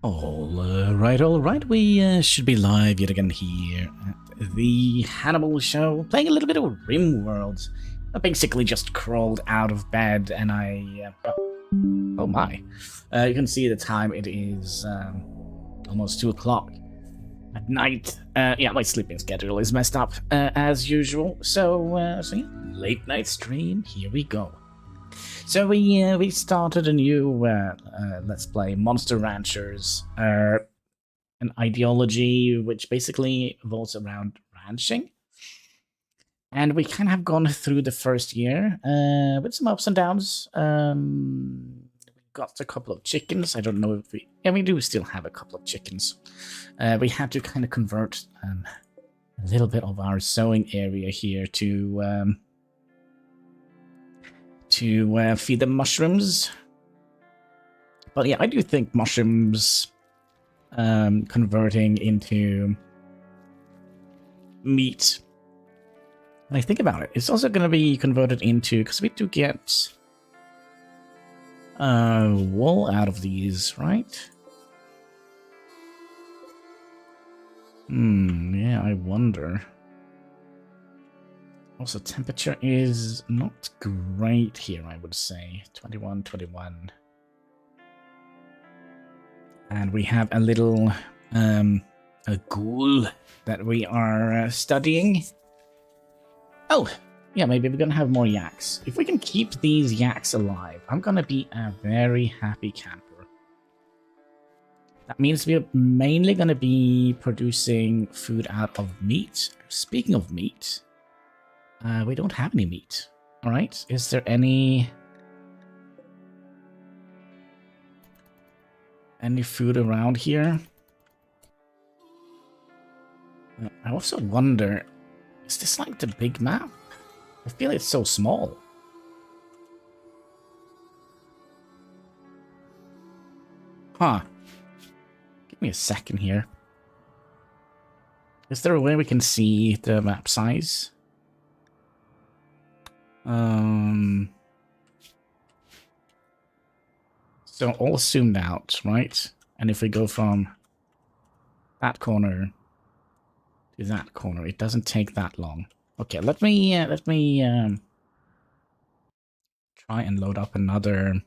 All right. We should be live yet again here at the Hanniballshow, playing a little bit of Rimworld. I basically just crawled out of bed and oh my. You can see the time. It is almost 2 o'clock at night. Yeah, my sleeping schedule is messed up as usual. So yeah, late night stream. Here we go. So we started a new Let's Play Monster Ranchers, an ideology which basically revolves around ranching. And we kind of have gone through the first year with some ups and downs. We got a couple of chickens. I don't know if we do still have a couple of chickens. We had to kind of convert a little bit of our sowing area here to feed them mushrooms. But yeah, I do think mushrooms converting into meat, when I think about it, it's also going to be converted into, because we do get wool out of these, right? Yeah, I wonder. Also, temperature is not great here, I would say. 21, 21. And we have a little a ghoul that we are studying. Oh, yeah, maybe we're gonna have more yaks. If we can keep these yaks alive, I'm gonna be a very happy camper. That means we're mainly gonna be producing food out of meat. Speaking of meat, we don't have any meat. All right. Is there any food around here? I also wonder, is this like the big map? I feel it's so small. Huh. Give me a second here. Is there a way we can see the map size? So all zoomed out, right? And if we go from that corner to that corner, it doesn't take that long. Okay, let me try and load up another.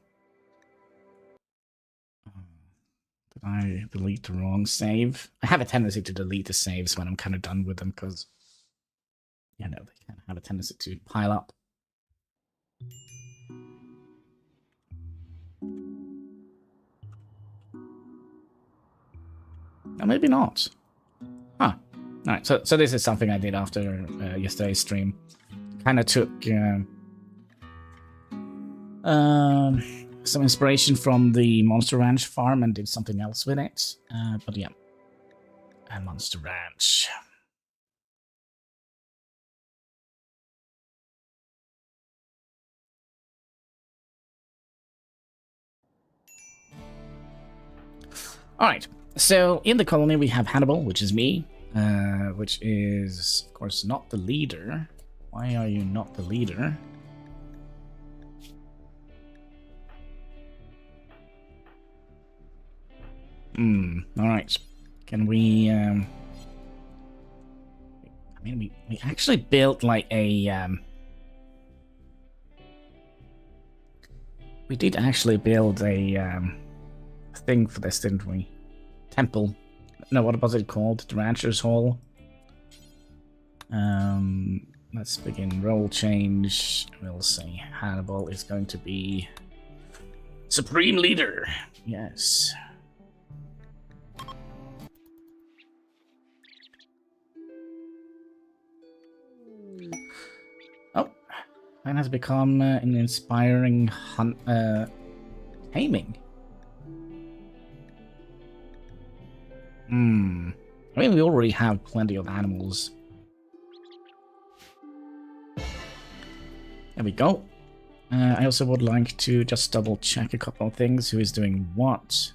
Did I delete the wrong save? I have a tendency to delete the saves when I'm kind of done with them because, you know, they kind of have a tendency to pile up. Or maybe not. Huh. Alright, so this is something I did after yesterday's stream. Kind of took some inspiration from the Monster Ranch farm and did something else with it. But yeah. And Monster Ranch. Alright, so in the colony we have Hannibal, which is me, which is, of course, not the leader. Why are you not the leader? Alright. Can we, I mean, we actually built like a, we did actually build a, thing for this, didn't we? Temple. No, what was it called? The Rancher's Hall. Let's begin. Role change. We'll say Hannibal is going to be Supreme Leader. Yes. Oh, man has become an inspiring taming. I mean, we already have plenty of animals. There we go. I also would like to just double check a couple of things. Who is doing what?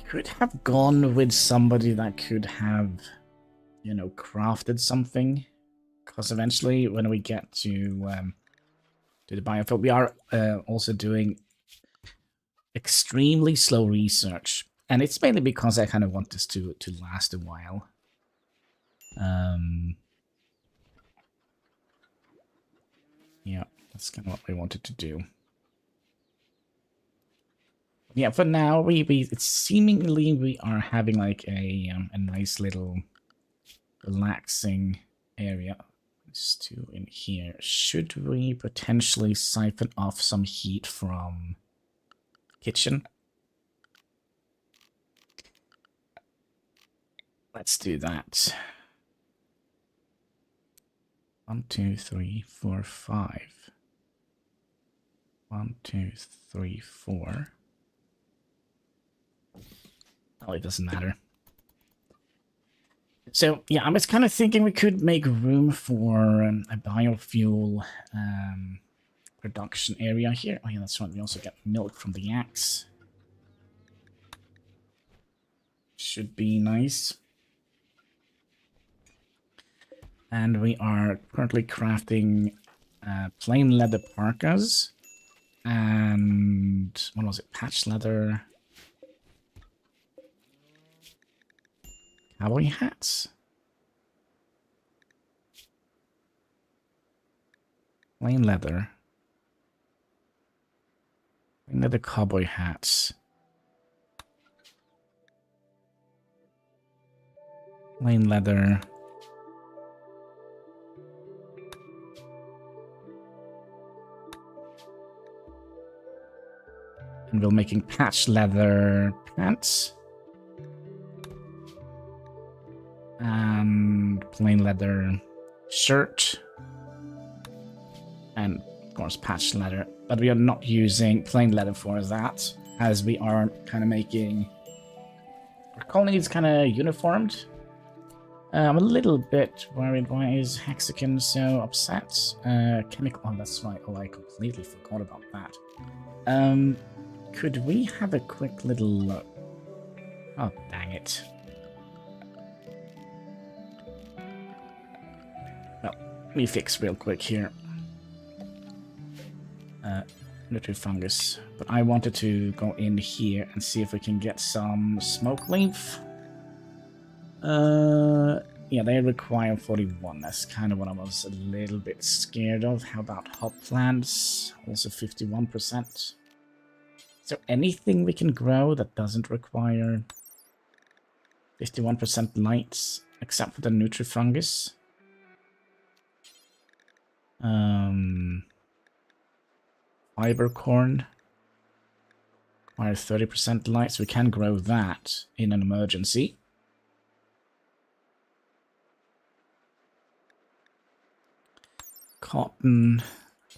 Could have gone with somebody that could have, you know, crafted something. Because eventually, when we get to the biofield, we are also doing extremely slow research. And it's mainly because I kind of want this to last a while. Yeah, that's kind of what we wanted to do. Yeah, for now, it's seemingly we are having like a nice little relaxing area. Let's do in here. Should we potentially siphon off some heat from kitchen? Let's do that. 1, 2, 3, 4, 5. 1, 2, 3, 4. Oh, it doesn't matter. So, yeah, I was kind of thinking we could make room for a biofuel production area here. Oh, yeah, that's right. We also get milk from the axe. Should be nice. And we are currently crafting plain leather parkas. And what was it? Patch leather. Cowboy hats. Plain leather. Plain leather cowboy hats. Plain leather. And we're making patch leather pants. And plain leather shirt. And of course patch leather. But we are not using plain leather for that, as we are kind of making our colonies kind of uniformed. I'm a little bit worried. Why is Hexagon so upset? Chemical. Oh, that's right. Oh, I completely forgot about that. Could we have a quick little look? Oh, dang it. Well, let me fix real quick here. Little fungus. But I wanted to go in here and see if we can get some smoke leaf. Yeah, they require 41. That's kind of what I was a little bit scared of. How about hop plants? Also 51%. Is there anything we can grow that doesn't require 51% lights, except for the nutrifungus? Fiber corn requires 30% light, so we can grow that in an emergency. Cotton,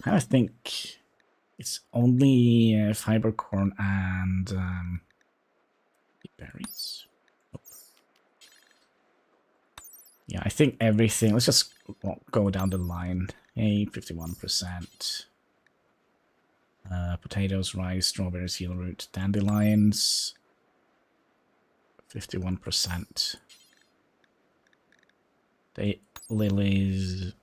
I think it's only fiber corn and berries. Oh. Yeah, I think everything. Let's just go down the line. Hey, 51%. Potatoes, rice, strawberries, heel root, dandelions. 51%. The lilies.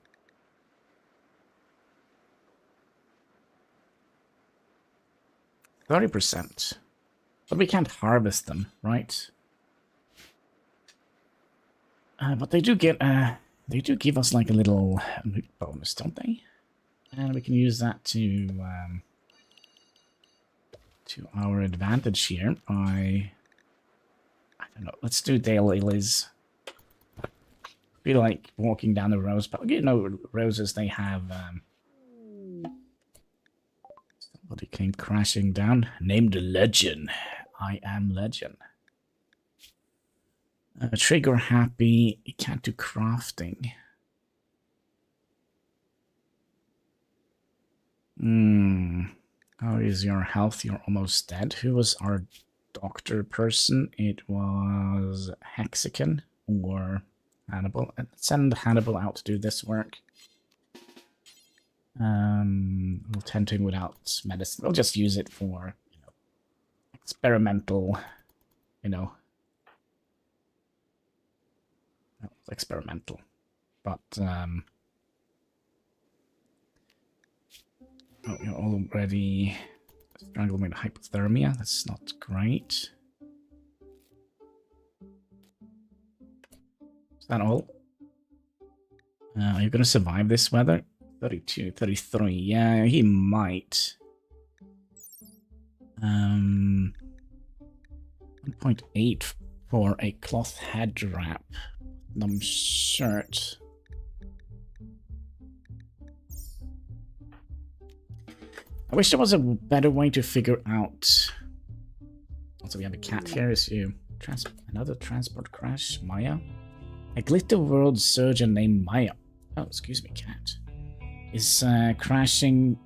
30%. But we can't harvest them, right? But they do give us like a little loot bonus, don't they? And we can use that to our advantage here by, I don't know, let's do daylilies. Feel like walking down the rose, but you know, roses, they have somebody came crashing down. Named Legend. I am Legend. Trigger happy. You can't do crafting. How is your health? You're almost dead. Who was our doctor person? It was Hexagon or Hannibal. Let's send Hannibal out to do this work. Tenting without medicine. We'll just use it for, you know, experimental, you know. Well, experimental. But, oh, you're already Strangling with hypothermia. That's not great. Is that all? Are you going to survive this weather? 32, 33. Yeah, he might. 1.8 for a cloth head wrap. Numb shirt. I wish there was a better way to figure out. Also, we have a cat here. Is you another transport crash? Maya? A glitter world surgeon named Maya. Oh, excuse me, cat. Is crashing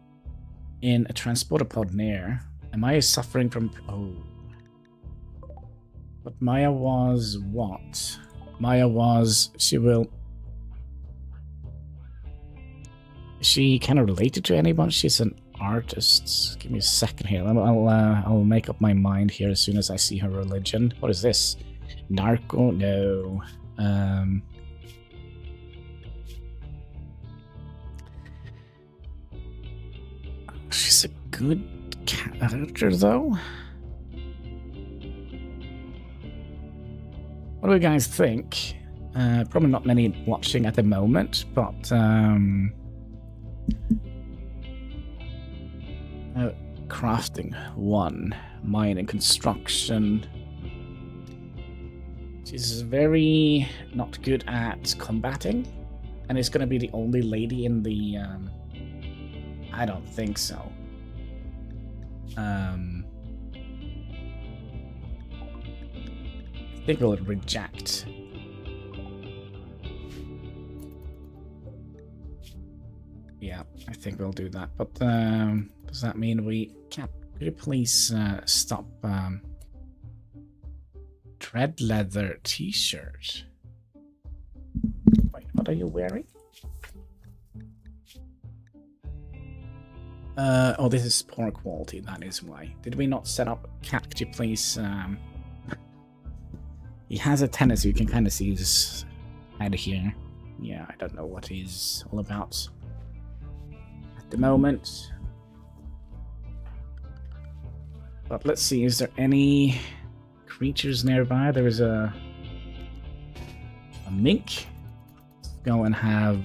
in a transporter pod near. And Maya is suffering from. Oh. But Maya was what? Maya was. She will. Is she kind of related to anyone? She's an artist. Give me a second here. I'll make up my mind here as soon as I see her religion. What is this? Narco? No. She's a good character, though. What do you guys think? Probably not many watching at the moment, but crafting 1, mining, construction. She's very not good at combating, and is going to be the only lady in the. I don't think so. I think we'll reject. Yeah, I think we'll do that. But does that mean we can't? Could you please stop? Tread leather t-shirt. Wait, what are you wearing? Oh, this is poor quality. That is why. Did we not set up? Cat, could you please? He has a tennis. You can kind of see his head here. Yeah, I don't know what he's all about at the moment. But let's see. Is there any creatures nearby? There is a mink. Let's go and have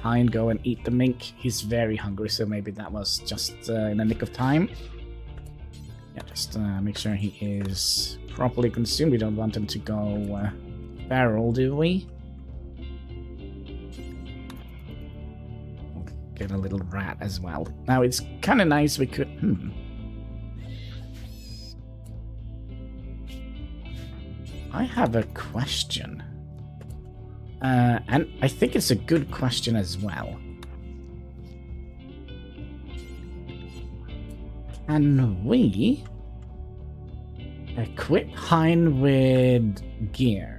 Hein go and eat the mink. He's very hungry, so maybe that was just in the nick of time. Yeah, just make sure he is properly consumed. We don't want him to go feral, do we? We'll get a little rat as well. Now, it's kind of nice we could... I have a question. And I think it's a good question as well. Can we equip Hein with gear?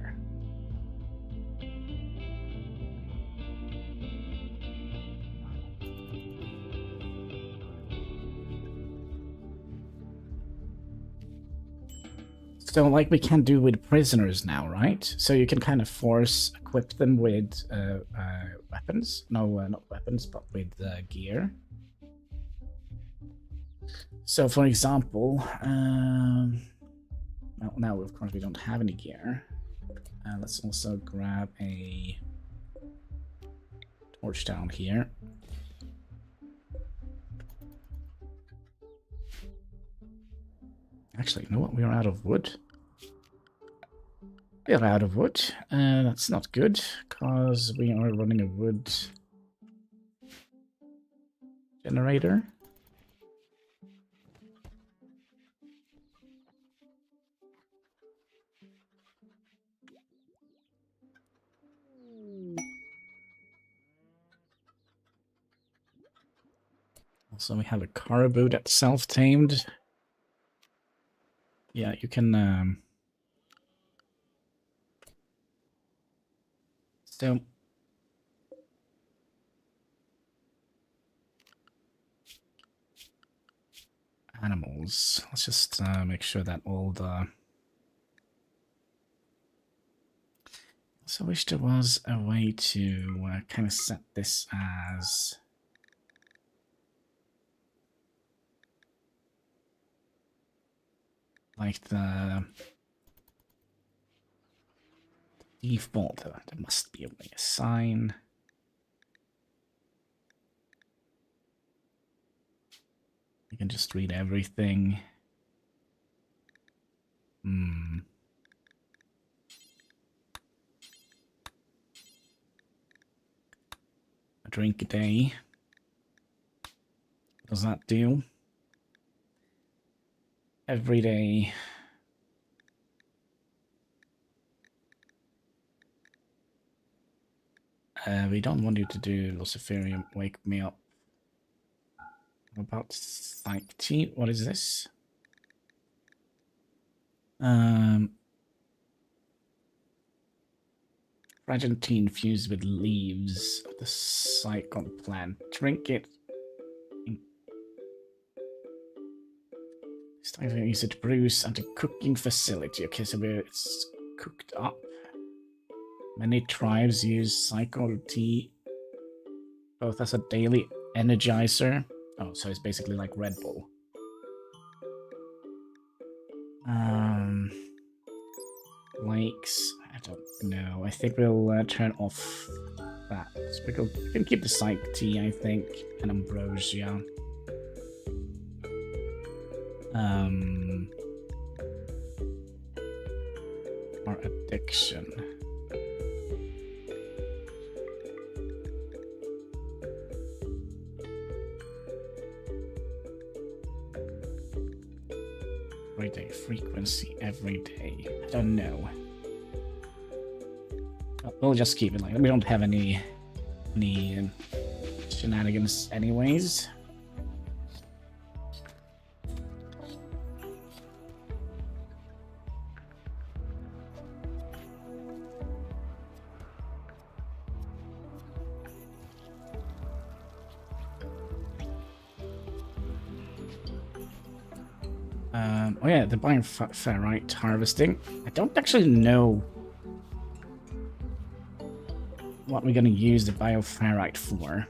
So, like we can do with prisoners now, right? So you can kind of force equip them with weapons. No, not weapons, but with gear. So, for example, well, now of course we don't have any gear. Let's also grab a torch down here. Actually, you know what? We are out of wood. We are out of wood. That's not good, because we are running a wood generator. Also, we have a caribou that's self-tamed. Yeah, you can... So... Animals. Let's just make sure that all the... So I wish there was a way to kind of set this as... like the default. There must be a way to assign. You can just read everything. A drink a day. What does that do? Every day. We don't want you to do Luciferium. Wake me up. About psych tea. What is this? Fragile tea infused with leaves of the cycon plant. Drink it. It's time to use it to produce at a cooking facility. Okay, so it's cooked up. Many tribes use cycle tea both as a daily energizer. Oh, so it's basically like Red Bull. Likes, I don't know. I think we'll turn off that. We can keep the psych tea, I think, and ambrosia. Or addiction. Everyday frequency, every day. I don't know. We'll just keep it like that. We don't have any shenanigans anyways. Oh yeah, the bioferrite harvesting. I don't actually know what we're going to use the bioferrite for.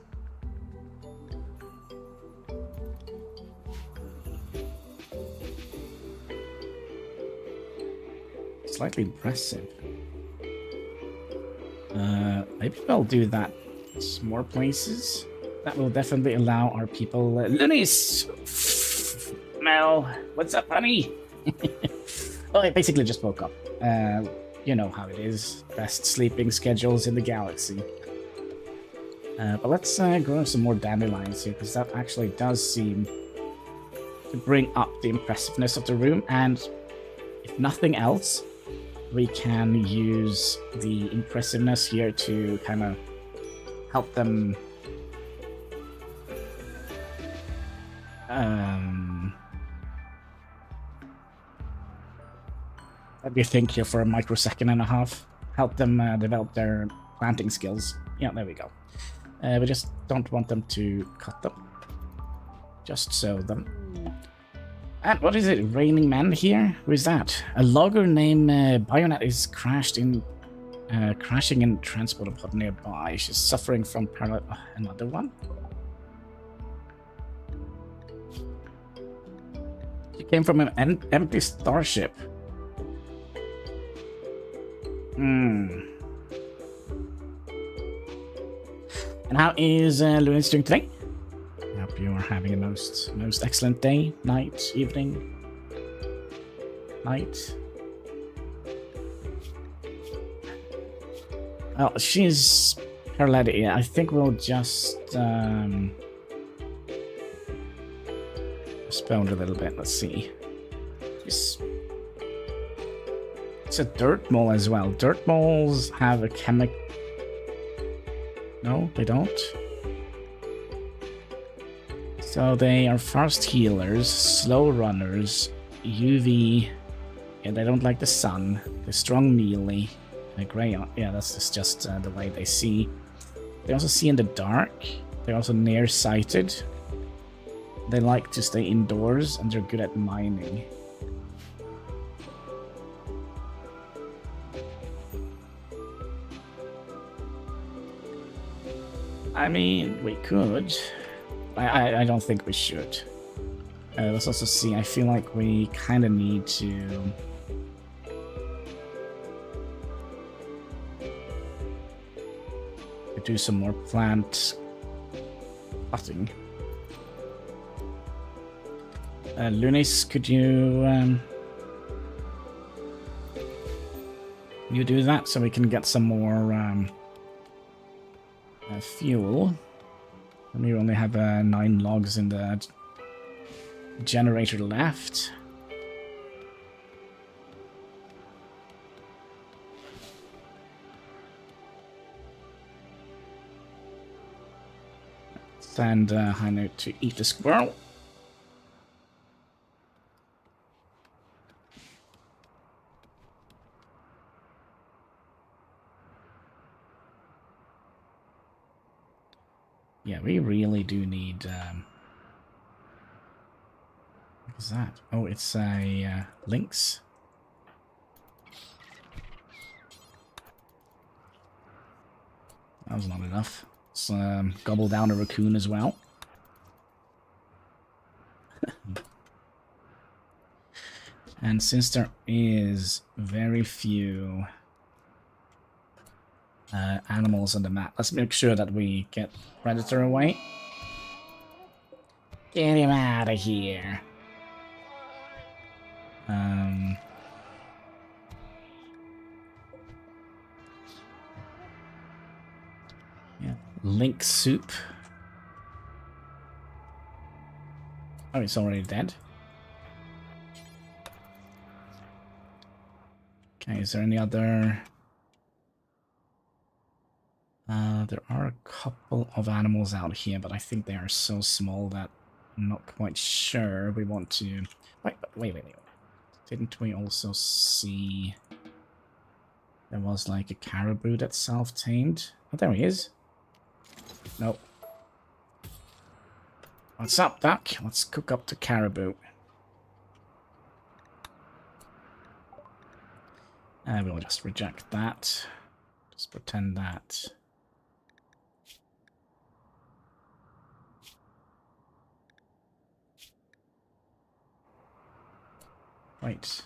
Slightly impressive. Maybe we'll do that in more places. That will definitely allow our people... Lunis! Mel, what's up, honey? Well, I basically just woke up. You know how it is. Best sleeping schedules in the galaxy. But let's grow some more dandelions here, because that actually does seem to bring up the impressiveness of the room. And if nothing else, we can use the impressiveness here to kind of help them... Let me think here for a microsecond and a half. Help them develop their planting skills. Yeah, there we go. We just don't want them to cut them. Just sow them. And what is it? Raining Man here? Who is that? A logger named Bionet is crashing in transport pod nearby. She's suffering from another one? She came from an empty starship. And how is Lunis doing today? I hope you are having a most excellent day, night, evening, night. Oh, she's paralytic. Yeah, I think we'll just postpone a little bit. Let's see. It's a dirt mole as well. Dirt moles have a chemical... No, they don't. So they are fast healers, slow runners, UV. Yeah, they don't like the sun. They're strong melee. They're gray. Yeah, that's just the way they see. They also see in the dark. They're also nearsighted. They like to stay indoors, and they're good at mining. I mean, we could. I don't think we should. Let's also see, I feel like we kind of need to... do some more plant cutting. Lunis, could you do that so we can get some more fuel? And we only have 9 logs in the generator left. Send Hanno to eat the squirrel. Yeah, we really do need... what is that? Oh, it's a lynx. That was not enough. Let's gobble down a raccoon as well. And since there is very few animals on the map, let's make sure that we get Predator away. Get him out of here. Yeah, lynx soup. Oh, it's already dead. Okay, is there any other... there are a couple of animals out here, but I think they are so small that I'm not quite sure we want to... Wait. Didn't we also see... There was like a caribou that's self-tamed? Oh, there he is. Nope. What's up, Duck? Let's cook up the caribou. And we'll just reject that. Just pretend that... Wait.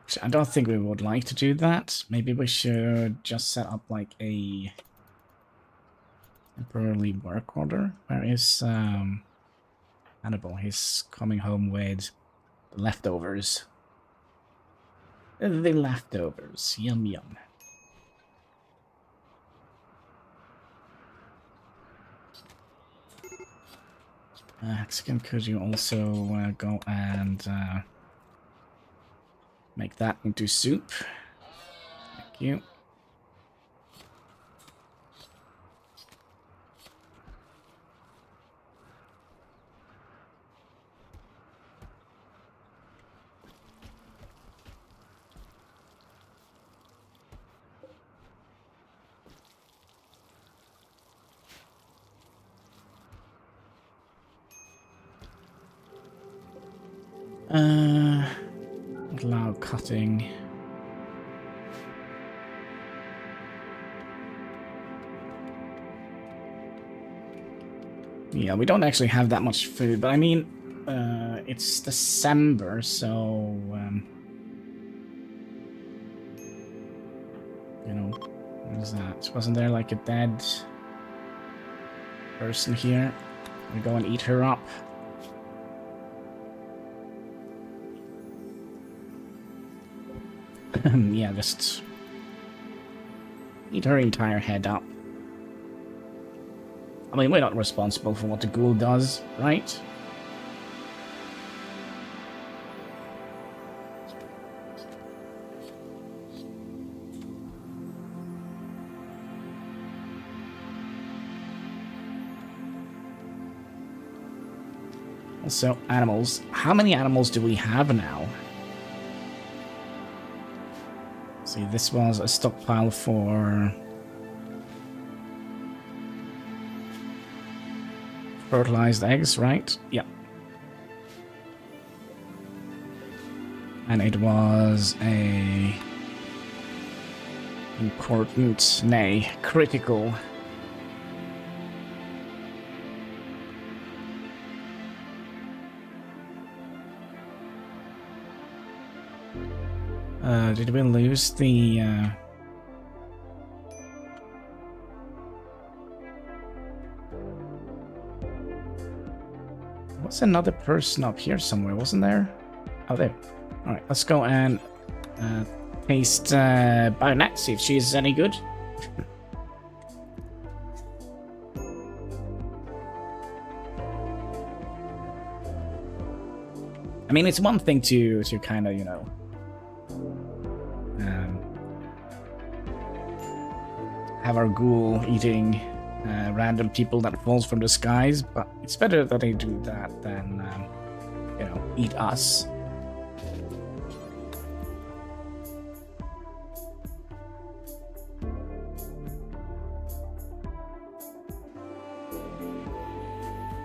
Actually, I don't think we would like to do that. Maybe we should just set up like a temporarily work order. Where is Hannibal? He's coming home with the leftovers. The leftovers. Yum yum. Mexican, could you also go and make that into soup? Thank you. Allow cutting. Yeah, we don't actually have that much food, but I mean, it's December, so, you know, what is that? Wasn't there like a dead person here? We go and eat her up. Yeah, just eat her entire head up. I mean, we're not responsible for what the ghoul does, right? Also, animals. How many animals do we have now? See, this was a stockpile for fertilized eggs, right? Yeah. And it was a important, nay, critical Did we lose the... What's another person up here somewhere, wasn't there? Oh, there. Alright, let's go and taste Bayonet, see if she's any good. I mean, it's one thing to kind of, you know, have our ghoul eating random people that falls from the skies, but it's better that they do that than, you know, eat us.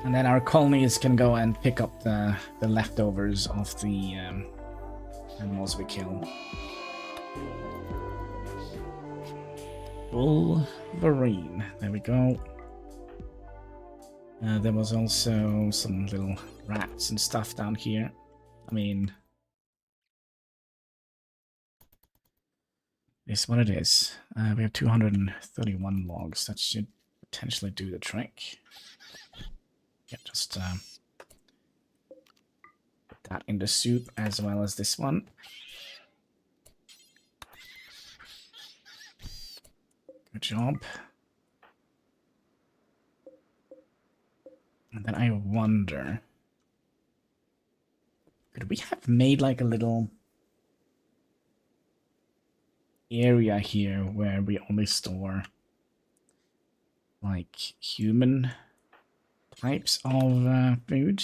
And then our colonies can go and pick up the leftovers of the animals we kill. Wolverine. There we go. There was also some little rats and stuff down here. I mean... It's what it is. We have 231 logs. That should potentially do the trick. Yeah, just put that in the soup as well as this one. Good job. And then I wonder, could we have made like a little area here where we only store like human types of food?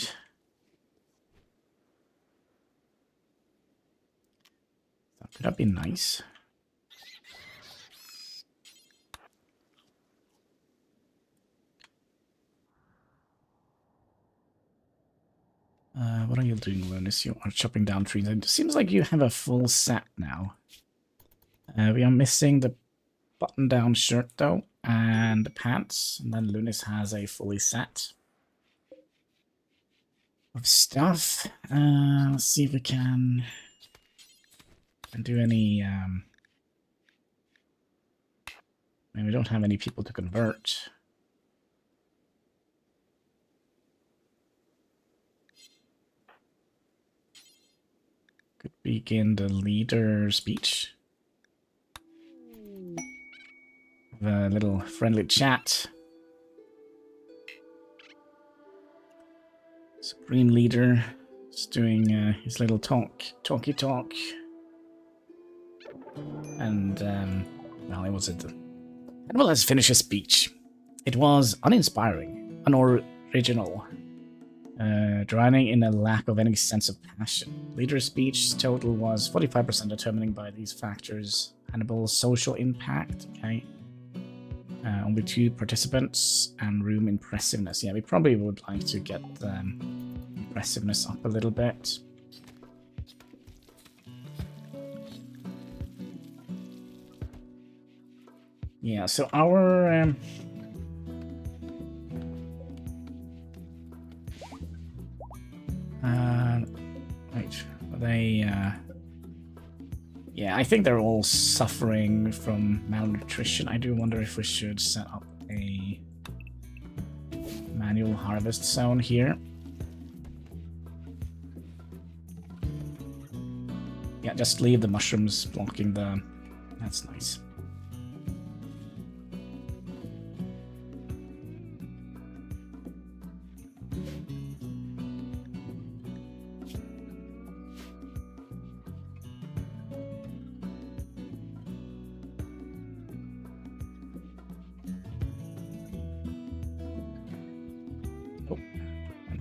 Could that be nice? What are you doing, Linus? You are chopping down trees. It seems like you have a full set now. We are missing the button-down shirt, though, and the pants. And then Lunis has a fully set of stuff. Let's see if we can do any... I mean, we don't have any people to convert. Could begin the leader speech. The little friendly chat. Supreme leader is doing his little talky talk. And, well, it was it. Hannibal has finished his speech. It was uninspiring, unoriginal, drowning in a lack of any sense of passion. Leader's speech total was 45% determining by these factors. Hannibal's social impact, okay. Only 2 participants, and room impressiveness. Yeah, we probably would like to get impressiveness up a little bit. Yeah, so our... Wait, are they... Yeah, I think they're all suffering from malnutrition. I do wonder if we should set up a manual harvest zone here. Yeah, just leave the mushrooms blocking the... That's nice.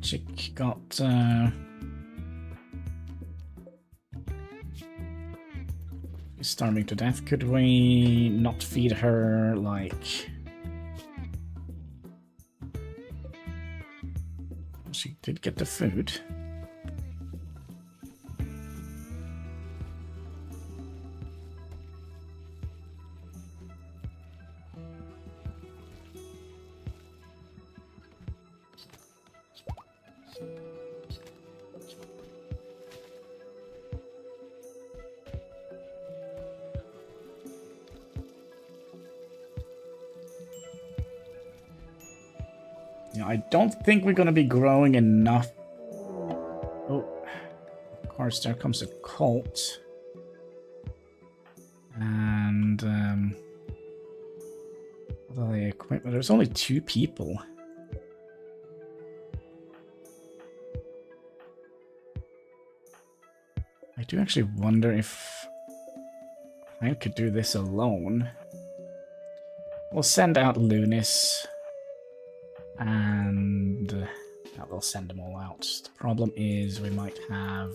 Chick got starving to death. Could we not feed her like... She did get the food. Yeah, I don't think we're going to be growing enough. Oh, of course, there comes a cult. And, what are the equipment? There's only 2 people. I do actually wonder if I could do this alone. We'll send out Lunis. And we'll send them all out. The problem is we might have...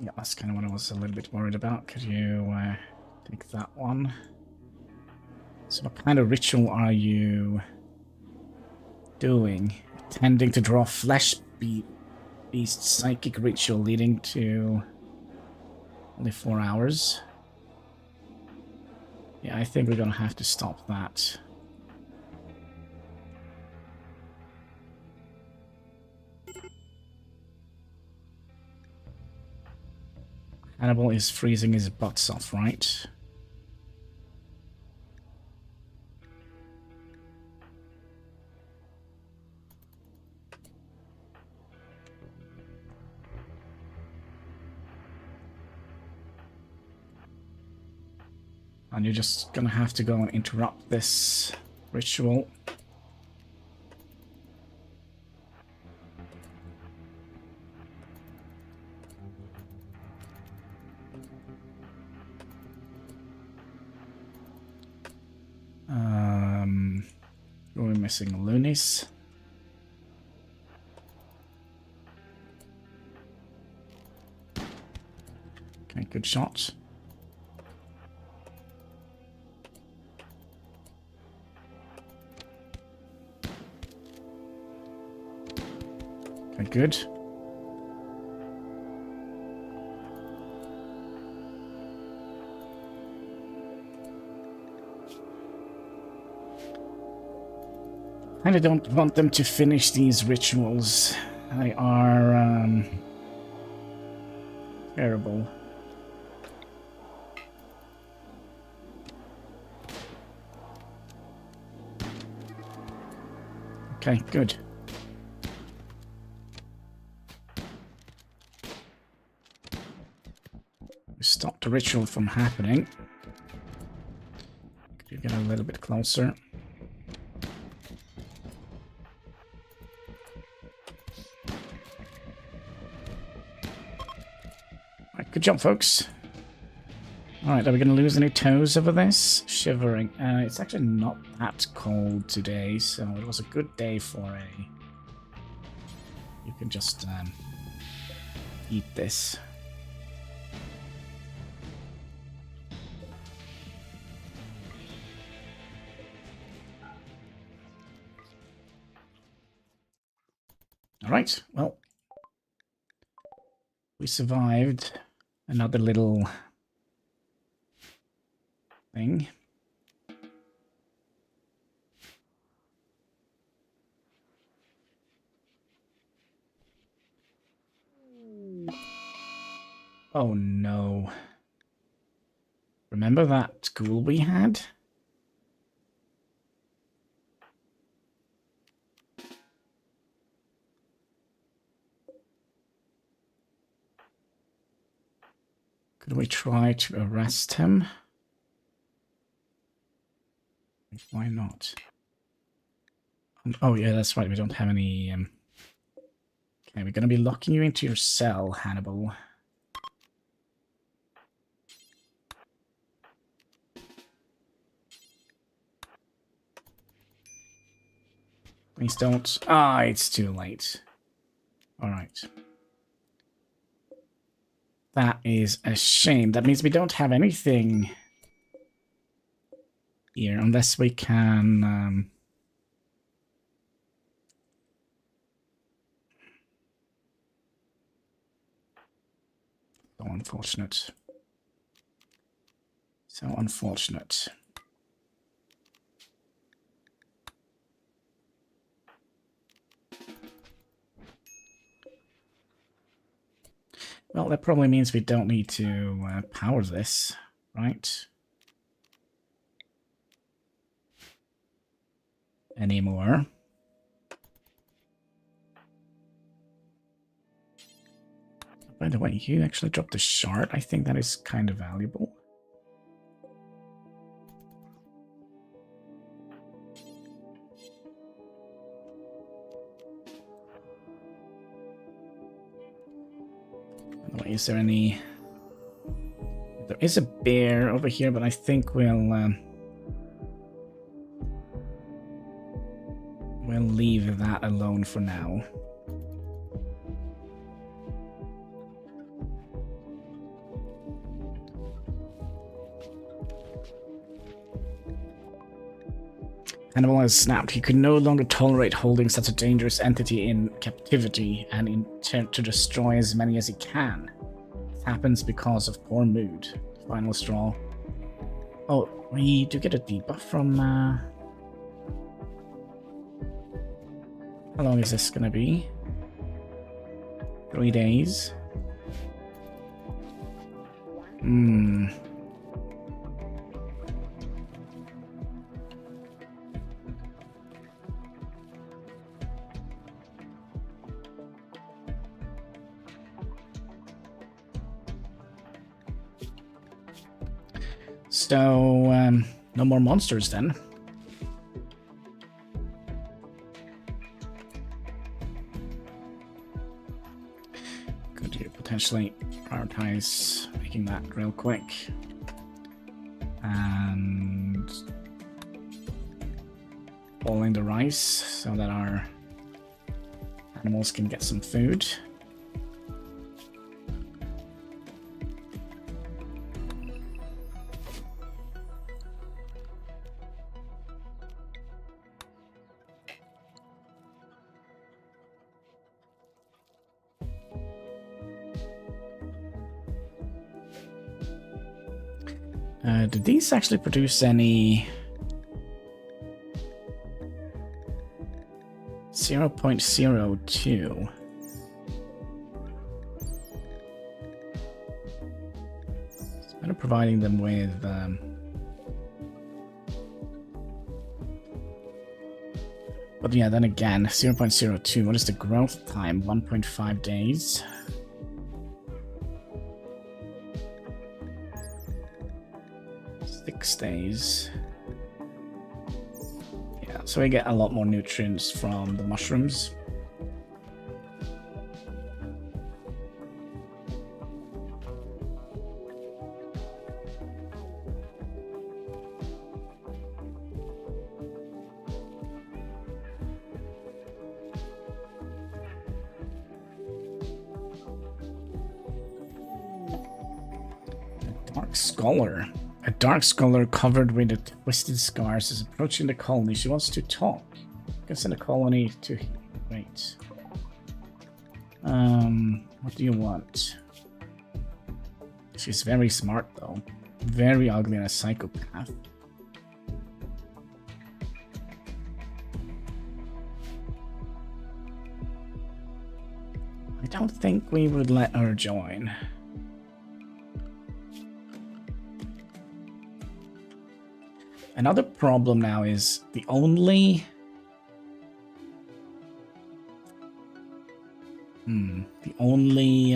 Yeah, that's kind of what I was a little bit worried about. Could you take that one? So what kind of ritual are you doing? Tending to draw flesh beast psychic ritual leading to only 4 hours. Yeah, I think we're gonna have to stop that. Hannibal is freezing his butts off, right? And you're just gonna have to go and interrupt this ritual. We're missing Lunis. Okay, good shot. Okay, good. I don't want them to finish these rituals. They are terrible. Okay, good. Stop the ritual from happening. Could you get a little bit closer? Right, good job, folks. Alright, are we going to lose any toes over this? Shivering. It's actually not that cold today, so it was a good day for a... You can just eat this. Alright, well, we survived another little thing. Oh no. Remember that ghoul we had? Could we try to arrest him? Why not? Oh yeah, that's right, we don't have any... Okay, we're gonna be locking you into your cell, Hannibal. Please don't... Ah, it's too late. Alright. That is a shame. That means we don't have anything here, unless we can... So unfortunate. So unfortunate. Well, that probably means we don't need to power this, right? anymore. By the way, you actually dropped a shard. I think that is kind of valuable. By the way, is there any... There is a bear over here, but I think we'll leave that alone for now. Hannibal has snapped. He could no longer tolerate holding such a dangerous entity in captivity and intent to destroy as many as he can. This happens because of poor mood. Final straw. Oh, we do get a debuff from... How long is this gonna be? 3 days. So, no more monsters then. Could you potentially prioritize making that real quick? And boiling the rice so that our animals can get some food. Did these actually produce any 0.02? It's better providing them with but yeah, then again, 0.02. What is the growth time? 1.5 days. 6 days. Yeah, so we get a lot more nutrients from the mushrooms. Dark Scholar. A dark scholar covered with twisted scars is approaching the colony. She wants to talk. You can send a colony to... Wait. What do you want? She's very smart, though. Very ugly and a psychopath. I don't think we would let her join. Another problem now is the only... The only...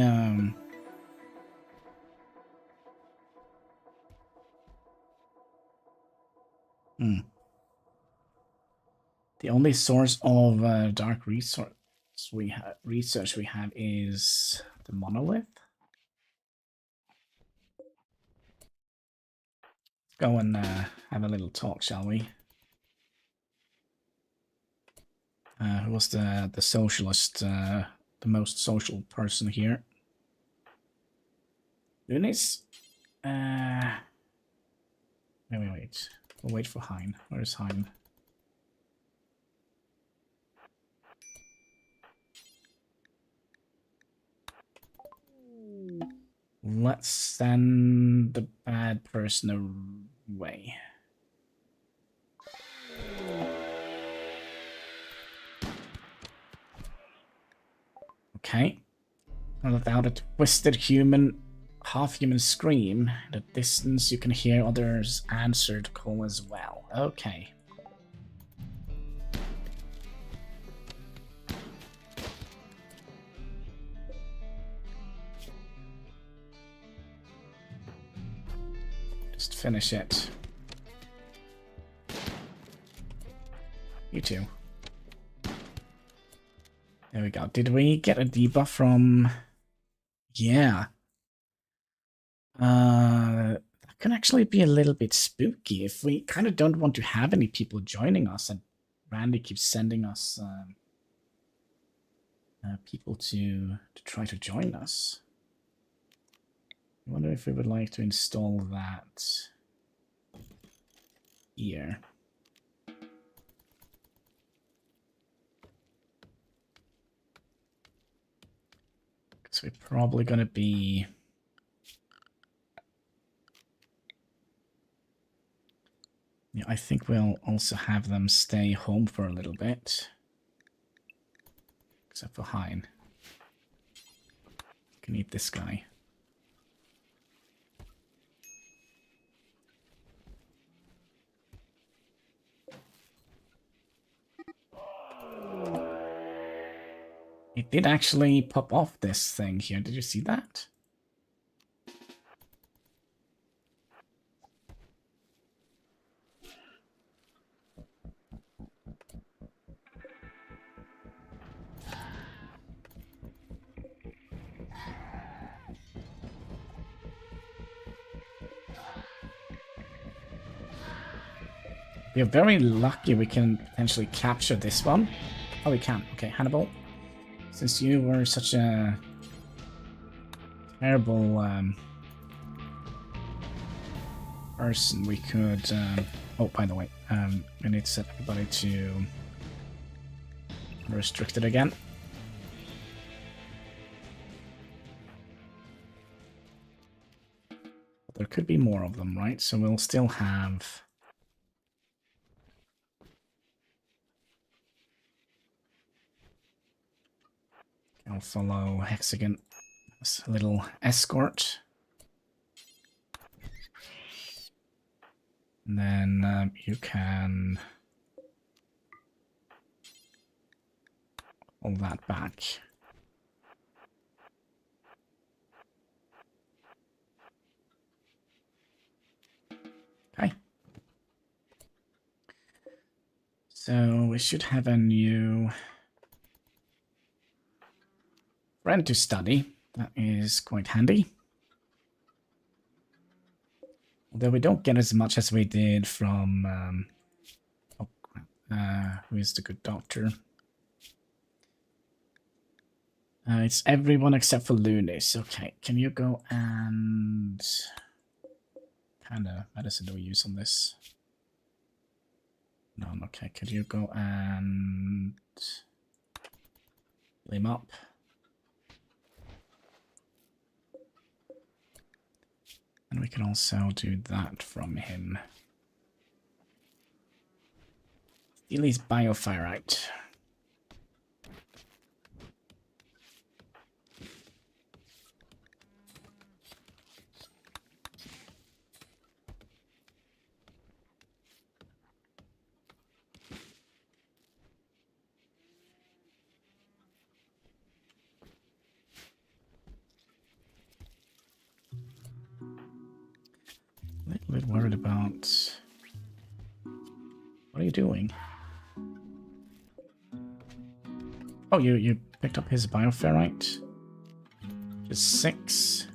The only source of dark research we have is the monolith. Go and have a little talk, shall we? Who was the socialist, the most social person here? Lunis? Wait. We'll wait for Hein. Where's Hein? Let's send the bad person away. Okay. Without a twisted human, half-human scream, in the distance you can hear others' answered call as well. Okay. Just finish it. You too. There we go. Did we get a debuff from... Yeah. That can actually be a little bit spooky if we kind of don't want to have any people joining us and Randy keeps sending us people to try to join us. I wonder if we would like to install that here. So we're probably going to be... Yeah, I think we'll also have them stay home for a little bit. Except for Hein. You can eat this guy. It did actually pop off this thing here. Did you see that? We're very lucky we can potentially capture this one. Oh, we can. Okay, Hannibal. Since you were such a terrible person, we could... oh, by the way, we need to set everybody to restricted again. But there could be more of them, right? So we'll still have... I'll follow Hexagon as a little escort. And then you can hold that back. Okay. So we should have a new friend to study. That is quite handy. Although we don't get as much as we did from... oh, crap. Who is the good doctor? It's everyone except for Lunis. Okay, can you go and... What kind of medicine do we use on this? None. Okay, could you go and... Fill him up? And we can also do that from him. Steal his biofire. A little bit worried about... What are you doing? Oh, you picked up his bioferrite? Just 6.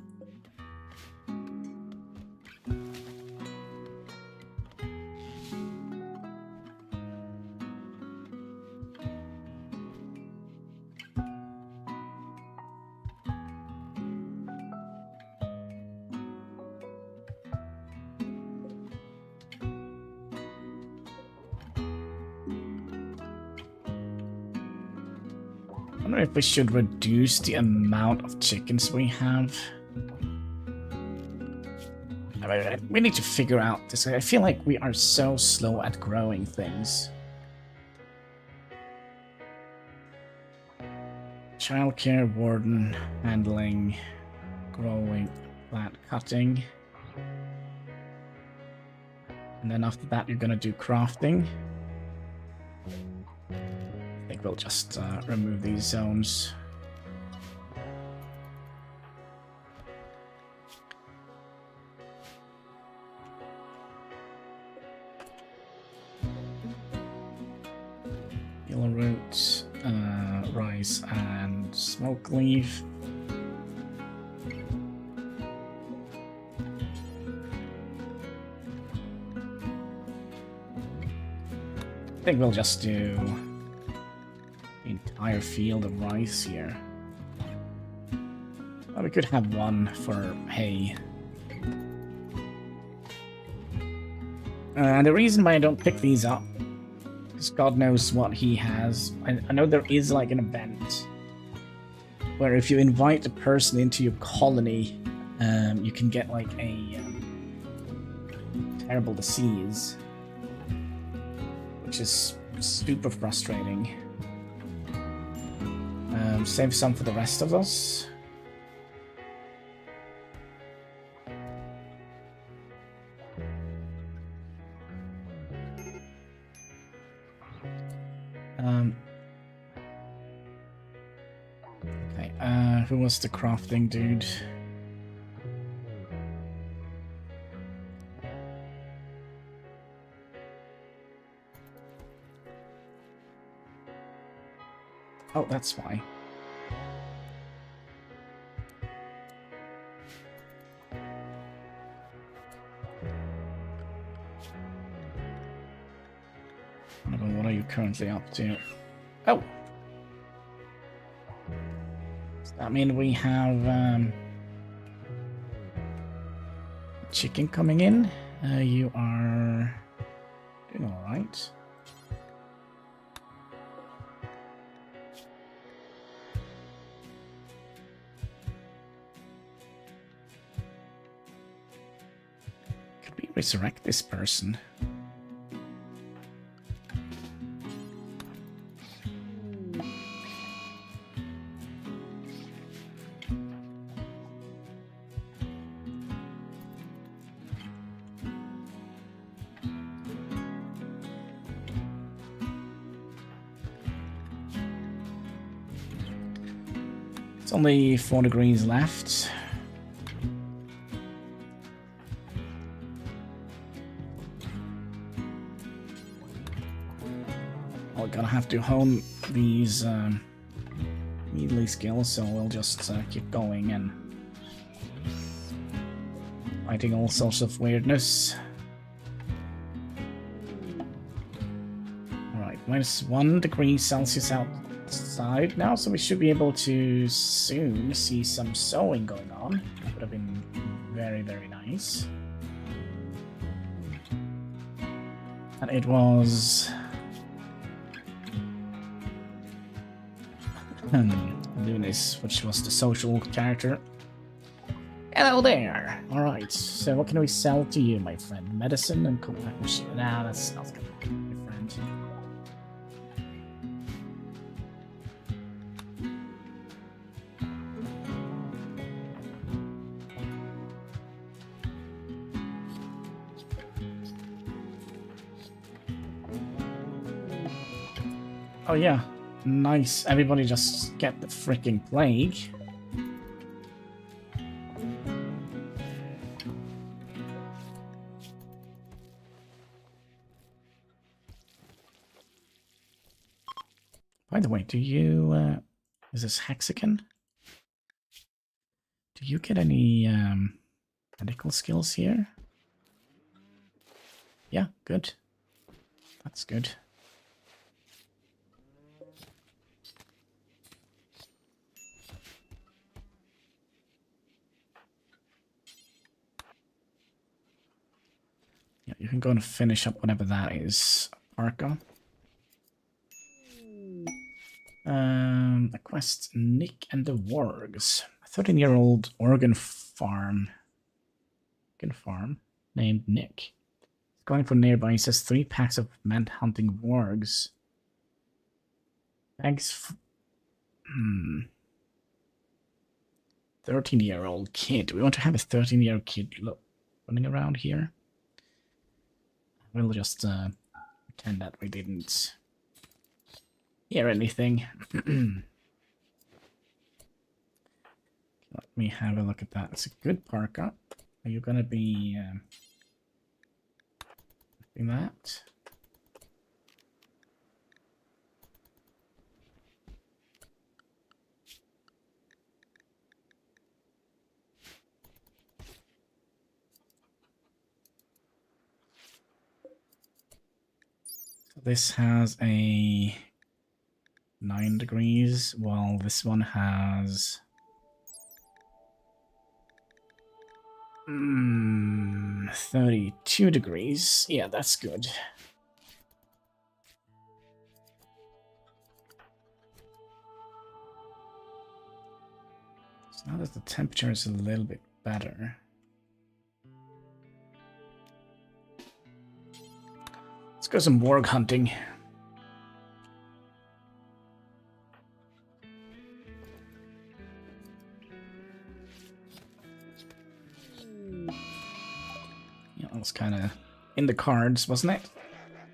I wonder if we should reduce the amount of chickens we have. I mean, we need to figure out this. I feel like we are so slow at growing things. Childcare, warden, handling, growing, plant cutting. And then after that, you're gonna do crafting. I think we'll just remove these zones. Yellow root, rice, and smoke leaf. I think we'll just do the entire field of rice here. Well, we could have one for hay. And the reason why I don't pick these up is God knows what he has. I know there is like an event where if you invite a person into your colony, you can get like a terrible disease, which is super frustrating. Save some for the rest of us. Okay, who was the crafting dude? Oh, that's why. What are you currently up to? Oh! Does that mean we have chicken coming in? You are doing alright. Could we resurrect this person? It's only 4 degrees left. We're gonna have to hone these melee skills, so we'll just keep going and fighting all sorts of weirdness. Alright, -1 degree Celsius outside now, so we should be able to soon see some sowing going on. That would have been very, very nice. And it was... Lunis, which was the social character. Hello there! Alright, so what can we sell to you, my friend? Medicine and compact machine. Nah, that's not good, my friend. Oh yeah. Nice. Everybody just get the freaking plague. By the way, do you, is this Hexagon? Do you get any, medical skills here? Yeah, good. That's good. Yeah, you can go and finish up whatever that is, Arca. A quest, Nick and the Wargs. A 13-year-old Oregon farm named Nick. He's going for nearby. He says 3 packs of man-hunting wargs. Thanks. 13-year-old kid. We want to have a 13-year-old kid running around here. We'll just pretend that we didn't hear anything. Let me have a look at that. It's a good parka. Are you going to be doing that? this has a 9 degrees, while this one has 32 degrees. Yeah, that's good. So now that the temperature is a little bit better. Let's go some warg hunting. Yeah, that was kind of in the cards, wasn't it?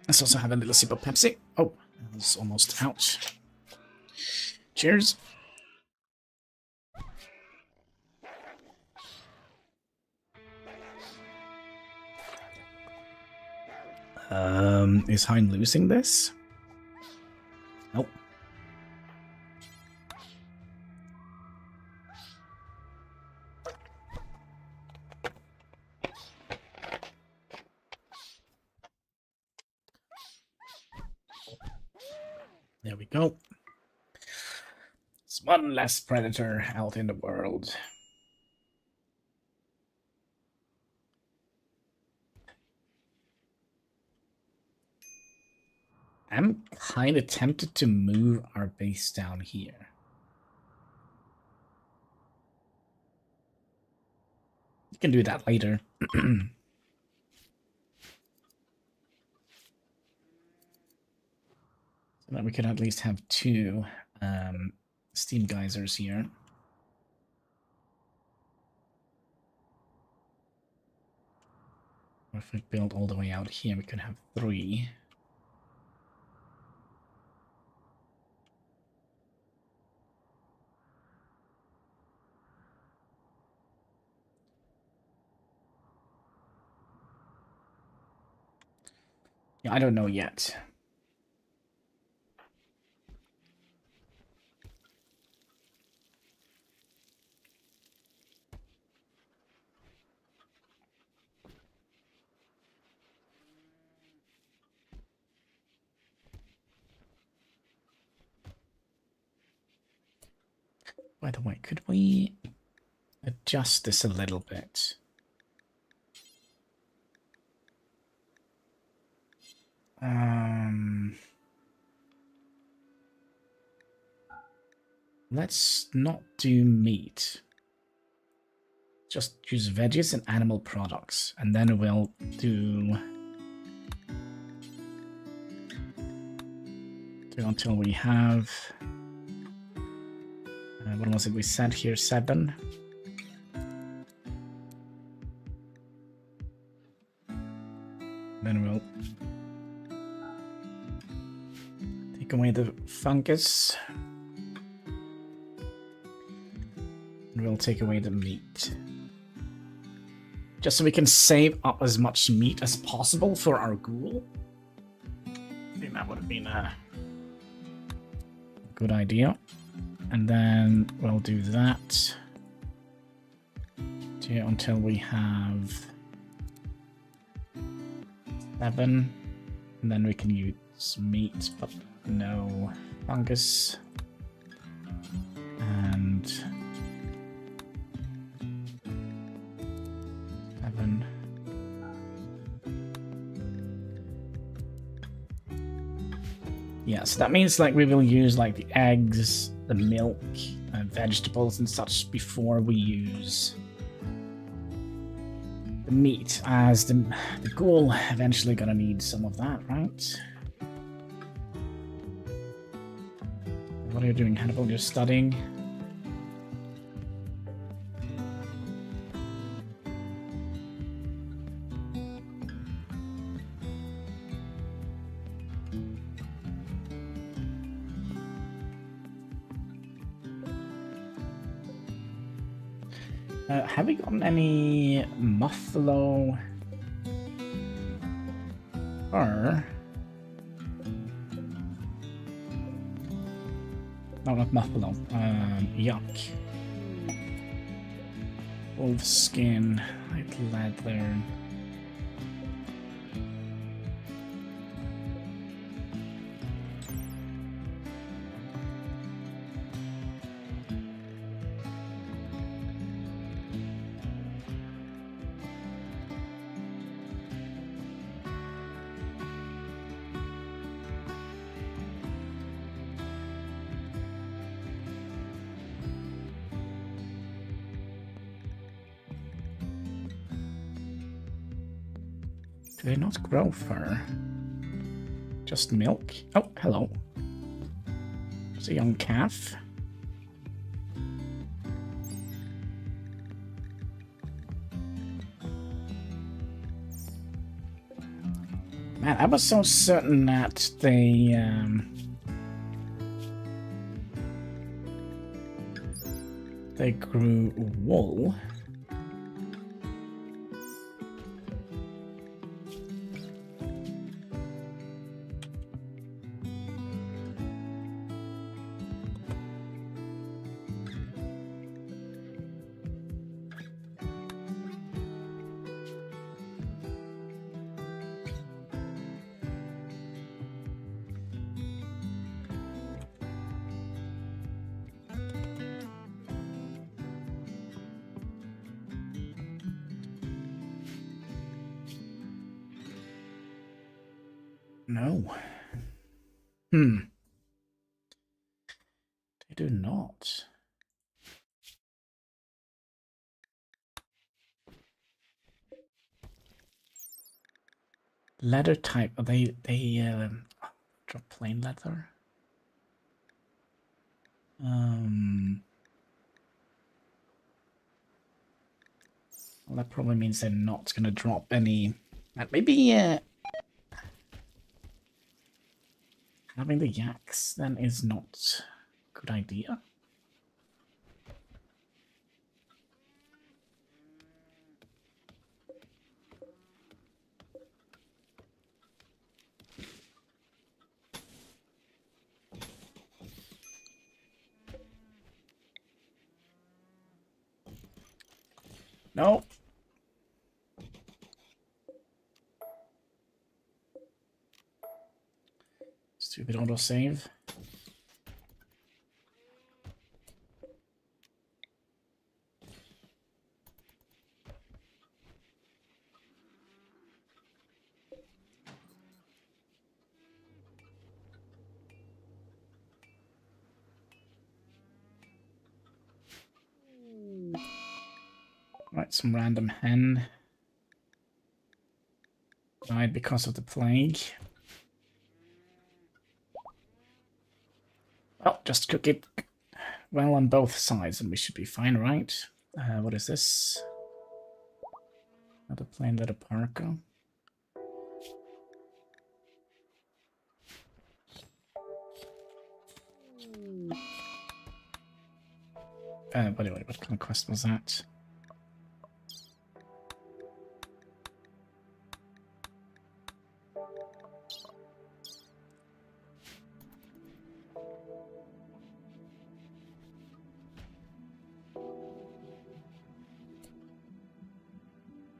Let's also have a little sip of Pepsi. Oh, that was almost ouch. Cheers. Is Hein losing this? Nope. There we go. It's one less predator out in the world. I'm kind of tempted to move our base down here. You can do that later. So that we could at least have 2 steam geysers here. Or if we build all the way out here, we could have 3. Yeah, I don't know yet. By the way, could we adjust this a little bit? Let's not do meat. Just use veggies and animal products, and then we'll do until we have what was it we said here? 7. Then we'll take away the fungus. And we'll take away the meat. Just so we can save up as much meat as possible for our ghoul. I think that would have been a good idea. And then we'll do that until we have 7. And then we can use meat, but no fungus. And 7. Yeah, so that means like we will use like the eggs, the milk, vegetables and such before we use the meat, as the ghoul eventually gonna need some of that, right? What are you doing, Hannibal? You're studying? Have we gotten any buffalo fur? No, not buffalo. Yuck. Wolf skin, light leather. Do they not grow fur? Just milk? Oh, hello. It's a young calf. Man, I was so certain that they grew wool. No. They do not. Leather type. Are they drop plain leather? Well, that probably means they're not gonna drop any. Maybe having the yaks then is not a good idea. No. Stupid autosave. Right, some random hen died because of the plague. Well, just cook it well on both sides and we should be fine, right? What is this? Another plain leather parka. By the way, what kind of quest was that?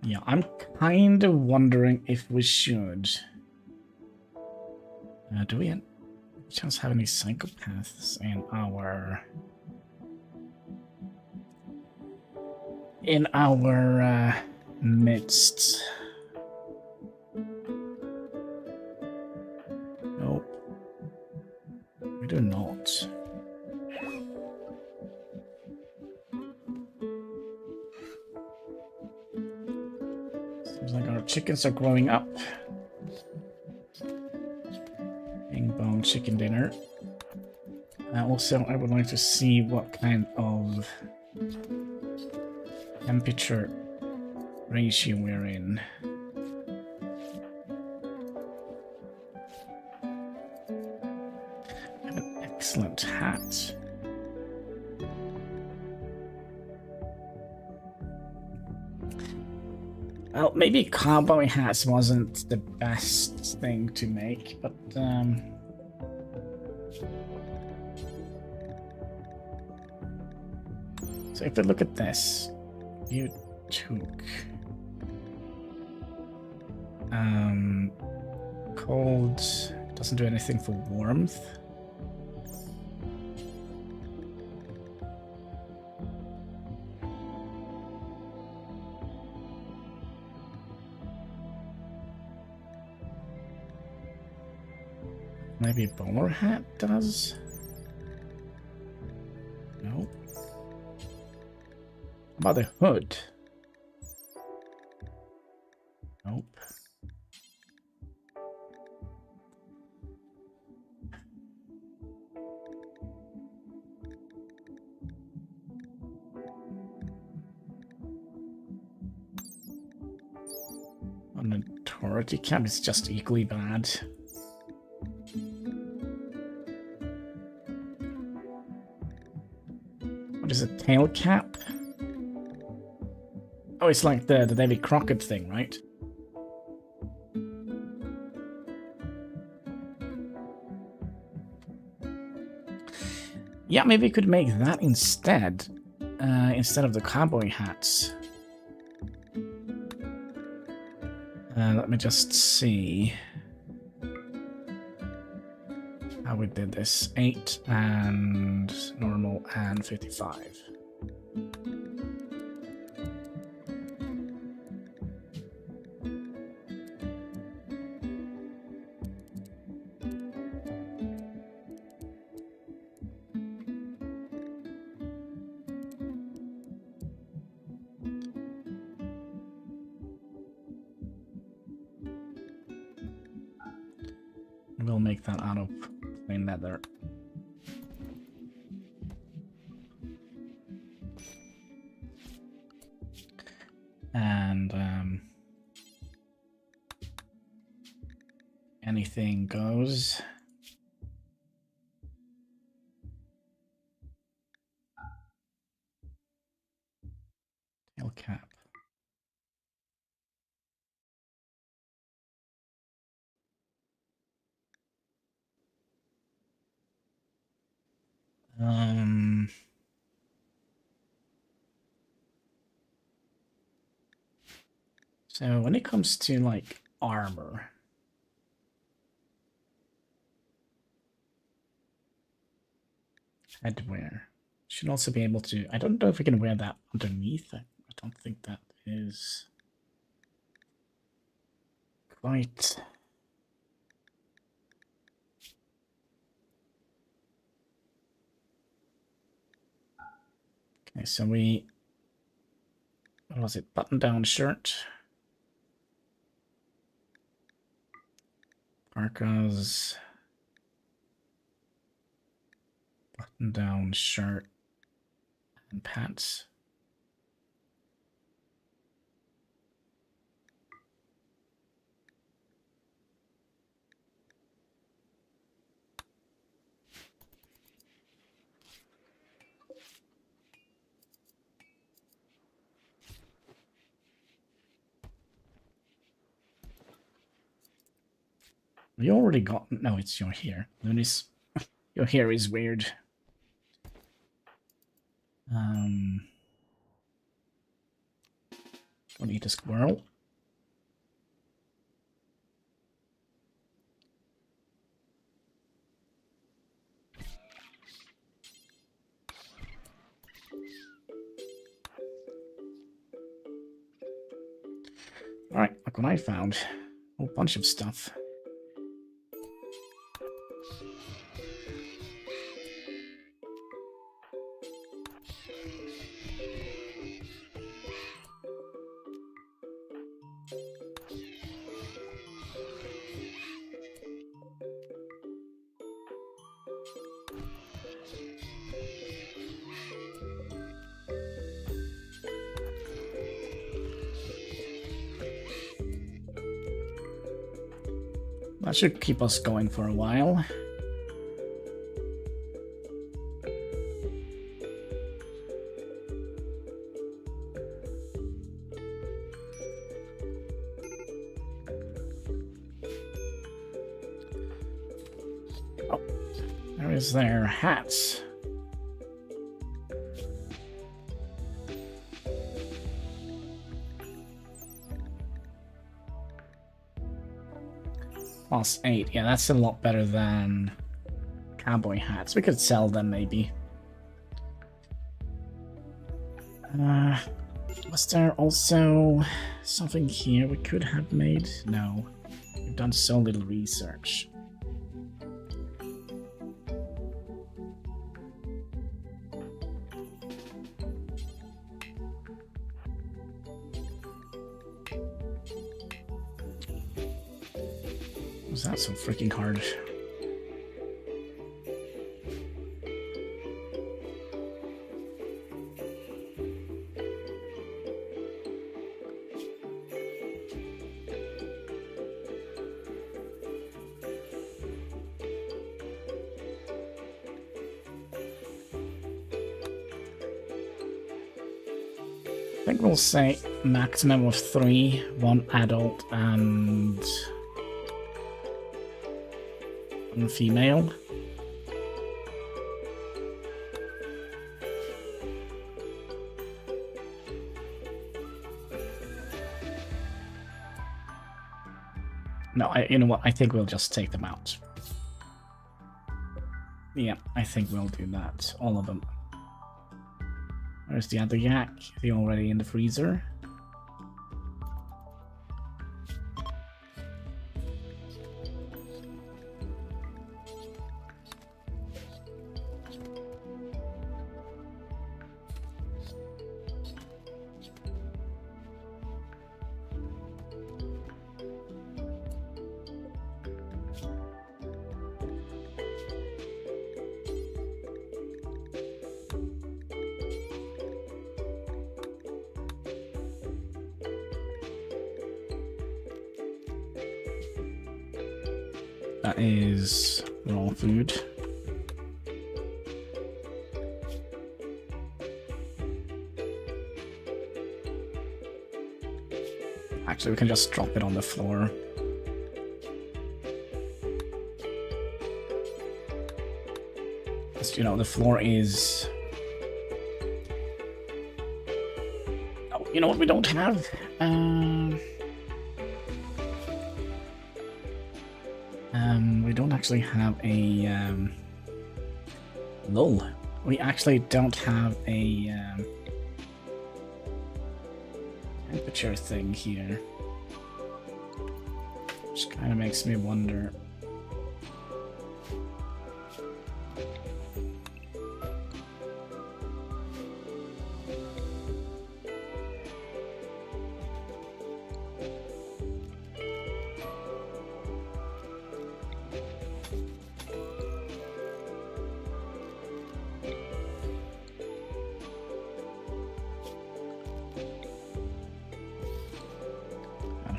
Yeah, I'm kind of wondering if we should. Do we just have any psychopaths in our midst? Nope, we do not. Seems like our chickens are growing up. Bing bong chicken dinner. Also, I would like to see what kind of temperature ratio we're in. I have an excellent hat. Well, maybe cowboy hats wasn't the best thing to make, but so if we look at this, you took cold, doesn't do anything for warmth. Maybe a bowler hat does? No. How about the hood? Nope. An authority cap is just equally bad. What is a tail cap? Oh, it's like the David Crockett thing, right? Yeah, maybe we could make that instead of the cowboy hats. Let me just see how we did this. 8 and normal and 55. We'll make that out of plain leather. And anything goes. Tail cap. So when it comes to like armor, headwear, should also be able to. I don't know if we can wear that underneath. I don't think that is quite. Okay, so what was it? Button-down shirt. Parkas. Button-down shirt and pants. We already got. No, it's your hair. Lunis. Your hair is weird. Don't eat a squirrel. Alright, look what I found. A whole bunch of stuff. That should keep us going for a while. Oh, there is their hats. +8. Yeah, that's a lot better than cowboy hats. We could sell them, maybe. Was there also something here we could have made? No. We've done so little research. Was that so freaking hard? think we'll say maximum of 3, 1 adult and 1 female. No, you know what? I think we'll just take them out. Yeah, I think we'll do that. All of them. Where's the other yak? Is he already in the freezer? That is raw food. Actually, we can just drop it on the floor. Just, you know, the floor is... Oh, you know what we don't have? We don't actually have a lull. We actually don't have a temperature thing here, which kind of makes me wonder.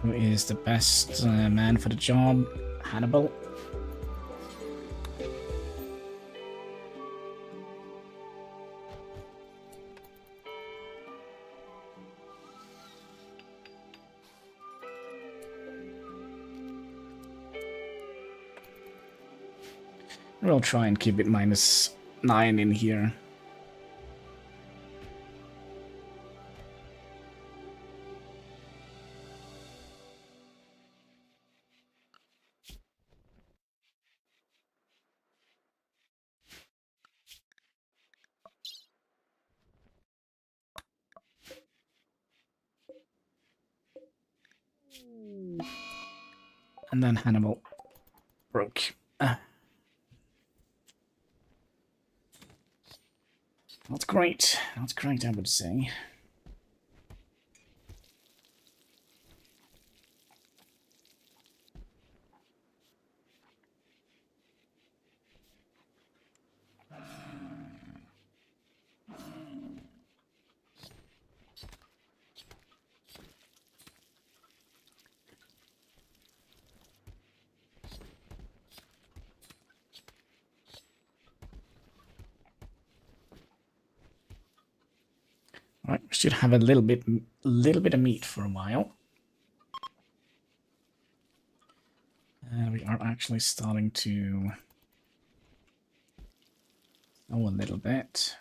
Who is the best man for the job? Hannibal? We'll try and keep it -9 in here. And then Hannibal broke. That's great. That's great, I would say. Alright, we should have a little bit of meat for a while. We are actually starting to a little bit.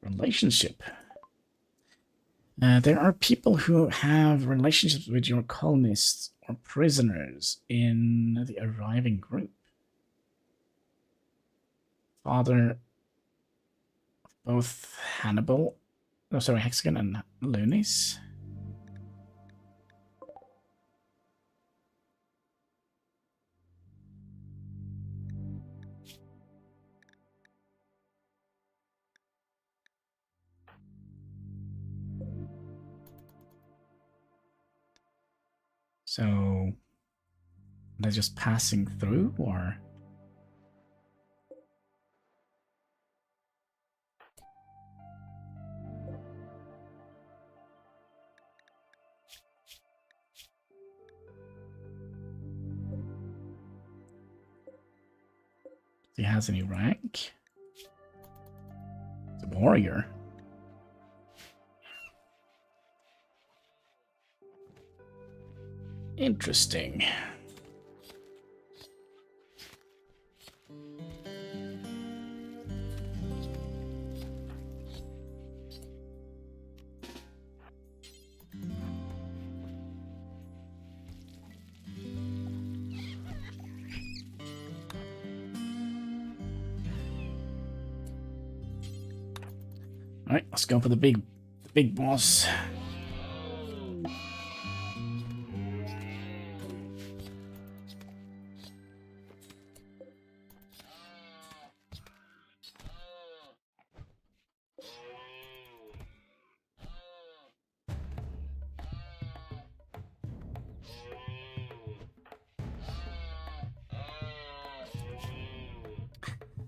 Relationship. There are people who have relationships with your colonists or prisoners in the arriving group. Father of both Hannibal, oh sorry, Hexagon and Lunis. So They're just passing through, or? He has any rank? It's a warrior. Interesting. All right, let's go for the big boss.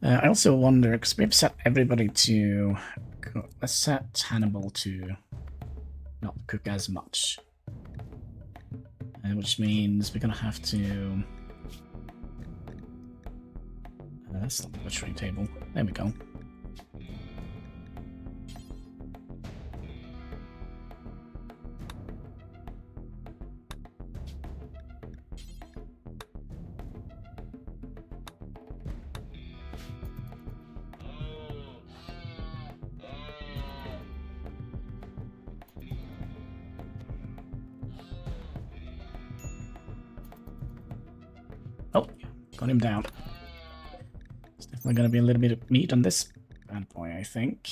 I also wonder, because we've set everybody to... Let's set Hannibal to not cook as much. Which means we're going to have to... that's not the butchering table. There we go. Oh, got him down. There's definitely going to be a little bit of meat on this bad boy, I think.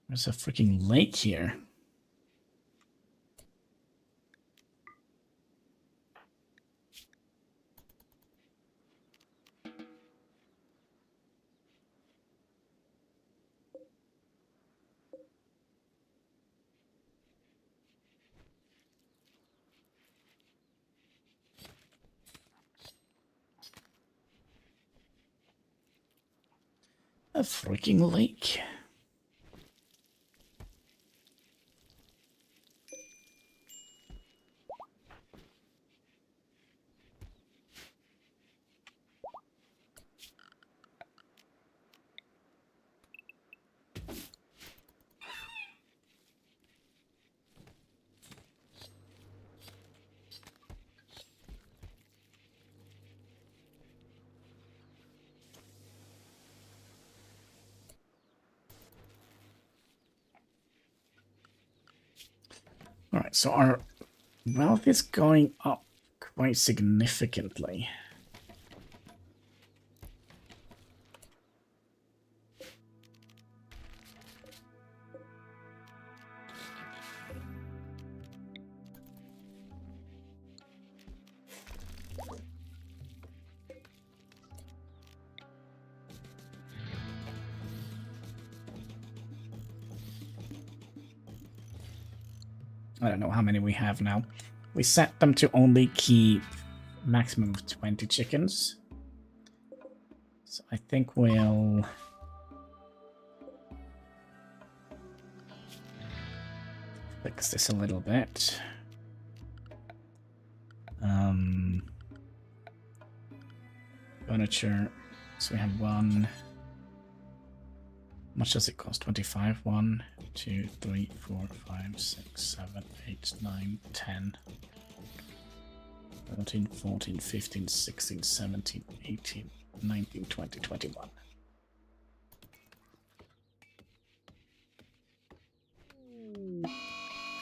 There's a freaking lake here. A freaking lake. Alright, so our wealth is going up quite significantly. I don't know how many we have now. We set them to only keep maximum of 20 chickens. So I think we'll... fix this a little bit. Furniture. So we have one... How much does it cost? 25? 1, 2, 3, 4, 5, 6, 7, 8, 9, 10, 13, 14, 15, 16, 17, 18, 19, 20, 21.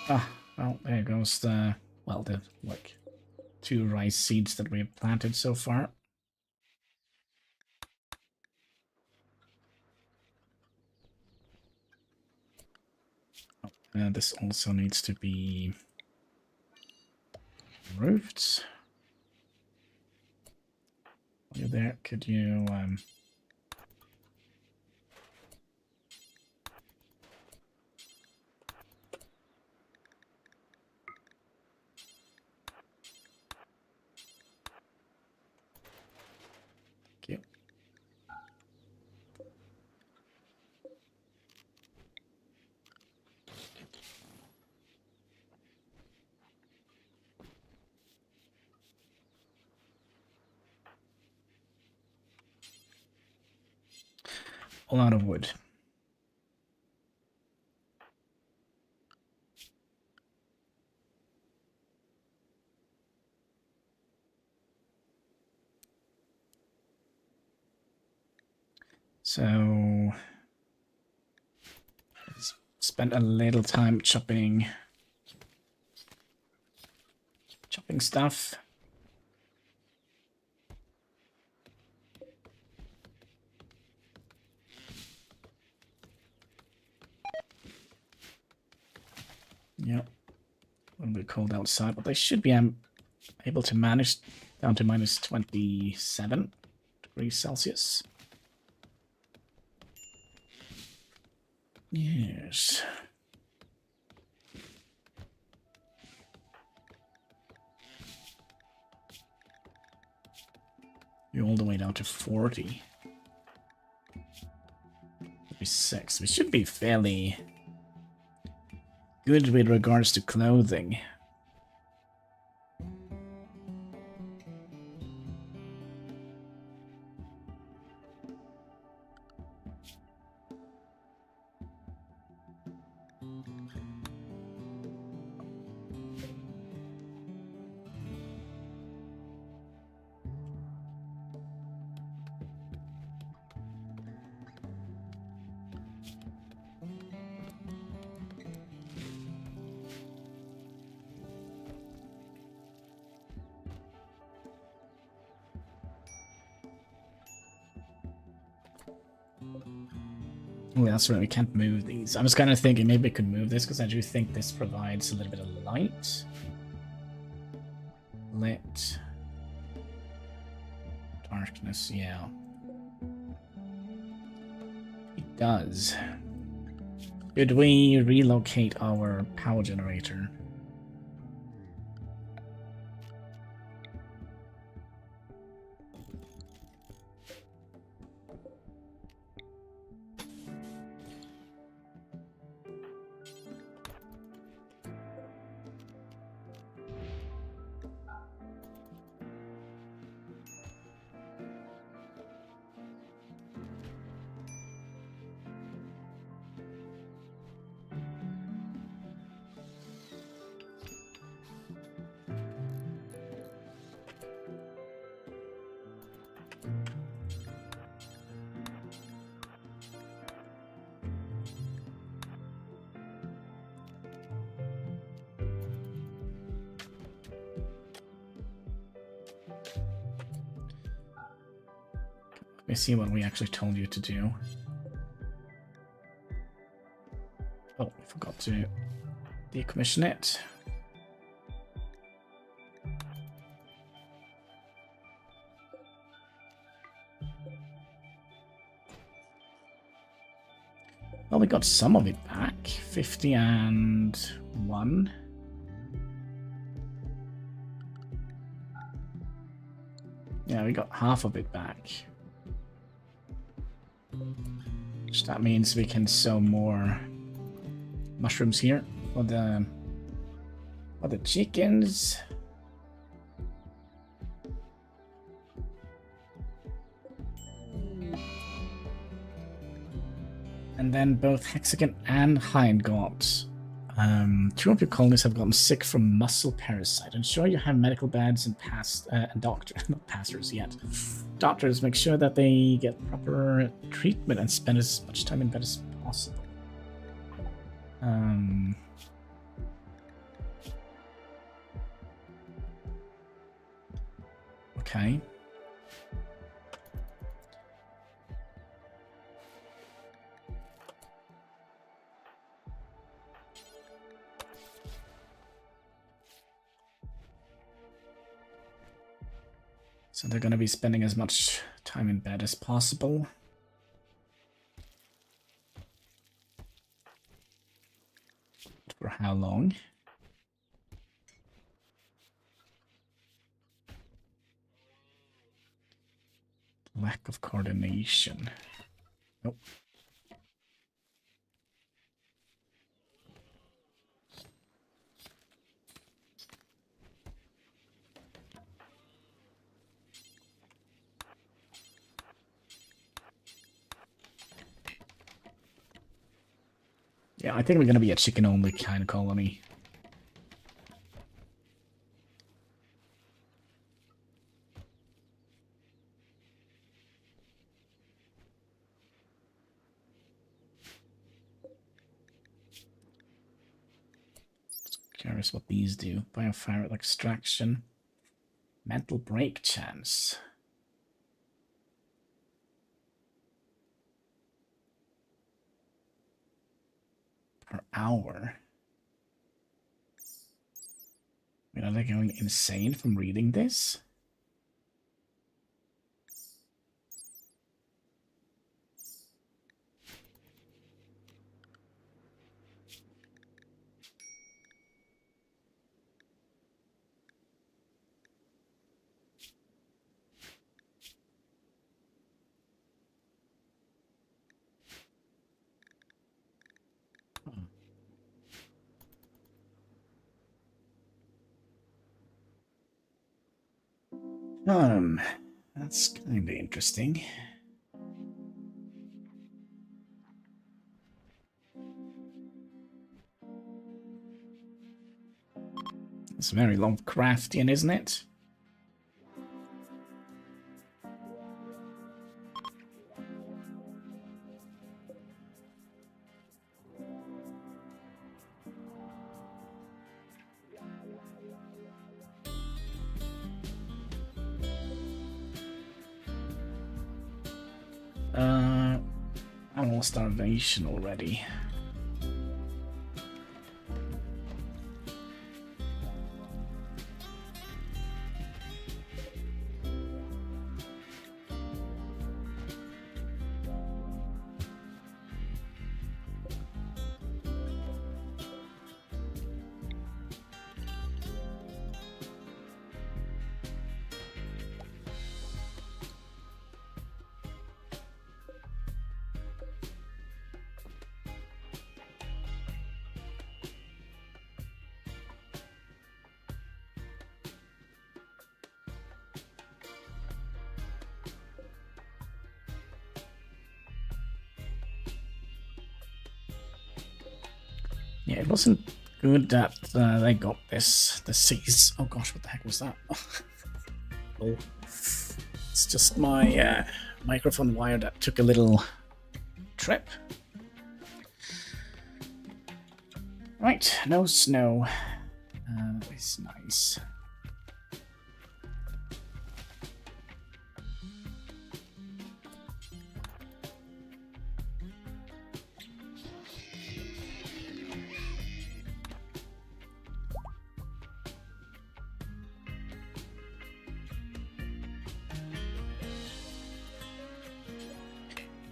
Ah, well, there goes the, well, the, like, 2 rice seeds that we have planted so far. This also needs to be roofed. While you're there, could you... a lot of wood. So spent a little time chopping stuff. Yep. A little bit cold outside, but they should be able to manage down to minus 27 degrees Celsius. Yes. You're all the way down to 40. 36. We should be fairly good with regards to clothing. Oh, that's right, we can't move these. I was kind of thinking maybe we could move this because I do think this provides a little bit of light. Lit. Darkness, yeah. It does. Could we relocate our power generator? Let me see what we actually told you to do. Oh, we forgot to decommission it. Well, we got some of it back. 50 and 1. Yeah, we got half of it back. Which that means we can sow more mushrooms here for the chickens. And then both Hexagon and Hind got 2 of your colonies have gotten sick from muscle parasite. Ensure you have medical beds and doctors, not pastors yet. Doctors, make sure that they get proper treatment and spend as much time in bed as possible. Okay. So they're going to be spending as much time in bed as possible. For how long? Lack of coordination. Nope. Yeah, I think we're going to be a chicken-only kind of colony. Curious what these do. Bioferrite extraction. Mental break chance. Per hour. Wait, are they going insane from reading this? That's kind of interesting. It's very Lovecraftian, isn't it? Animal starvation already. Yeah, it wasn't good that they got this. The seas. Oh gosh, what the heck was that? Oh, it's just my microphone wire that took a little trip. Right, no snow. That is nice.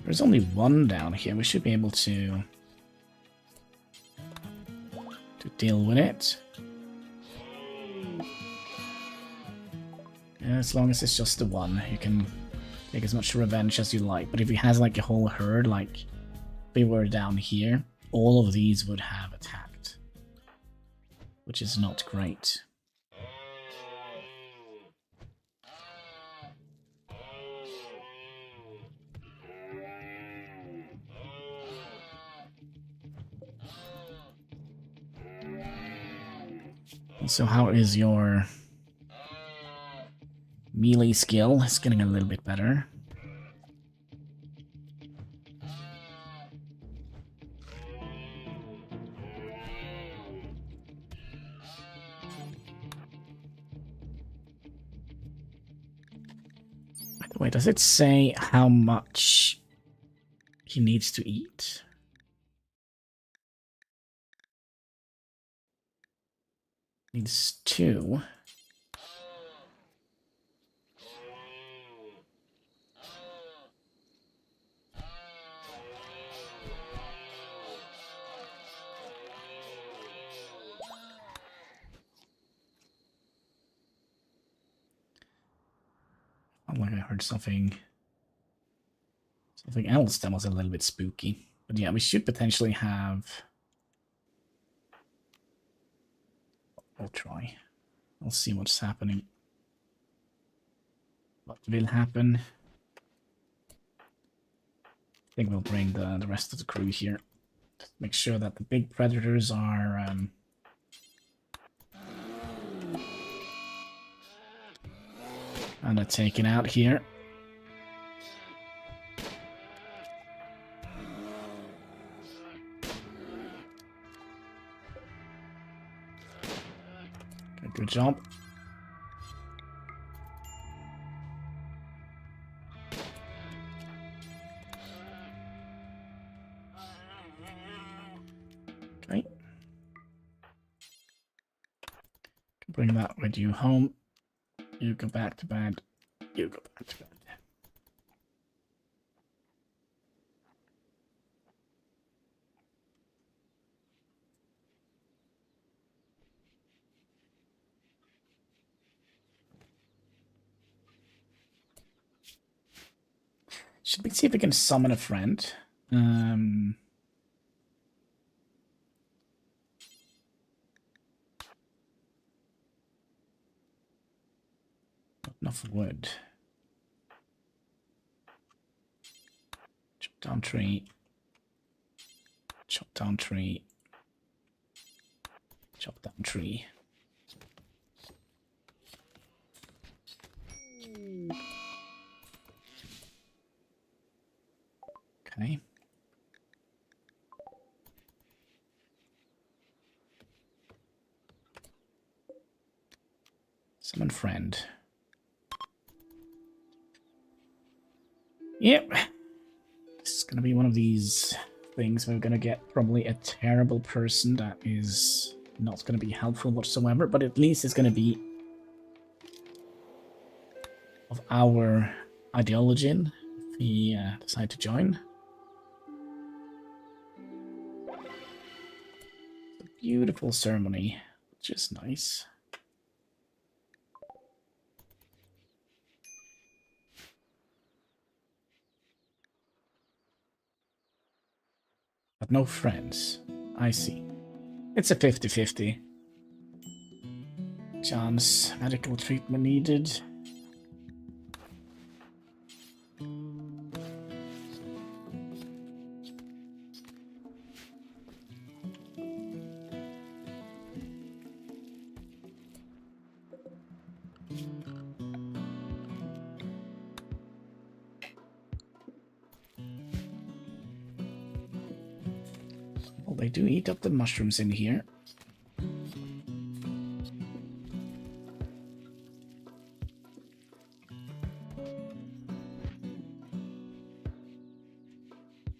There's only one down here. We should be able to deal with it. Yeah, as long as it's just the one, you can take as much revenge as you like. But if he has like a whole herd, like if we were down here, all of these would have attacked, which is not great. So how is your melee skill? It's getting a little bit better. By the way, does it say how much he needs to eat? Needs 2. heard something else that was a little bit spooky. But yeah, we should potentially have... We'll try. We'll see what's happening. What will happen? I think we'll bring the rest of the crew here. Just make sure that the big predators are... kind of taken out here. Okay, good job. Okay. Bring that with you home. You go back to bed. You go back to bed. Should we see if we can summon a friend? Not enough wood. Chop down tree. Chop down tree. Chop down tree. Okay. Summon friend. Yep. This is gonna be one of these things where we're gonna get probably a terrible person that is not gonna be helpful whatsoever, but at least it's gonna be of our ideology if we decide to join. It's a beautiful ceremony, which is nice. But no friends. I see. It's a 50-50 chance. Medical treatment needed. They do eat up the mushrooms in here.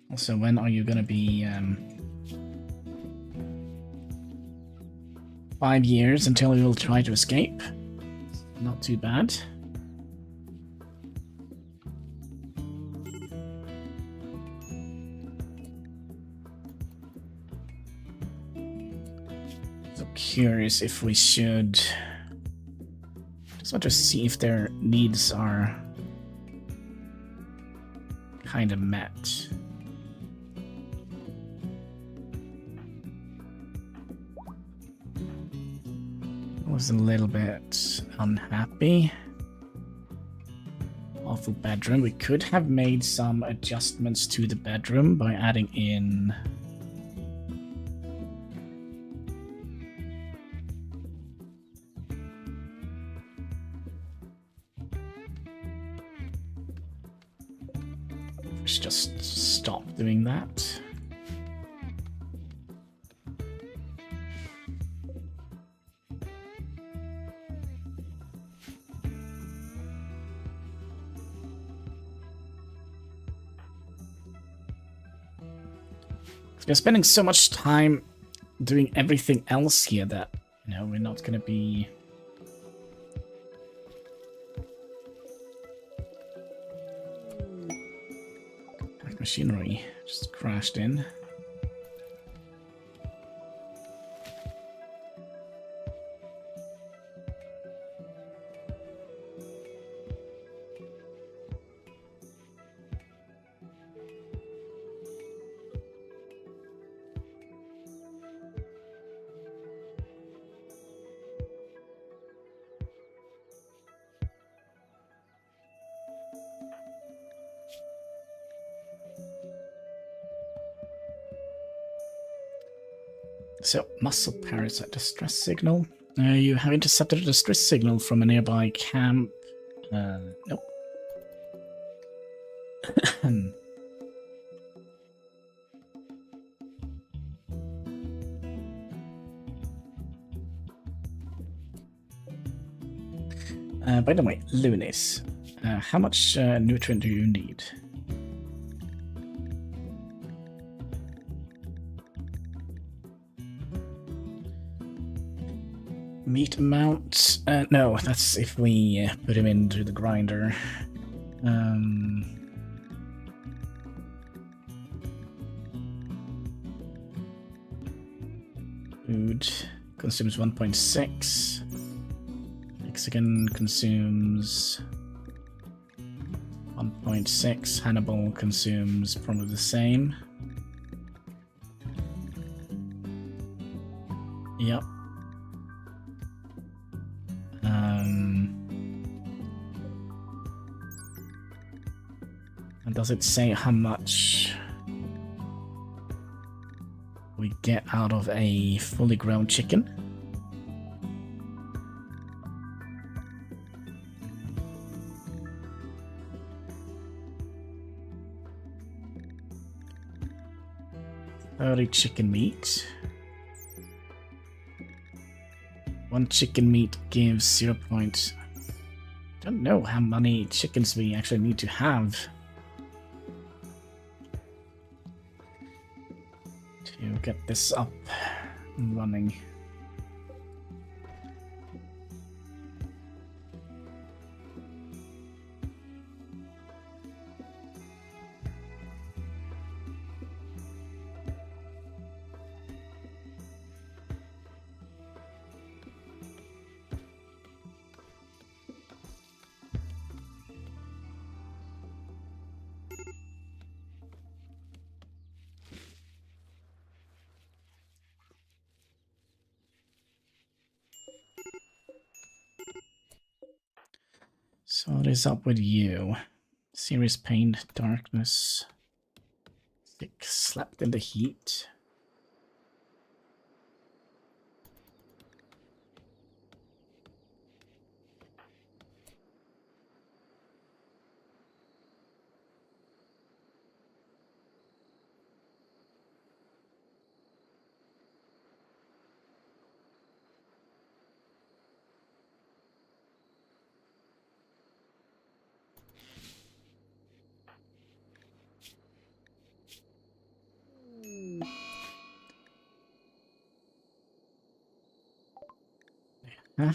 Also, when are you gonna be 5 years until you will try to escape? Not too bad. Curious if we should just want to see if their needs are kind of met. I was a little bit unhappy. Awful bedroom. We could have made some adjustments to the bedroom by adding in just stop doing that. We're spending so much time doing everything else here that, you know, we're not gonna be machinery just crashed in. So, muscle parasite distress signal. You have intercepted a distress signal from a nearby camp. Nope. By the way, Lunis, how much nutrient do you need? Meat amount? No, that's if we put him into the grinder. Food consumes 1.6. Mexican consumes 1.6. Hannibal consumes probably the same. Yep. And does it say how much we get out of a fully grown chicken? Chicken meat. 1 chicken meat gives 0. Don't know how many chickens we actually need to have to get this up and running. So what is up with you? Serious pain, darkness, sick, slept in the heat. Huh?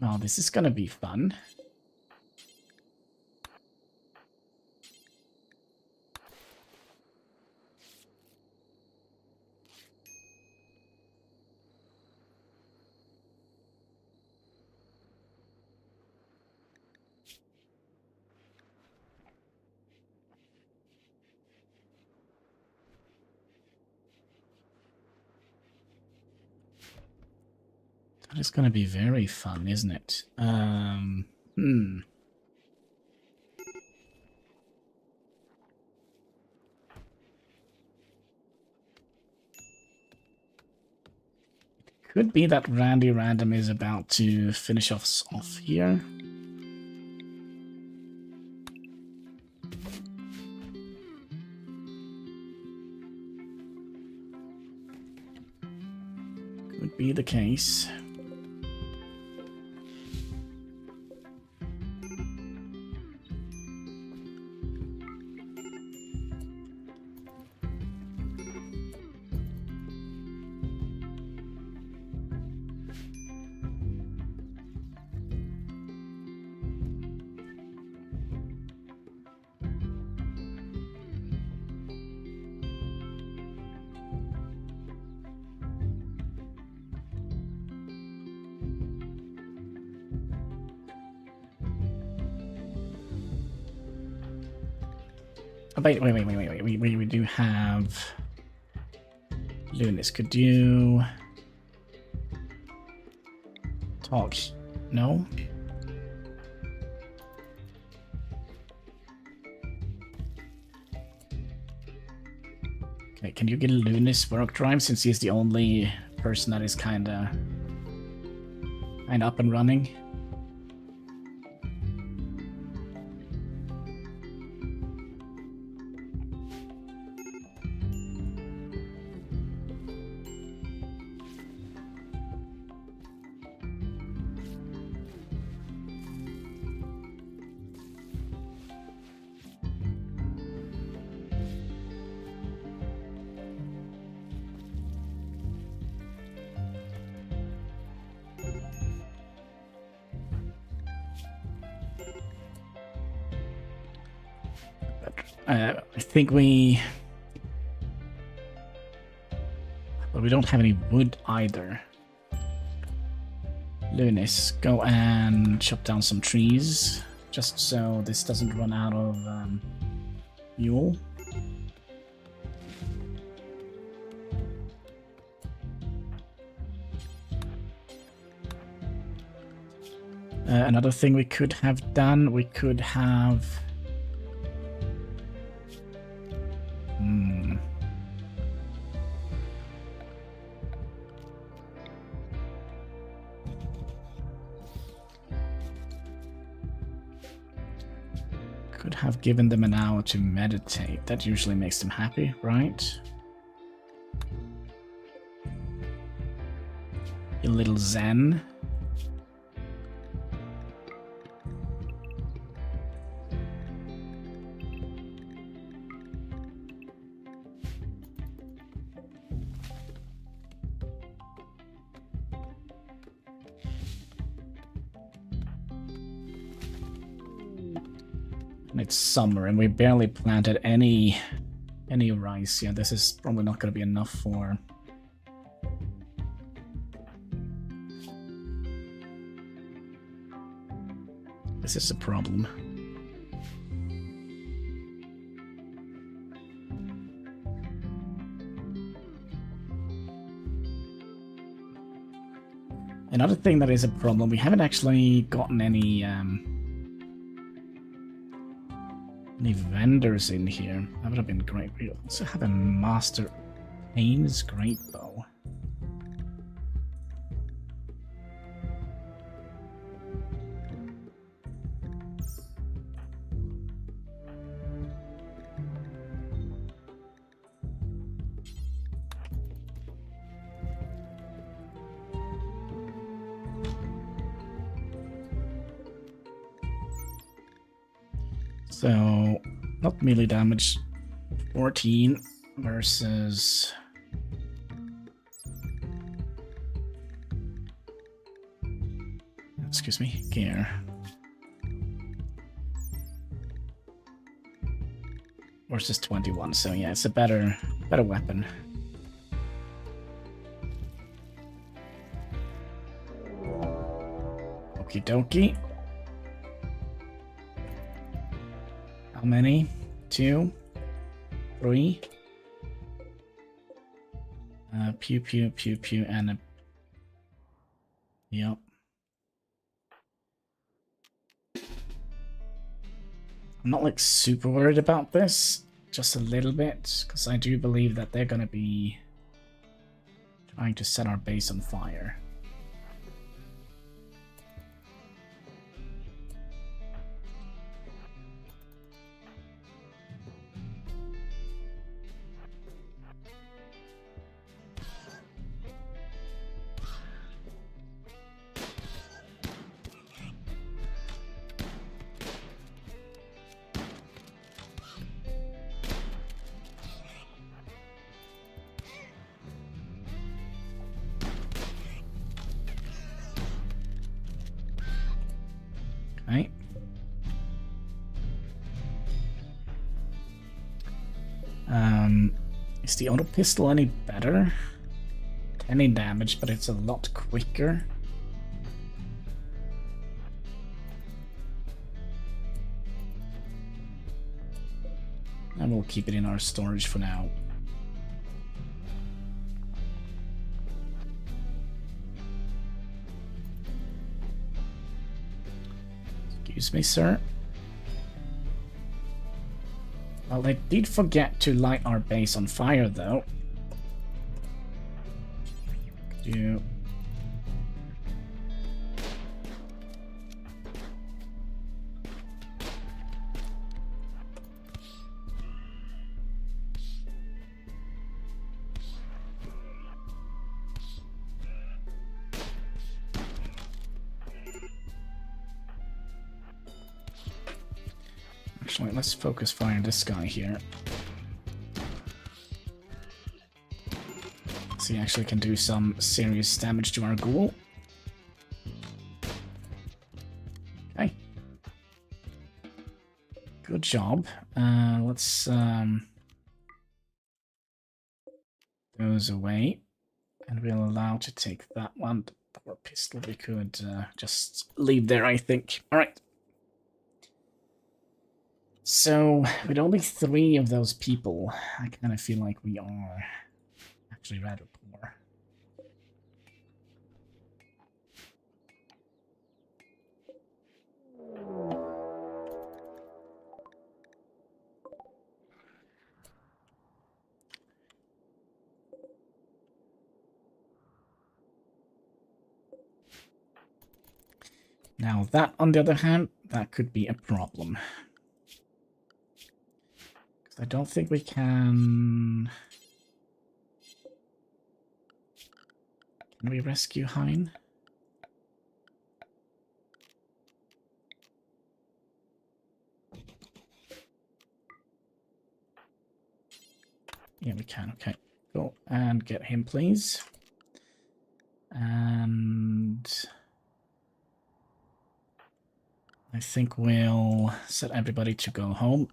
Well, this is gonna be fun. That is gonna be very fun, isn't it? Could be that Randy Random is about to finish us off here. Could be the case. Wait, we do have Lunis. Could you talk? No? Okay, can you get Lunis work drive since he's the only person that is kinda up and running? I think but we don't have any wood either. Lunis, go and chop down some trees, just so this doesn't run out of fuel. Another thing we could have done, we could have... Could have given them an hour to meditate. That usually makes them happy, right? A little zen. And it's summer, and we barely planted any rice. Yeah, this is probably not going to be enough for... This is a problem. Another thing that is a problem, we haven't actually gotten any vendors in here. That would have been great. We also have a Master Aim's great bow. So, not melee damage, 14 versus... Excuse me, gear. Versus 21, so yeah, it's a better weapon. Okie dokie. How many? 2, 3. Pew pew pew pew and a... Yep. I'm not like super worried about this, just a little bit, because I do believe that they're gonna be trying to set our base on fire. Okay. Is the auto pistol any better? 10 damage, but it's a lot quicker. And we'll keep it in our storage for now. Excuse me, sir. Well, they did forget to light our base on fire, though. Could you... Actually, let's focus fire on this guy here. So he actually can do some serious damage to our ghoul. Okay. Good job. Let's those away. And we'll allow to take that one. The poor pistol we could just leave there, I think. Alright. So, with only 3 of those people, I kind of feel like we are actually rather poor. Now that, on the other hand, that could be a problem. Because I don't think we can... Can we rescue Hein? Yeah, we can. Okay. Go and get him, please. And... I think we'll set everybody to go home.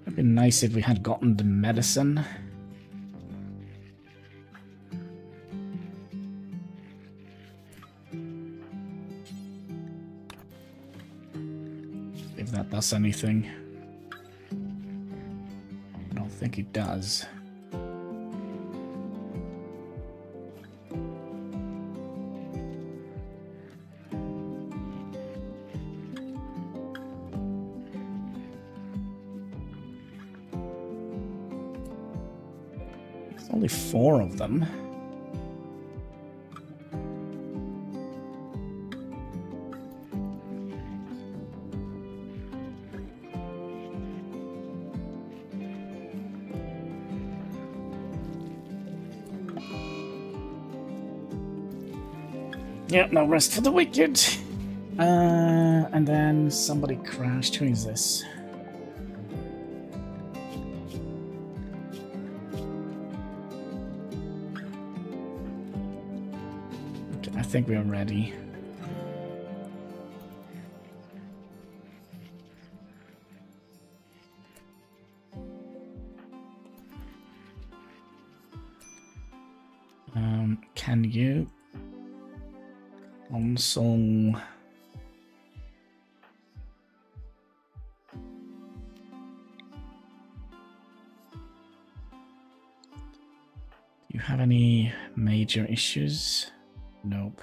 It'd been nice if we had gotten the medicine. If that does anything. I don't think it does. Only 4 of them. Yep, no rest for the wicked. And then somebody crashed. Who is this? I think we are ready. Can you console? Do you have any major issues? Nope.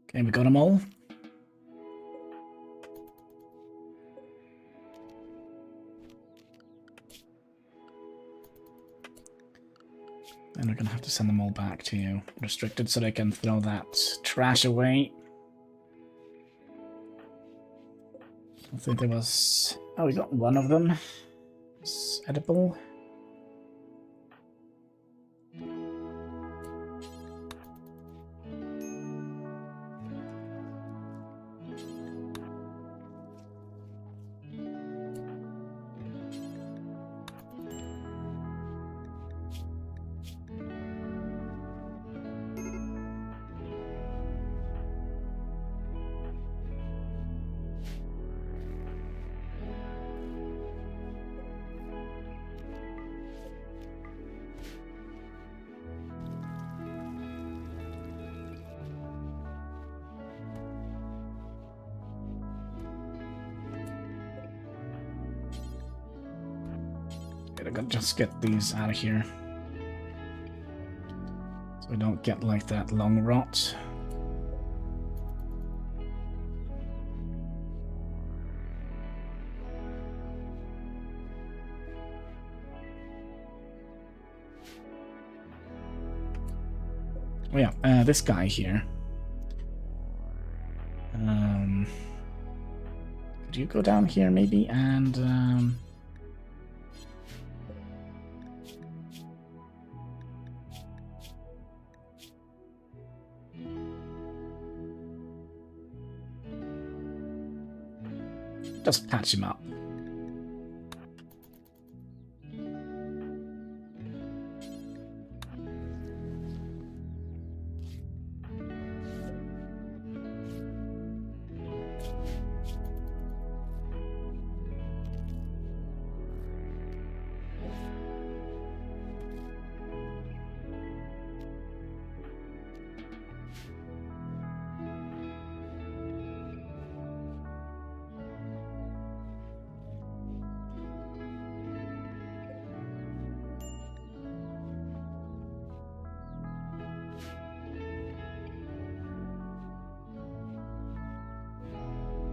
Okay, we got them all. And we're gonna have to send them all back to restricted so they can throw that trash away. I think there was... Oh, we got one of them. It's edible. Gotta just get these out of here. So we don't get like that long rot. Oh yeah, this guy here. Could you go down here maybe and just patch him up.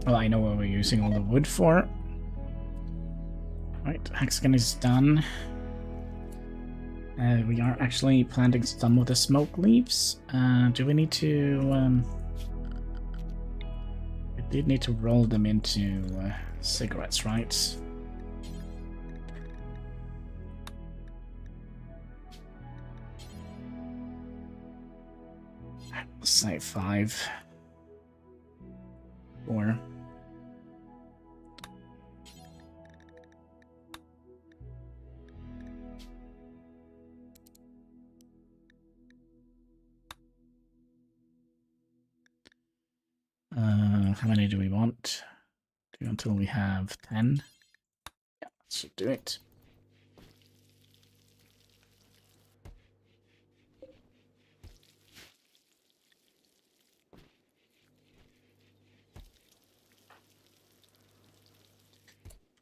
Well, I know what we're using all the wood for. Right, hexagon is done. We are actually planting some of the smoke leaves. Do we need to... we did need to roll them into cigarettes, right? Let's say 5. 4. How many do we want? Do until we have 10? Yeah, that should do it.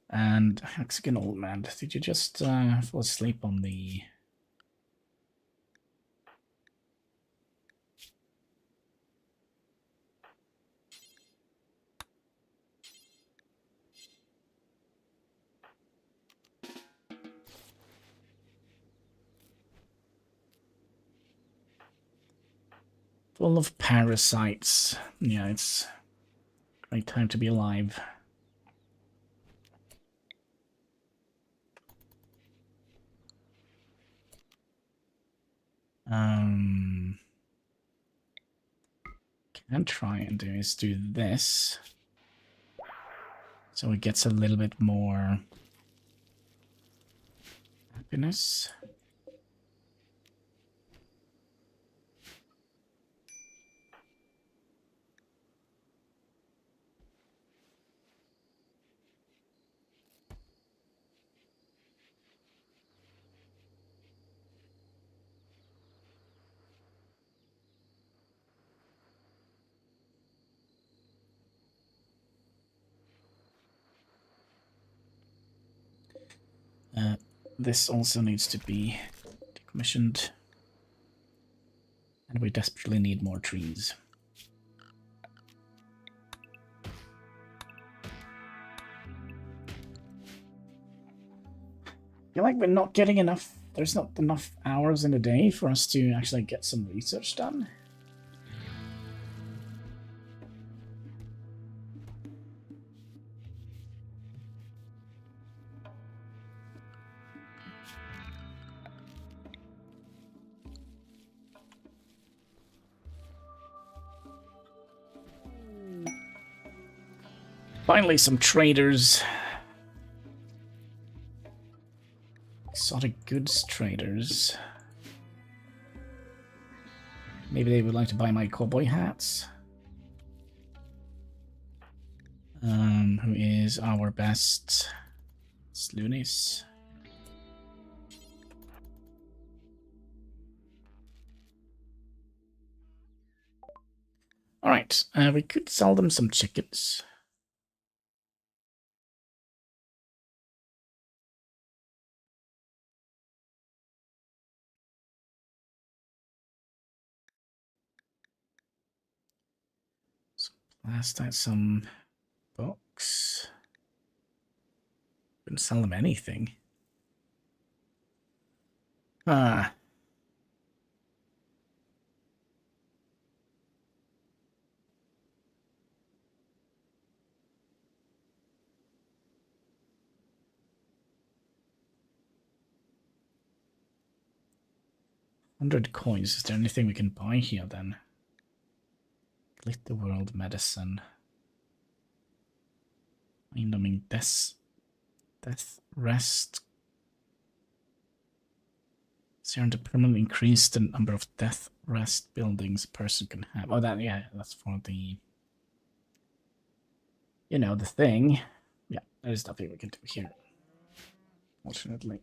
And hexagon old man, did you just fall asleep on the... Full of parasites. Yeah, it's a great time to be alive. Can try and do is do this. So it gets a little bit more happiness. This also needs to be decommissioned. And we desperately need more trees. I feel like we're not getting enough there's not enough hours in a day for us to actually get some research done. Finally, some traders. Exotic goods traders. Maybe they would like to buy my cowboy hats. Who is our best? Slunis. Alright, we could sell them some chickens. Last night, some books. Couldn't sell them anything. Ah. $100 Is there anything we can buy here then? Split the world medicine. Mind-numbing death rest. Serum to permanently increase the number of death rest buildings a person can have. Oh, that, yeah, that's for the, you know, the thing. Yeah, there's nothing we can do here, fortunately.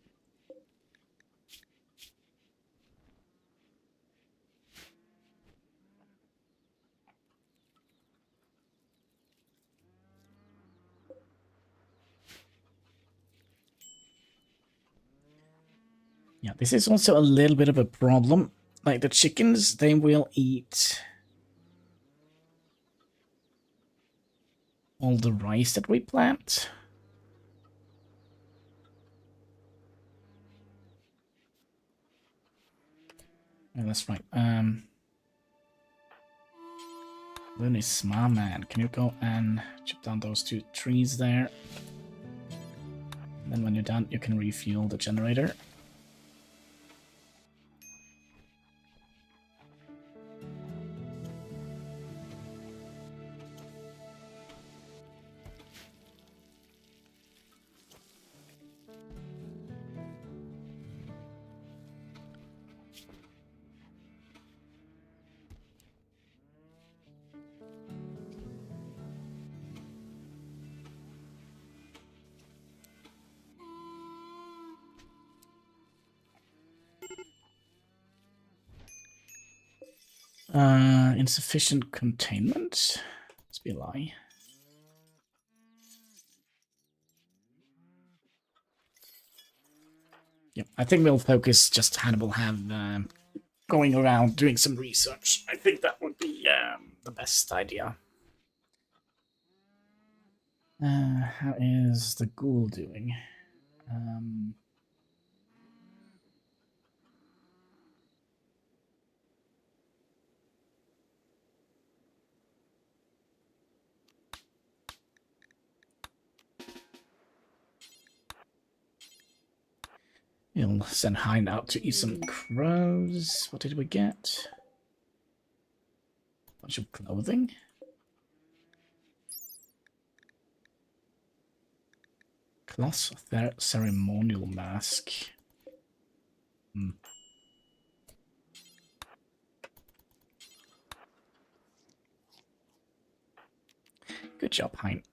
Yeah, this is also a little bit of a problem. Like the chickens, they will eat all the rice that we plant. Yeah, that's right. Lunis, my man, can you go and chop down those 2 trees there? And then when you're done, you can refuel the generator. Insufficient containment? Must be a lie. Yep, I think we'll focus just Hannibal have going around doing some research. I think that would be the best idea. How is the ghoul doing? We'll send Hind out to eat some crows. What did we get? Bunch of clothing. Cloth ceremonial mask. Good job, Hind.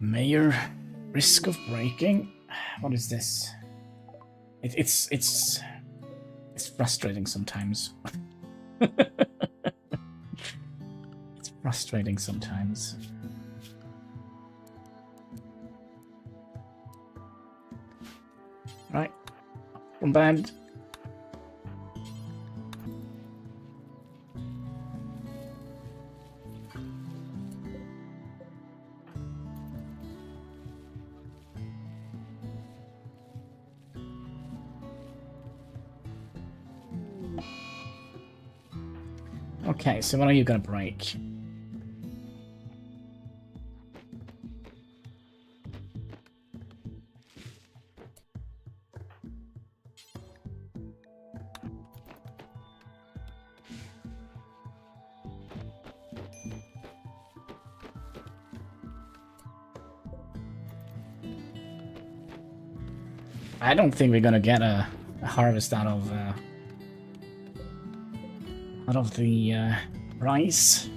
Mayor, risk of breaking. What is this? It's frustrating sometimes. It's frustrating sometimes. Right, from bad. Okay, so when are you gonna break? I don't think we're gonna get a harvest out of the rice.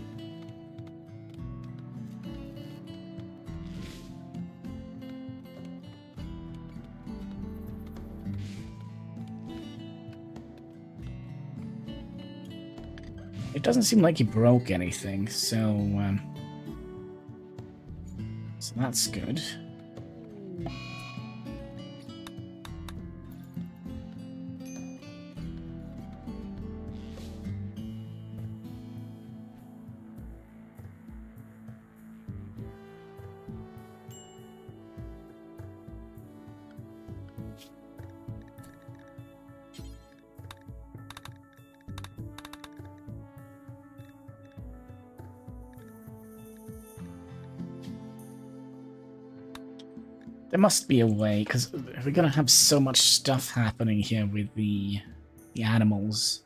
It doesn't seem like he broke anything, so that's good. There must be a way, because we're gonna have so much stuff happening here with the animals.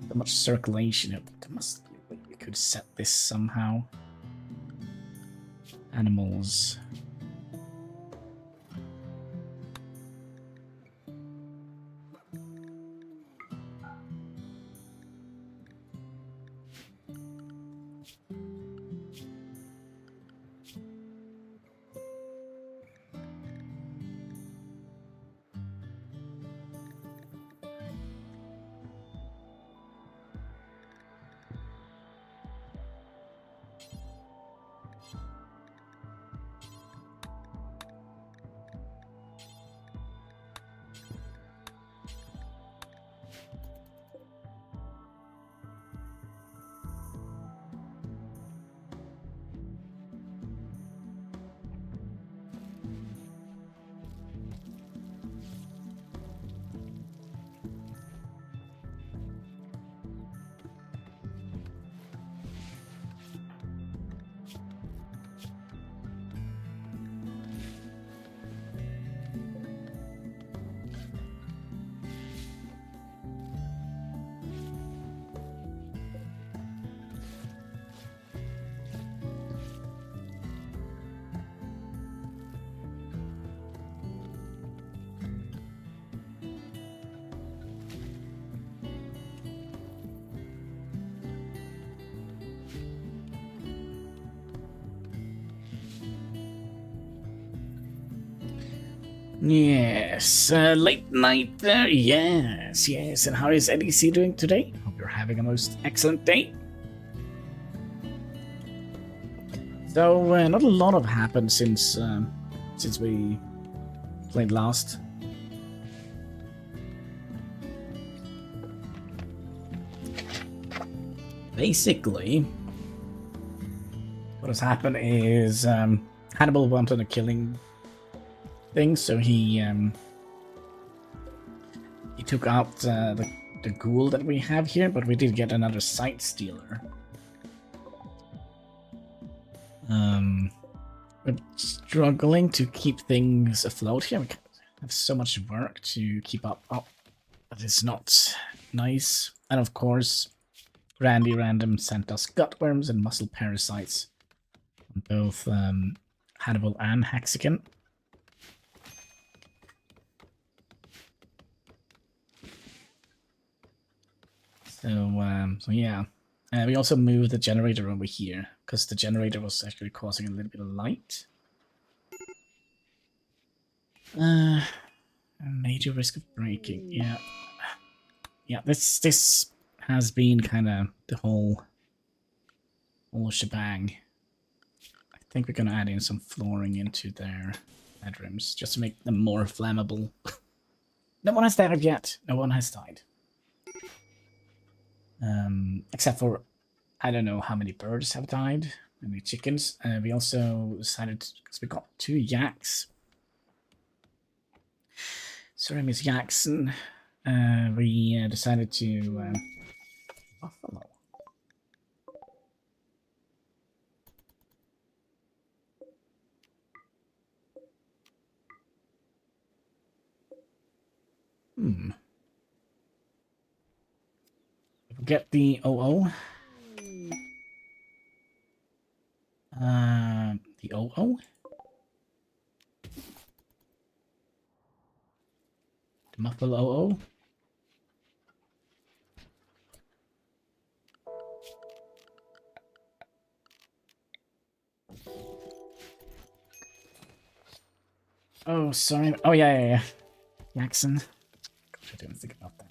So much circulation. There must be a way we could set this somehow. Animals. Yes, late night there. Yes, yes. And how is EDC doing today? Hope you're having a most excellent day. So, not a lot have happened since we played last. Basically, what has happened is Hannibal wanted a killing thing, so he took out the ghoul that we have here, but we did get another sight stealer. We're struggling to keep things afloat here. We have so much work to keep up. Oh, that is not nice. And of course, Randy Random sent us gutworms and muscle parasites on both Hannibal and Hexagon. So yeah, we also moved the generator over here because the generator was actually causing a little bit of light. A major risk of breaking. Yeah. Yeah, this has been kind of the whole shebang. I think we're gonna add in some flooring into their bedrooms just to make them more flammable. No one has died yet. No one has died. Except for, I don't know how many birds have died. How many chickens. We also decided, because we got 2 yaks. Sorry, Miss Jackson. We decided to... buffalo. Get the OO. The OO? The muffle OO? Oh, sorry. Oh, yeah. Jackson. Gosh, I didn't think about that.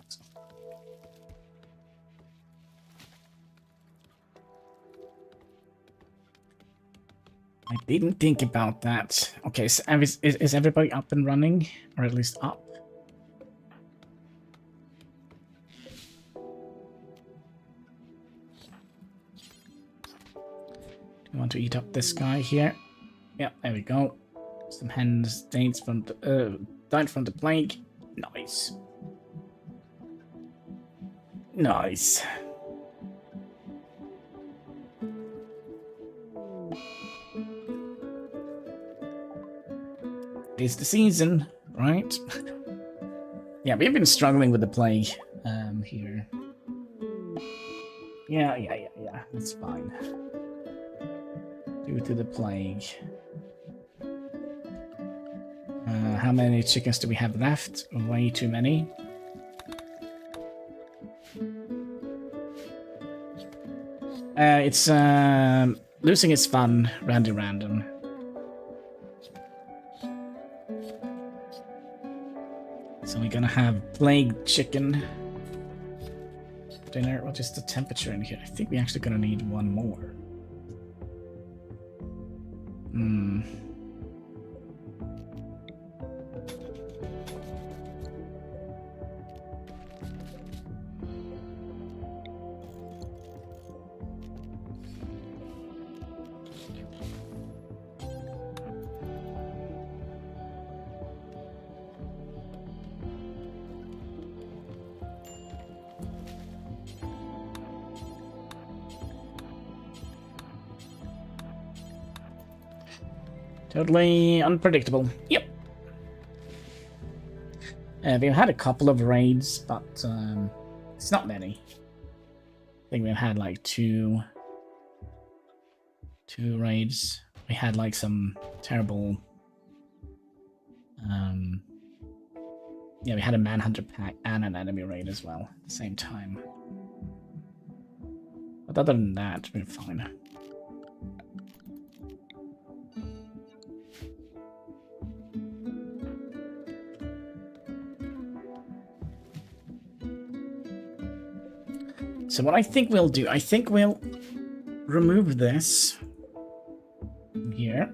I didn't think about that. Okay, so is everybody up and running? Or at least up? Do you want to eat up this guy here? Yeah, there we go. Some hens died from the plague. Nice. Nice. It's the season, right? Yeah, we've been struggling with the plague here. Yeah. That's fine. Due to the plague. How many chickens do we have left? Way too many. It's losing its fun, Randy Random. So we're gonna have plague chicken dinner. What is the temperature in here? I think we're actually gonna need one more. Totally unpredictable. Yep. We've had a couple of raids, but it's not many. I think we've had like two raids. We had like some terrible... yeah, we had a manhunter pack and an enemy raid as well at the same time. But other than that, we're fine. So what I think we'll do, I think we'll remove this here.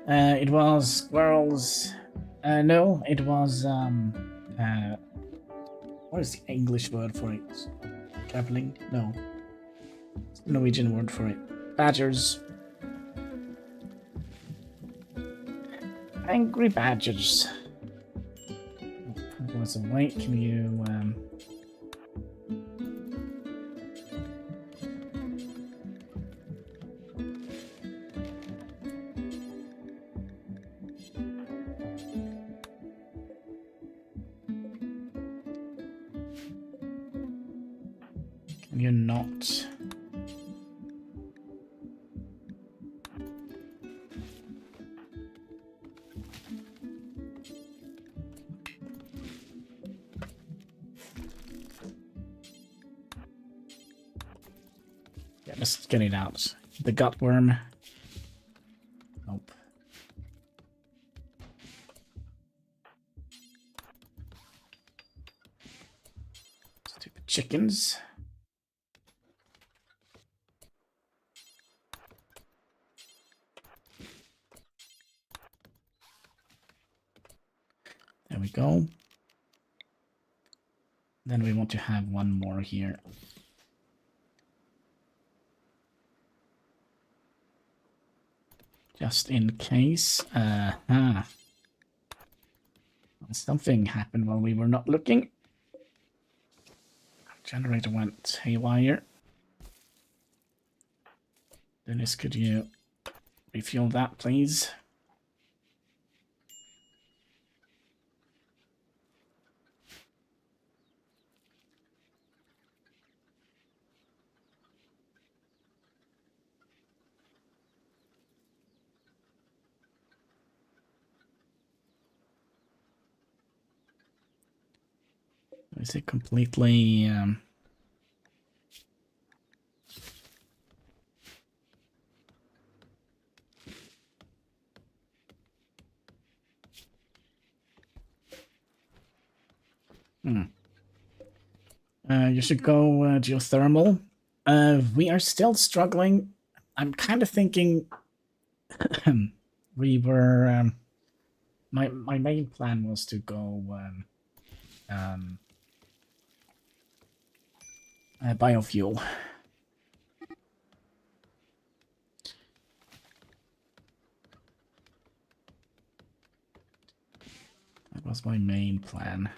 It was squirrels. No, it was what is the English word for it? Traveling? No. It's the Norwegian word for it. Badgers. Angry badgers. Was awake. Can you you're not. Yeah, just get it out. The gut worm. Nope. chickens. There we go. Then we want to have one more here. Just in case. Something happened while we were not looking. Generator went haywire. Dennis, could you refuel that, please? Is it completely... you should go geothermal. We are still struggling. I'm kind of thinking we were... my main plan was to go biofuel. That was my main plan.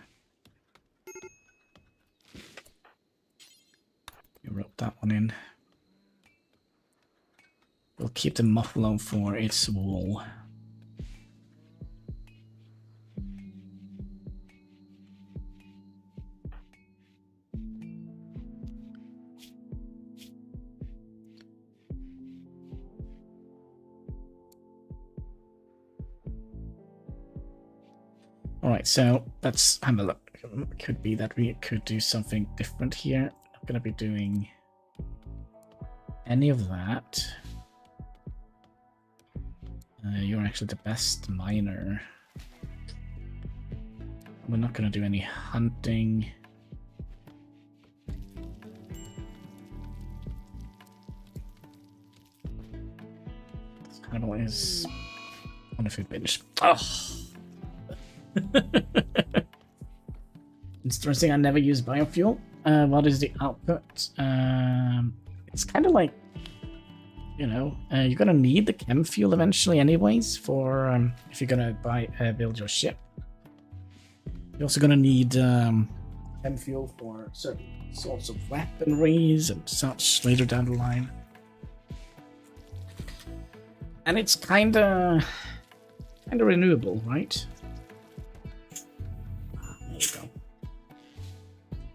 You wrote that one in. We'll keep the muffalo for its wool. Alright, so let's have a look. It could be that we could do something different here. I'm going to be doing any of that. You're actually the best miner. We're not going to do any hunting. Hannibal is on a food binge. Oh! Interesting, I never use biofuel. What is the output? It's kind of like, you know, you're gonna need the chem fuel eventually anyways for if you're gonna build your ship. You're also gonna need chem fuel for certain sorts of weaponries and such later down the line. And it's kinda renewable, right? There you go.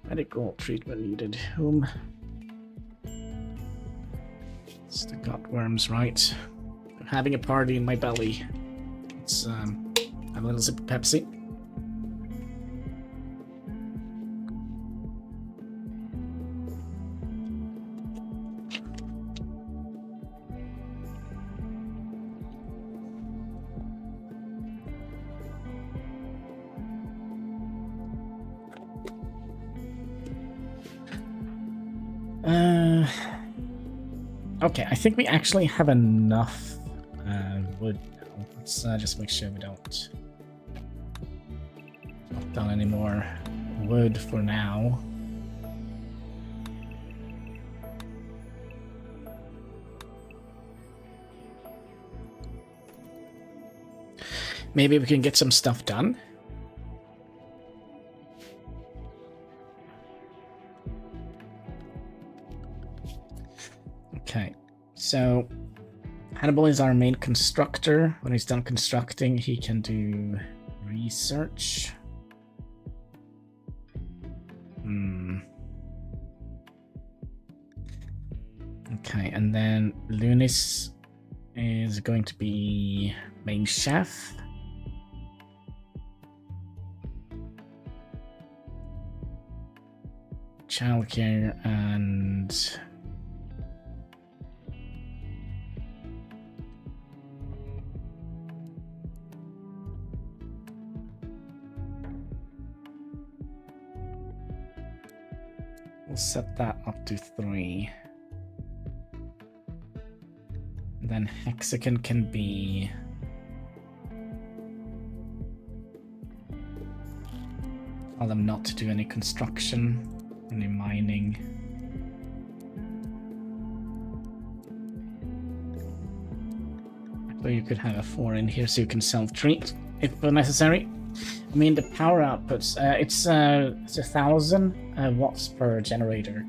Medical treatment needed. Whom? It's the gut worms, right? I'm having a party in my belly. Let's have a little sip of Pepsi. Okay, I think we actually have enough wood now. Let's just make sure we don't knock down any more wood for now. Maybe we can get some stuff done. Okay, so Hannibal is our main constructor. When he's done constructing, he can do research. Okay, and then Lunis is going to be main chef. Childcare and We'll set that up to 3. And then hexagon can be... Tell them not to do any construction, any mining. Actually, you could have a 4 in here so you can self-treat if necessary. I mean, the power outputs, it's 1,000 watts per generator.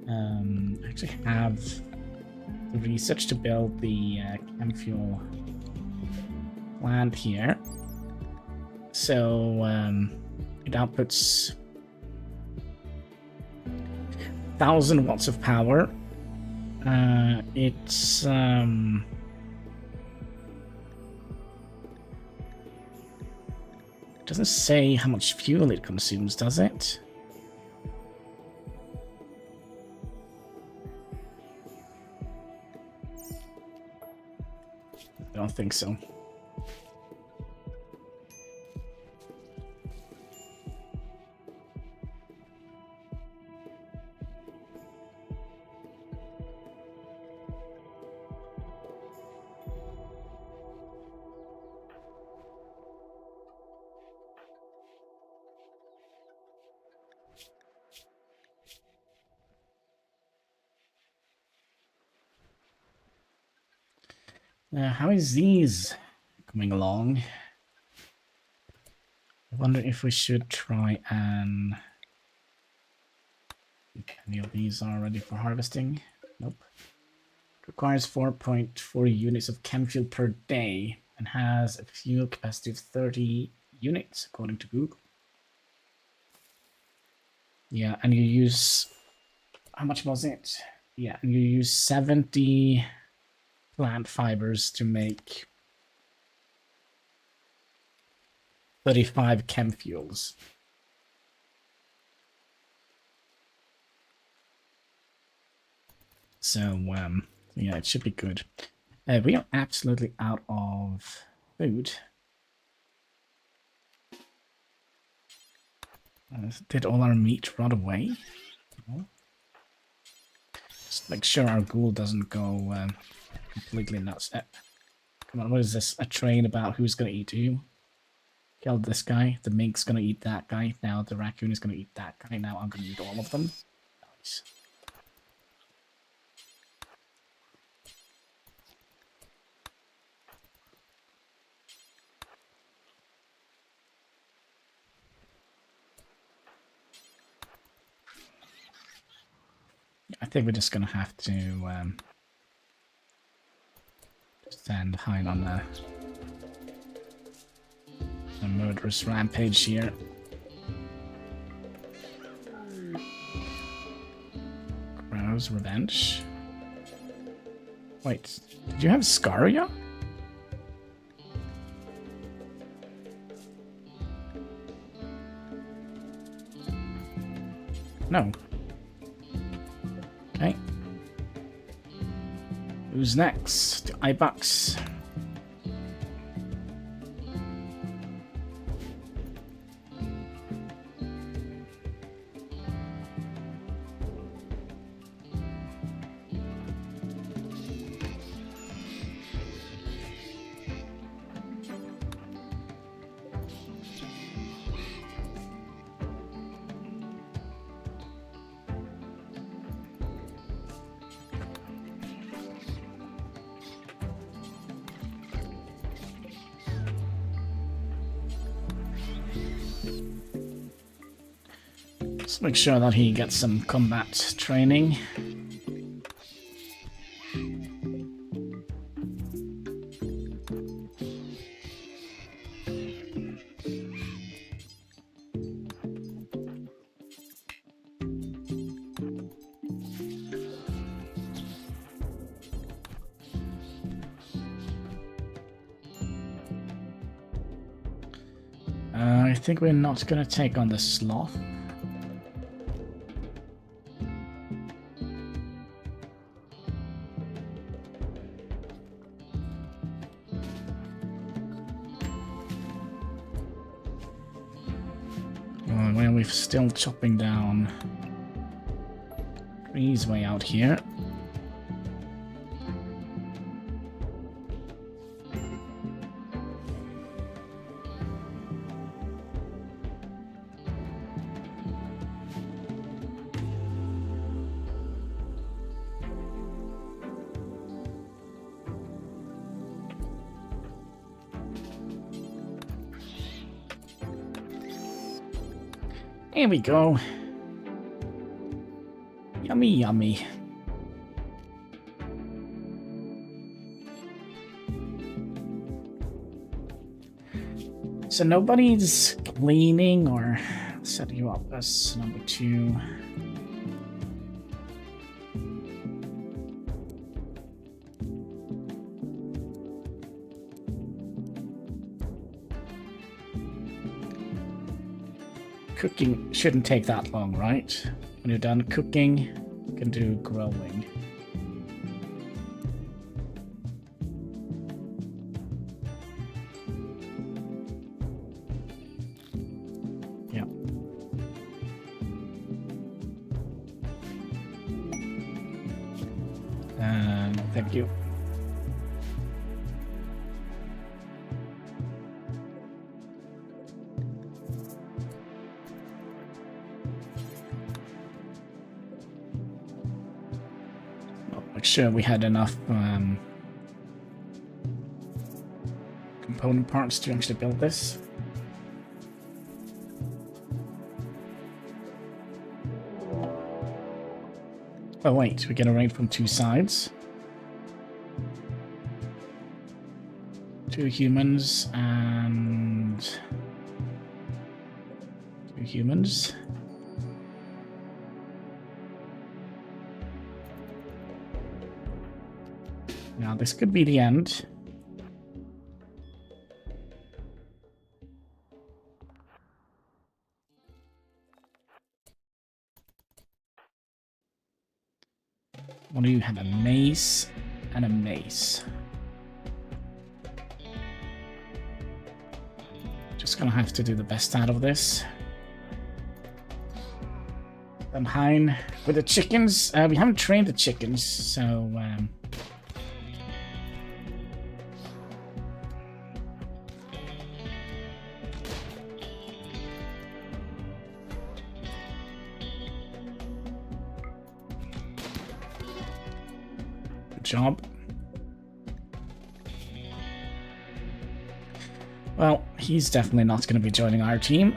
I actually have the research to build the chem fuel plant here. So it outputs 1,000 watts of power. It's doesn't say how much fuel it consumes, does it? I don't think so. How is these coming along? I wonder if we should try and... Any of these are ready for harvesting? Nope. It requires 4.4 units of chem fuel per day and has a fuel capacity of 30 units, according to Google. Yeah, and you use... How much was it? Yeah, and you use 70... plant fibers to make 35 chem fuels. So, yeah, it should be good. We are absolutely out of food. Did all our meat rot away? No. Just make sure our ghoul doesn't go completely nuts. Come on, what is this? A train about who's going to eat who? Killed this guy. The mink's going to eat that guy. Now the raccoon is going to eat that guy. Now I'm going to eat all of them. Nice. I think we're just going to have to stand high on a murderous rampage here. Crow's revenge. Wait, did you have Scaria? No. Okay. Who's next? Ibucks. Let's make sure that he gets some combat training. I think we're not going to take on the sloth. Well, we're still chopping down Tree's way out here. Here we go. Yummy, yummy. So nobody's cleaning or set you up as number 2. Cooking shouldn't take that long, right? When you're done cooking, you can do grilling. Yeah. Thank you. Make sure we had enough component parts to actually build this. Oh wait, we get a raid from 2 sides. 2 humans and 2 humans. Now this could be the end. What do you have? A mace and a mace. Just gonna have to do the best out of this. I'm Hein with the chickens. We haven't trained the chickens, so good job. Well, he's definitely not going to be joining our team.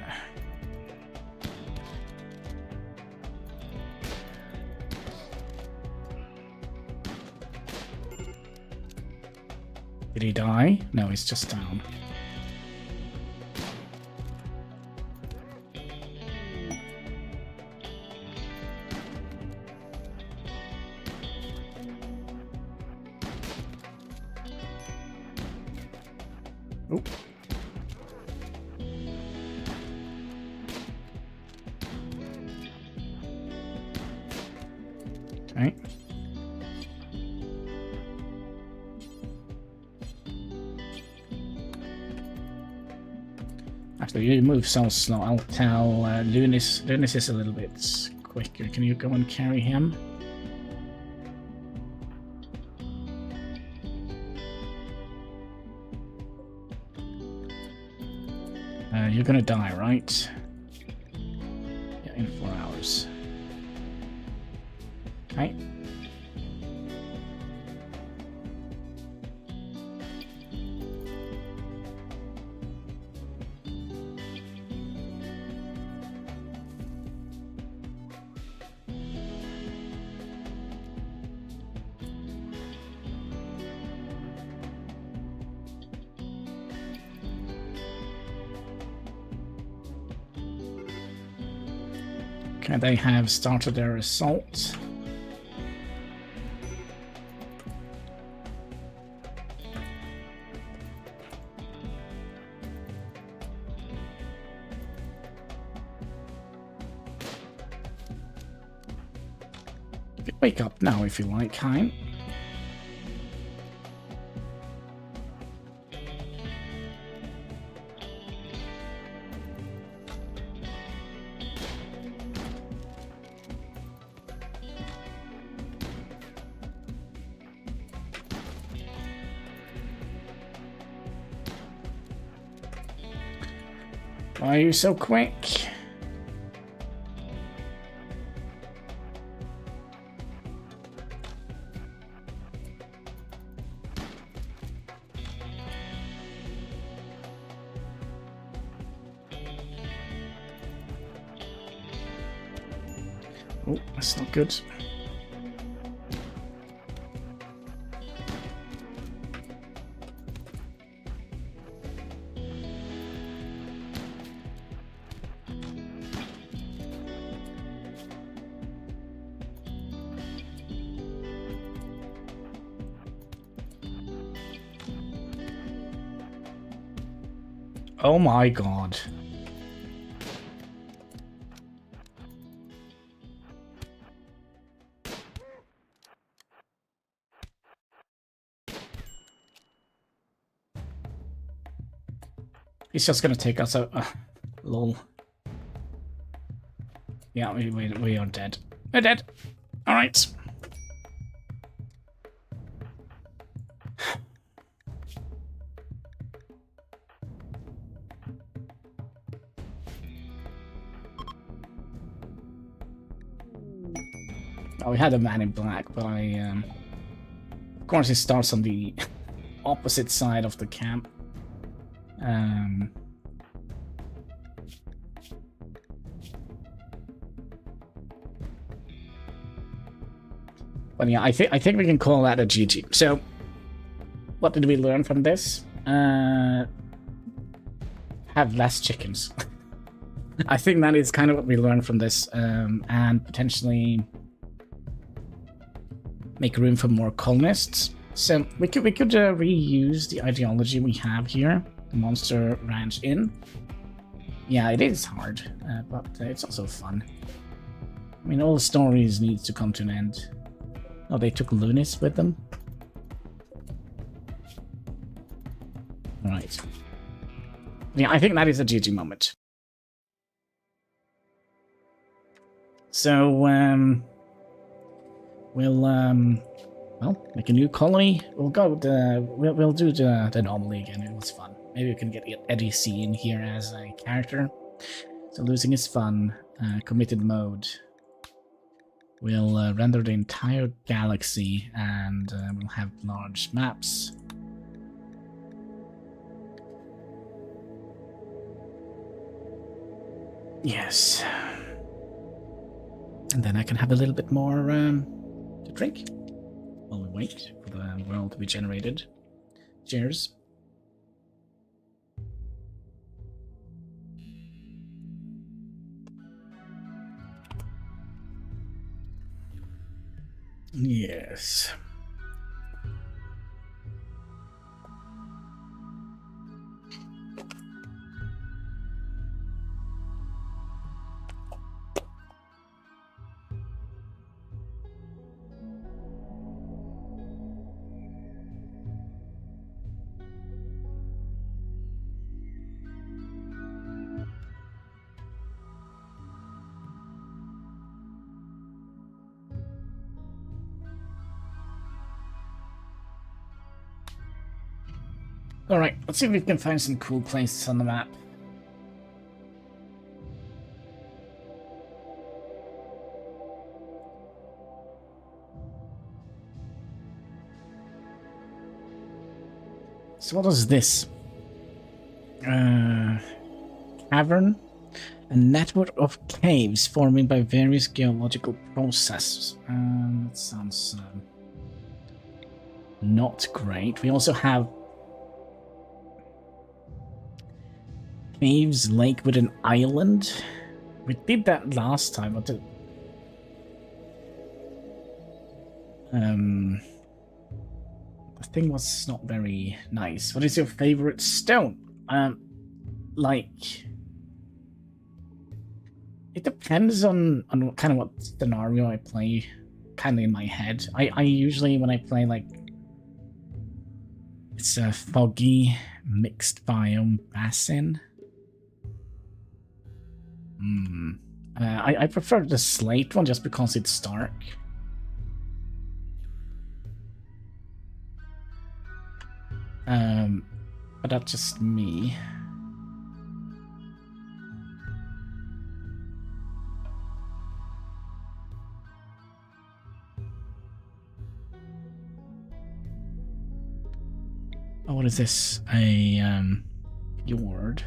Did he die? No, he's just down. Oop. Okay. Actually, you move so slow. I'll tell Lunis. Lunis is a little bit quicker. Can you go and carry him? You're gonna die, right? Yeah, in 4 hours. Okay. Okay, they have started their assault. You can wake up now if you like, Hein. Why are you so quick? Oh, that's not good. Oh my god. He's just gonna take us out. Lol. Yeah, we are dead. We're dead. Alright. Oh, we had a man in black, but of course he starts on the opposite side of the camp. But yeah, I think we can call that a GG. So, what did we learn from this? Have less chickens. I think that is kind of what we learned from this, and potentially make room for more colonists. So we could reuse the ideology we have here, the Monster Ranch Inn. Yeah, it is hard, but it's also fun. I mean, all stories need to come to an end. Oh, they took Lunis with them. All right. Yeah, I think that is a GG moment. So, we'll well, make a new colony. We'll go with we'll do the anomaly again. It was fun. Maybe we can get Eddie C in here as a character. So losing is fun. Committed mode. We'll render the entire galaxy, and we'll have large maps. Yes. And then I can have a little bit more to drink while we wait for the world to be generated. Cheers. Yes. Alright, let's see if we can find some cool places on the map. So what is this? Cavern? A network of caves forming by various geological processes. That sounds not great. We also have caves lake with an island. We did that last time. What did... the thing was not very nice. What is your favorite stone? Like, it depends on kind of what scenario I play, kind of in my head. I usually, when I play, like, it's a foggy mixed biome basin. I prefer the slate one just because it's dark. But that's just me. Oh, what is this? A fjord.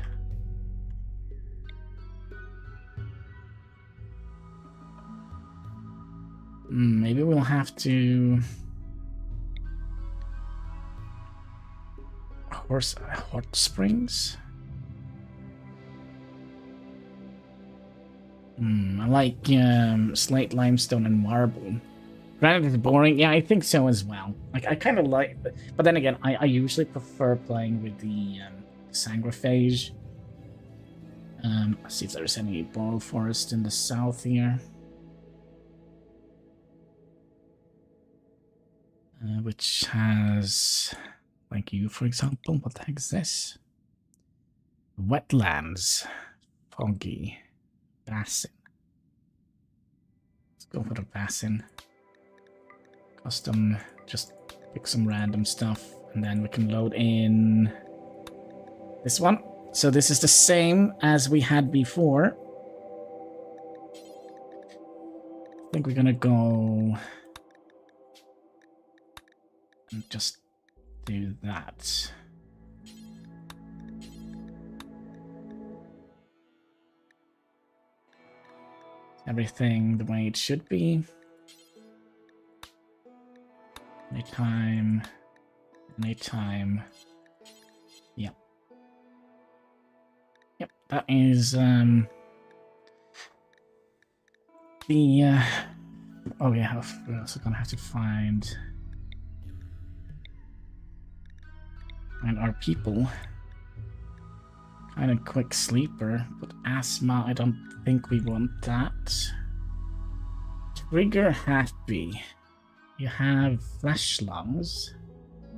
Maybe we'll have to hot springs. I like slate, limestone, and marble. Granted, it's boring. Yeah, I think so as well. Like, I kind of like, but then again, I usually prefer playing with the sangrophage. Let's see if there's any boral forest in the south here. Which has, like you, for example. What the heck is this? Wetlands. Foggy. Basin. Let's go for the basin. Custom, just pick some random stuff, and then we can load in this one. So this is the same as we had before. I think we're gonna go and just do that. Everything the way it should be. Anytime. Yep. Yep, that is the oh yeah, we're also gonna have to find our people. Kind of quick sleeper, but asthma, I don't think we want that. Trigger happy. You have flesh lungs.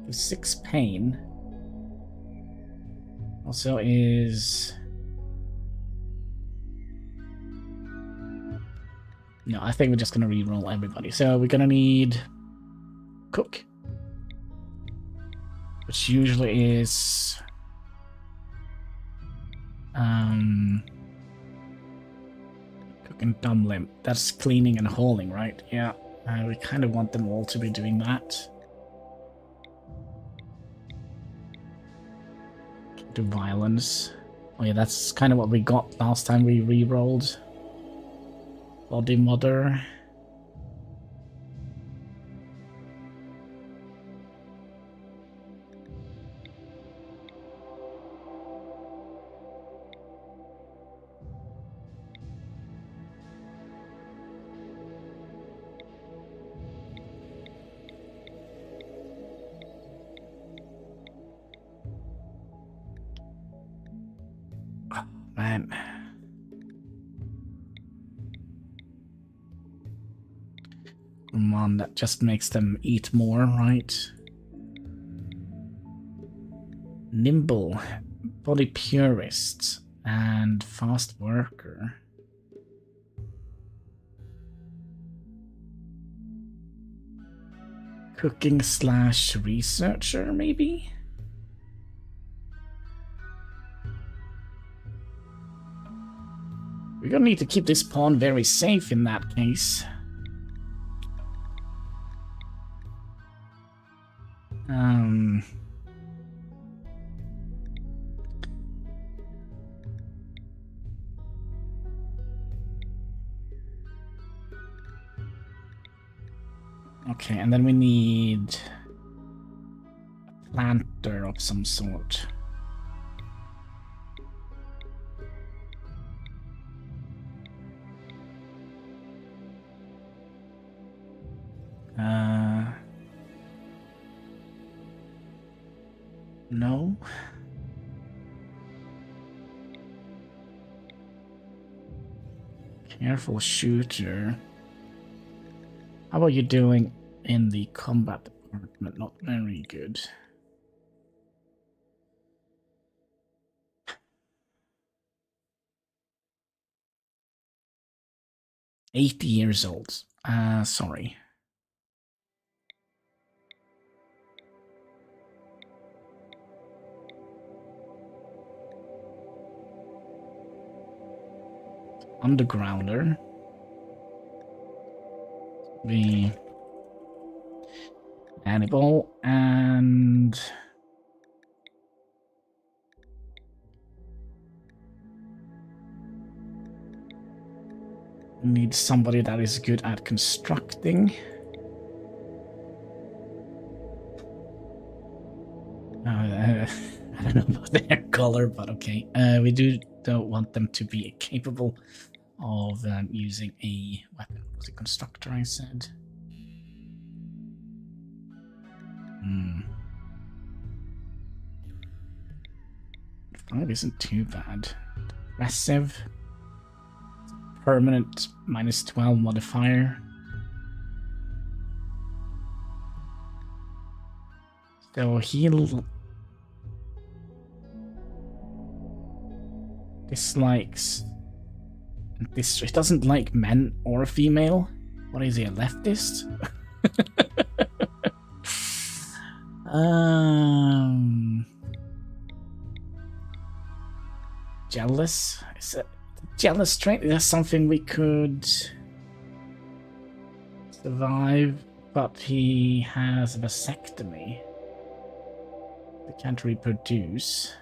6 pain. Also is... No, I think we're just gonna re-roll everybody. So we're gonna need cook. Which usually is... cook and dumb limb. That's cleaning and hauling, right? Yeah. We kind of want them all to be doing that. Do violence. Oh yeah, that's kind of what we got last time we re-rolled. Body mother. Man. Come on, that just makes them eat more, right? Nimble, body purist, and fast worker. Cooking / researcher, maybe? We're gonna need to keep this pawn very safe in that case. Okay, and then we need a planter of some sort. No. Careful shooter. How about you doing in the combat department? Not very good. $80 old. Sorry. Undergrounder. The Hannibal and We need somebody that is good at constructing. I don't know about their color, but okay. We don't want them to be capable of using a weapon. Was it constructor I said? Five isn't too bad. Aggressive. Permanent -12 modifier. So he'll dislikes this. He doesn't like men or female. What is he, a leftist? Jealous? Is it jealous trait? Is that something we could survive? But he has a vasectomy. They can't reproduce.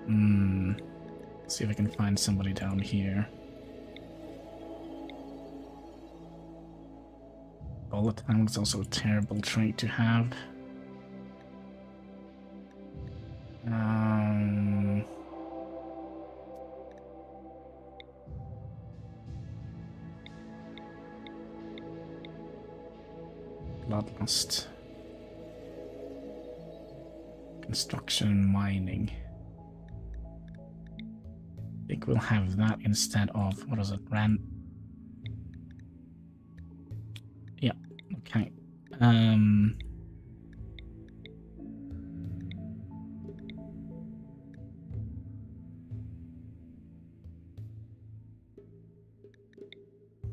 Let's see if I can find somebody down here. Volatile is also a terrible trait to have. Bloodlust. Construction and mining. I think we'll have that instead of, what was it, yeah, okay.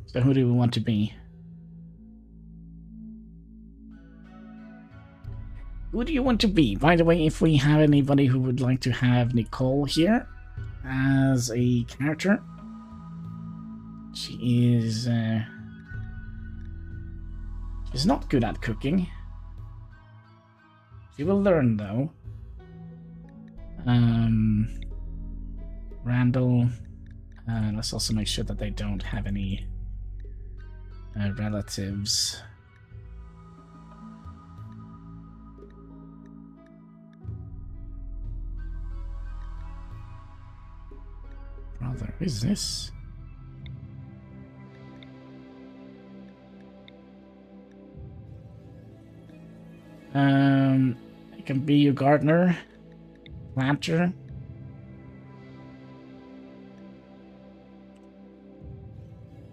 So who do we want to be? Who do you want to be? By the way, if we have anybody who would like to have Nicole here as a character, she is she's not good at cooking. She will learn though. Randall, let's also make sure that they don't have any relatives. Brother, who is this? It can be your gardener, planter.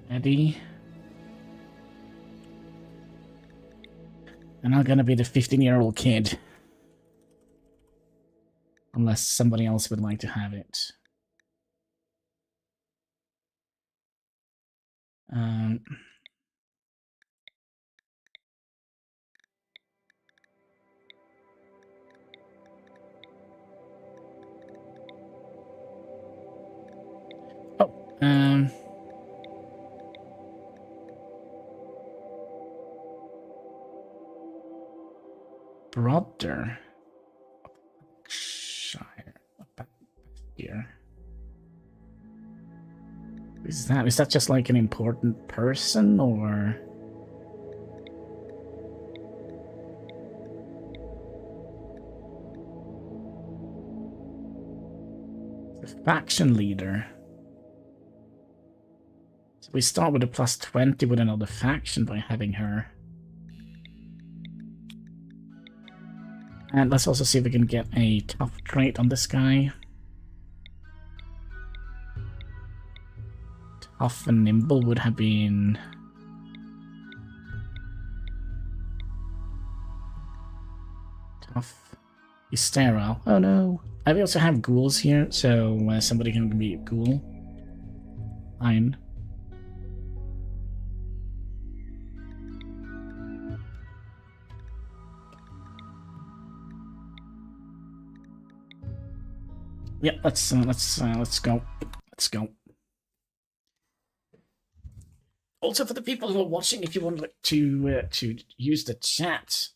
Eddie. And I'm gonna be the 15-year-old kid. Unless somebody else would like to have it. Brother. Shire. Here. Is that just like an important person, or? The faction leader. So we start with a +20 with another faction by having her. And let's also see if we can get a tough trait on this guy. Tough and nimble would have been... Tough. He's sterile. Oh no. We also have ghouls here, so somebody can be a ghoul. Fine. Yeah, let's go. Let's go. Also, for the people who are watching, if you want to use the chat,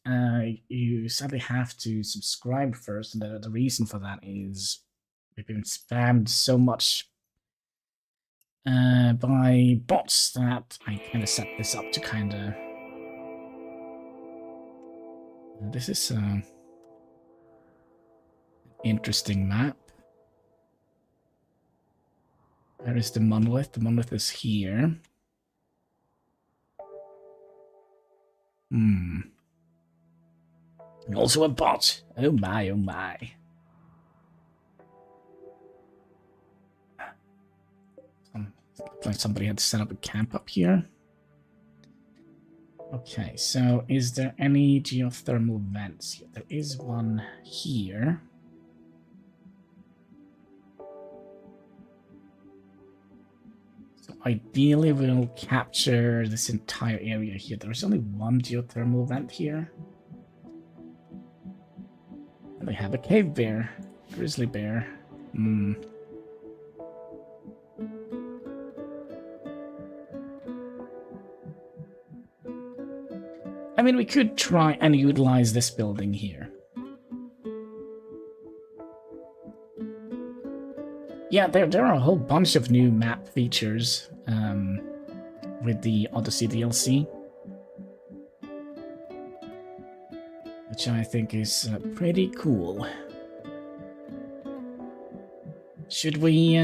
you sadly have to subscribe first, and the reason for that is we've been spammed so much by bots that I kind of set this up to kind of... this is an interesting map. Where is the monolith? The monolith is here. Also a bot. Oh my, oh my. Looks like somebody had to set up a camp up here. Okay, so is there any geothermal vents here? There is one here. So ideally we'll capture this entire area here. There's only one geothermal vent here. And they have a cave bear. Grizzly bear. I mean, we could try and utilize this building here. Yeah, there are a whole bunch of new map features with the Odyssey DLC, which I think is pretty cool. Should we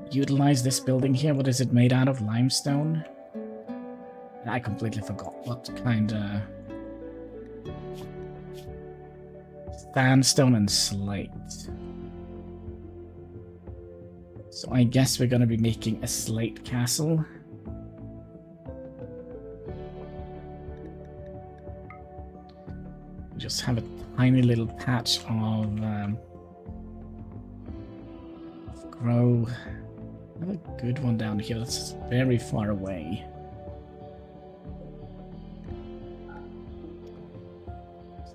utilize this building here? What is it made out of? Limestone? I completely forgot what kind of... sandstone and slate. So I guess we're gonna be making a slate castle. Just have a tiny little patch of grow. I have a good one down here that's very far away.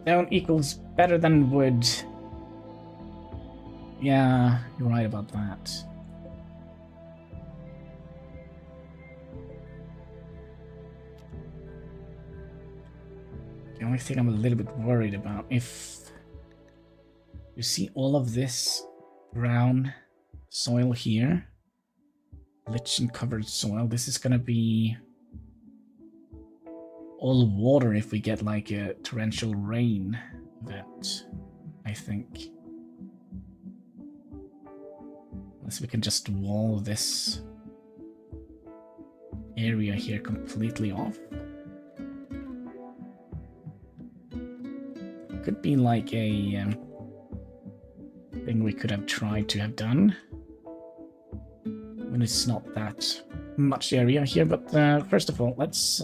Stone equals better than wood. Yeah, you're right about that. The only thing I'm a little bit worried about, if you see all of this brown soil here, lichen covered soil, this is gonna be all water if we get like a torrential rain event, I think. Unless we can just wall this area here completely off. Could be like a thing we could have tried to have done when it's not that much area here. But first of all, let's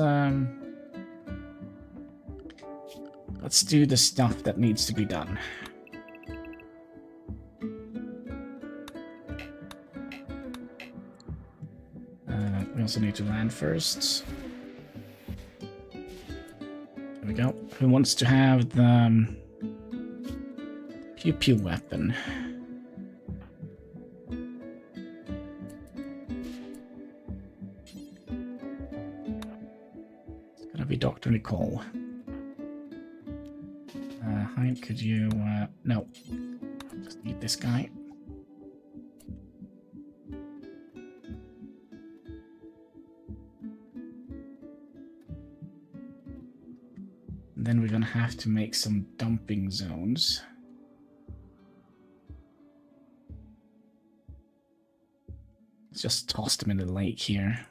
do the stuff that needs to be done. We also need to land first. There we go. Who wants to have the pew pew weapon? It's gonna be Dr. Nicole. Hein, could you no. Just need this guy. Then we're gonna have to make some dumping zones. Let's just toss them in the lake here.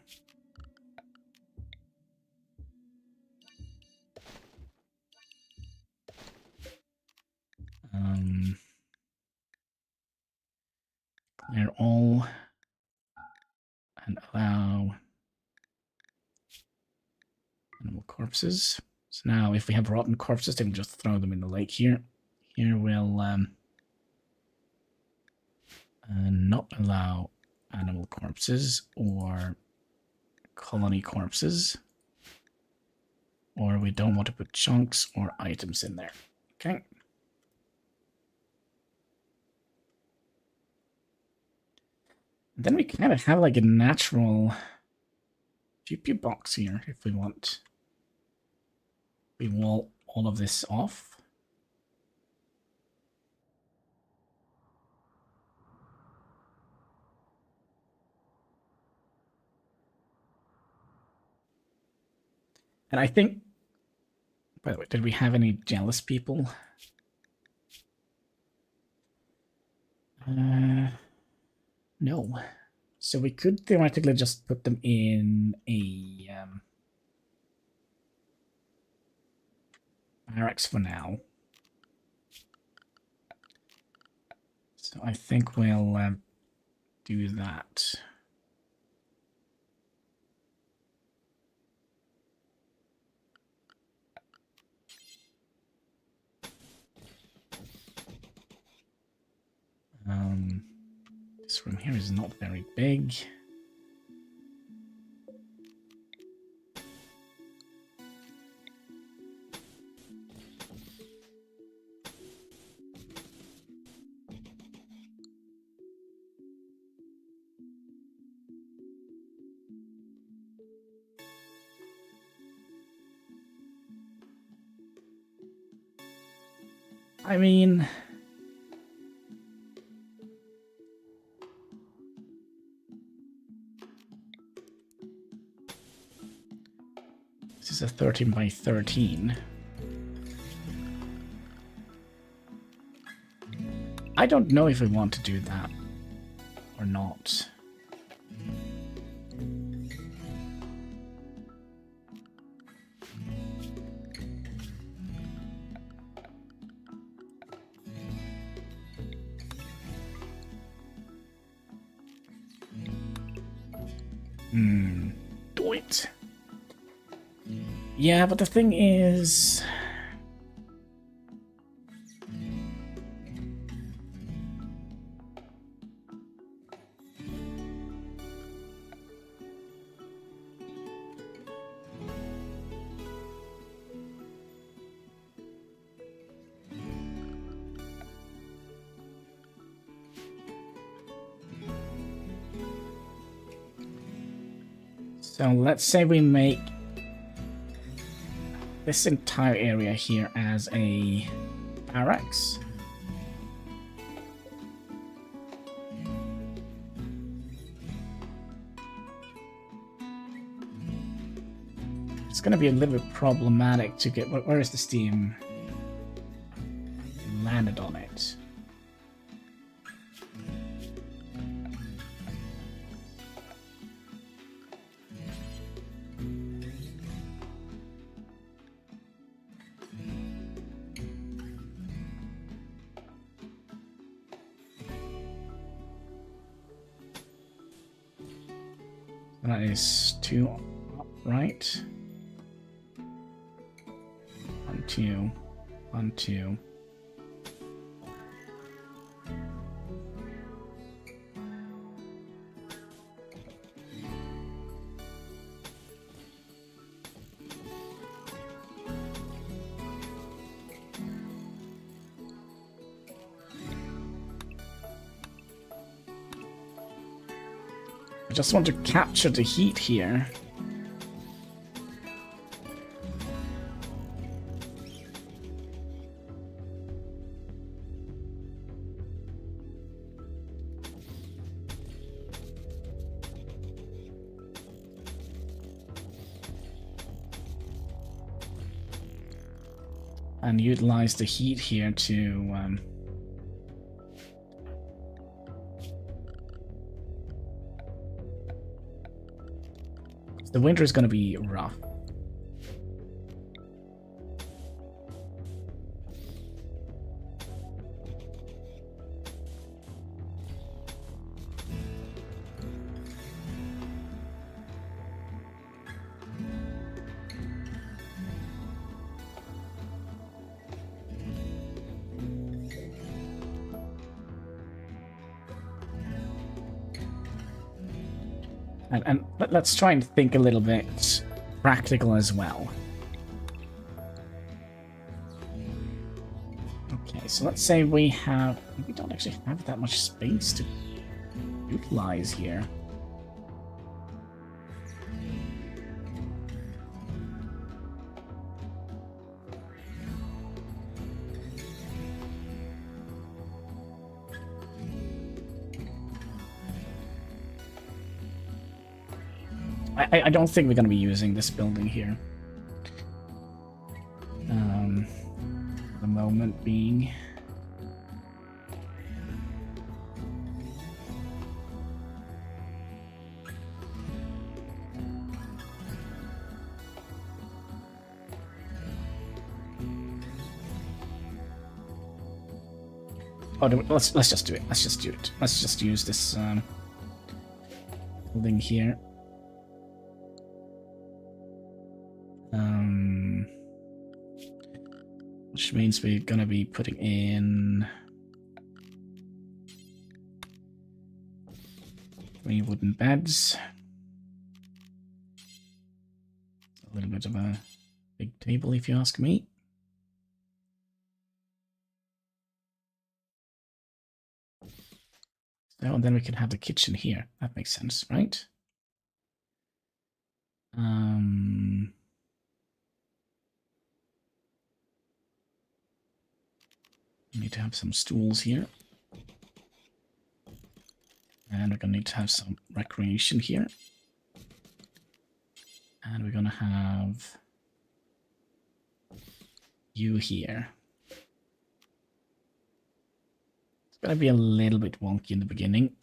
Clear all and allow animal corpses. So now if we have rotten corpses, then we'll just throw them in the lake here. Here we'll not allow animal corpses or colony corpses. Or we don't want to put chunks or items in there. Okay. Then we kind of have like a natural GPU box here if we want. We wall all of this off. And I think, by the way, did we have any jealous people? No. So we could theoretically just put them in a barracks for now. So I think we'll do that. This room here is not very big. I mean, this is a 13 by 13. I don't know if we want to do that or not. Do it. Yeah, but the thing is... So let's say we make this entire area here as a barracks. It's going to be a little bit problematic to get... Where is the steam? Landed on it. That is 2 up, right? 1, 2, 1, 2. I just want to capture the heat here. And utilize the heat here to the winter is going to be rough. And let's try and think a little bit practical as well. Okay, so let's say we don't actually have that much space to utilize here. I don't think we're going to be using this building here. moment being. Oh, let's just do it. Let's just do it. Let's just use this building here. Which means we're gonna be putting in 3 wooden beds. A little bit of a big table, if you ask me. So, and then we can have the kitchen here. That makes sense, right? We need to have some stools here. And we're gonna need to have some recreation here. And we're gonna have you here. It's gonna be a little bit wonky in the beginning.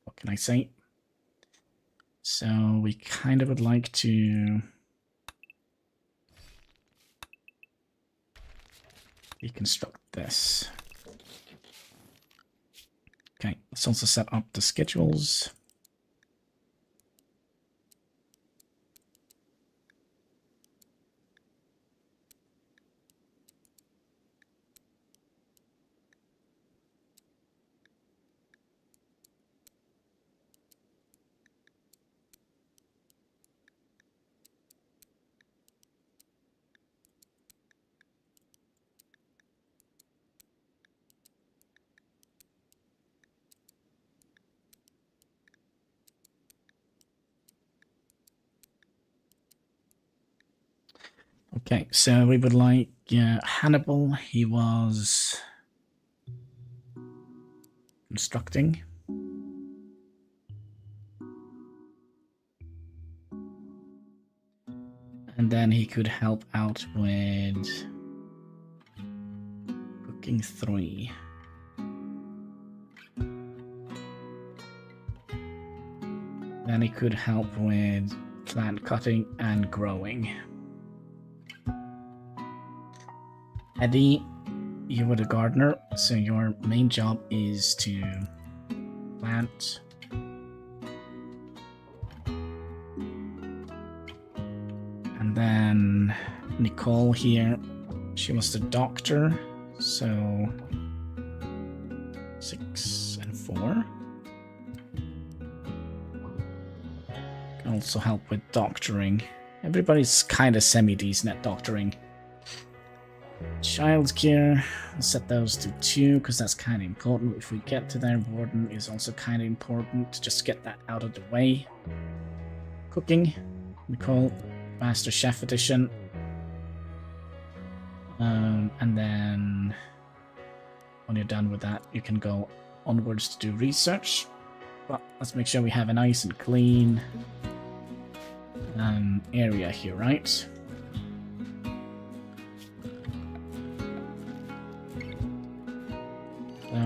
What can I say? So we kind of would like to deconstruct this. Okay, let's also set up the schedules. Okay, so we would like Hannibal. He was constructing. And then he could help out with cooking 3. Then he could help with plant cutting and growing. Eddie, you were the gardener, so your main job is to plant. And then Nicole here, she was the doctor, so 6 and 4. Can also help with doctoring. Everybody's kind of semi-decent at doctoring. Childcare, I'll set those to 2 because that's kind of important. If we get to there, warden is also kind of important. Just get that out of the way. Cooking, Nicole, Master Chef Edition. And then when you're done with that, you can go onwards to do research. But let's make sure we have a nice and clean area here, right? So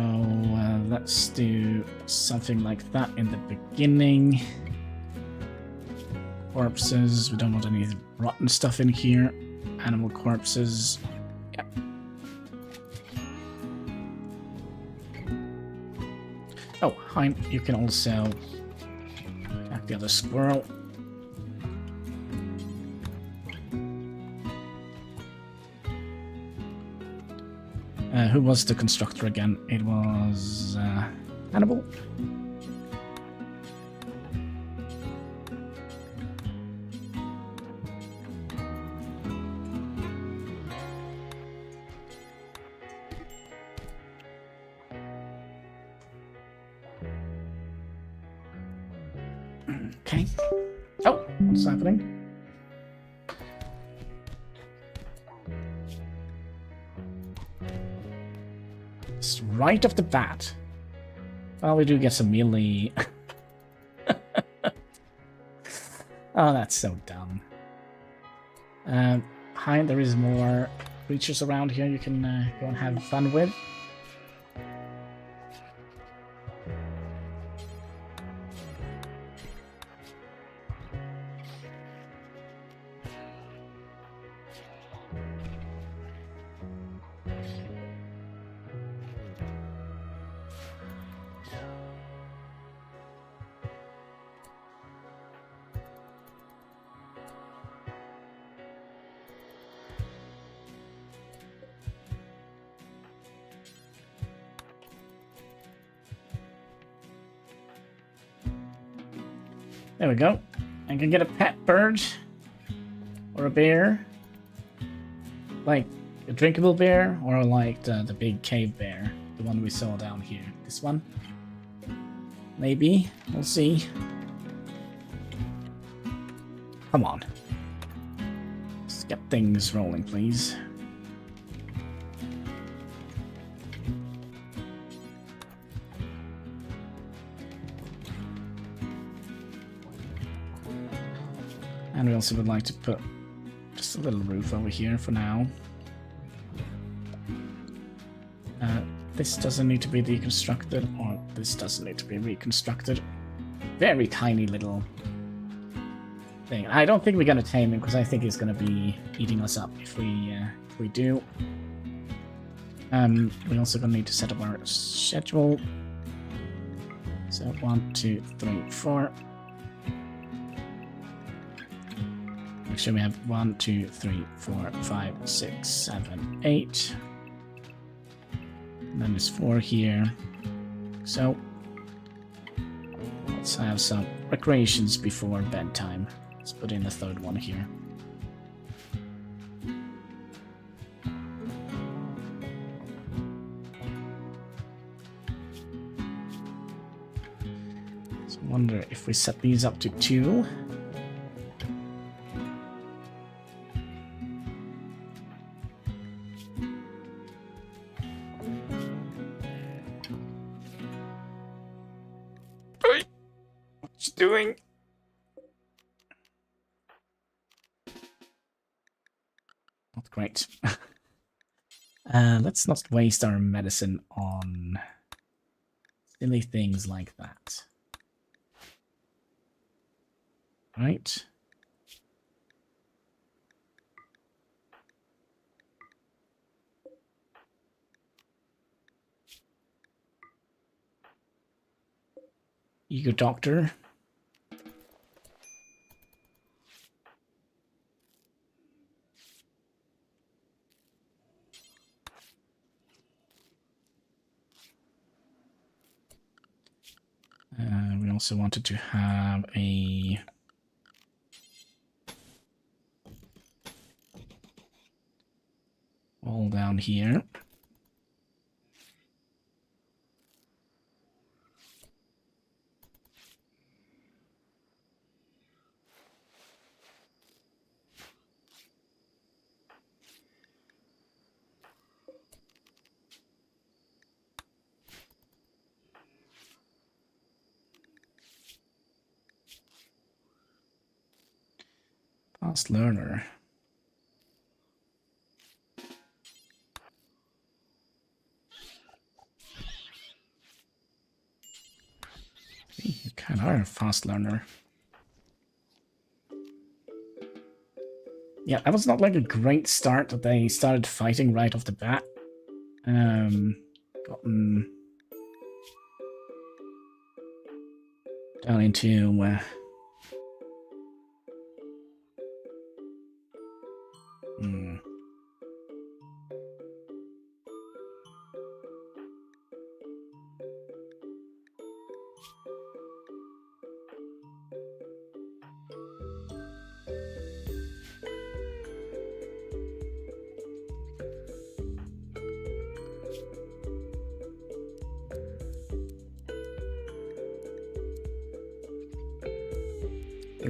let's do something like that in the beginning. Corpses, we don't want any rotten stuff in here. Animal corpses. Yep. Oh, hi, you can also attack the other squirrel. Who was the constructor again? It was Hannibal. Okay. Oh, what's happening? Just right off the bat. Well, we do get some melee. Oh, that's so dumb. Hi, there is more creatures around here you can go and have fun with. There we go. I can get a pet bird. Or a bear. Like a drinkable bear, or like the big cave bear. The one we saw down here. This one? Maybe. We'll see. Come on. Let's get things rolling, please. And we also would like to put just a little roof over here for now. This doesn't need to be deconstructed, or this doesn't need to be reconstructed. Very tiny little thing. I don't think we're gonna tame him because I think he's gonna be eating us up if we do. We also gonna need to set up our schedule. So 1, 2, 3, 4. Make sure we have 1, 2, 3, 4, 5, 6, 7, 8. And then there's 4 here. So let's have some recreations before bedtime. Let's put in the third one here. So I wonder if we set these up to 2. Doing? Not great. Let's not waste our medicine on silly things like that. Right? Ego doctor. We also wanted to have a wall down here. Fast learner. You kind of are a fast learner. Yeah, that was not like a great start that they started fighting right off the bat. Gotten down into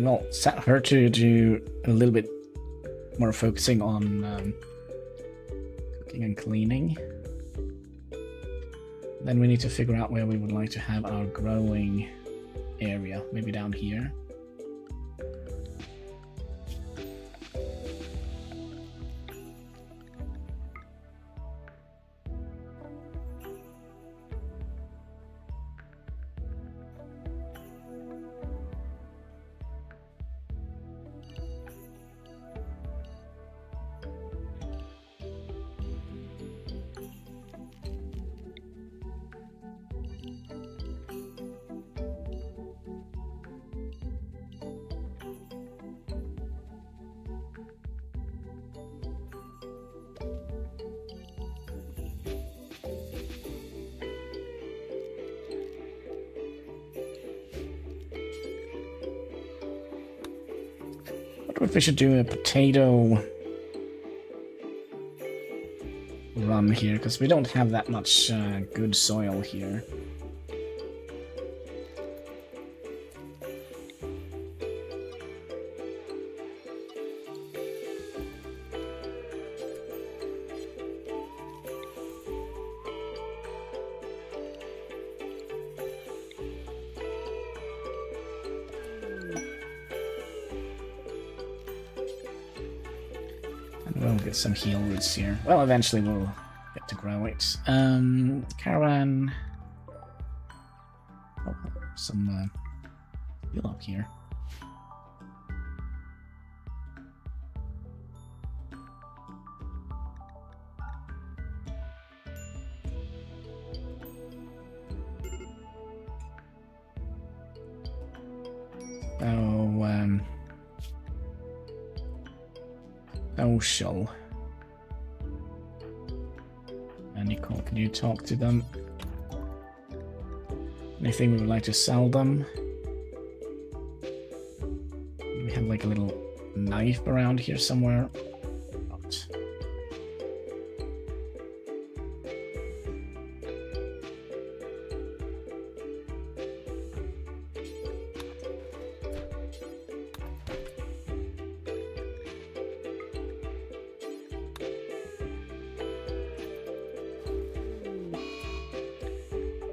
well, set her to do a little bit more focusing on cooking and cleaning. Then we need to figure out where we would like to have our growing area. Maybe down here. wonder if we should do a potato run here, because we don't have that much good soil here. We'll get some heal roots here. Well, eventually we'll get to grow it. Caravan. Oh, some heal up here. Social. Nicole, can you talk to them? Anything we would like to sell them? We have like a little knife around here somewhere. Not.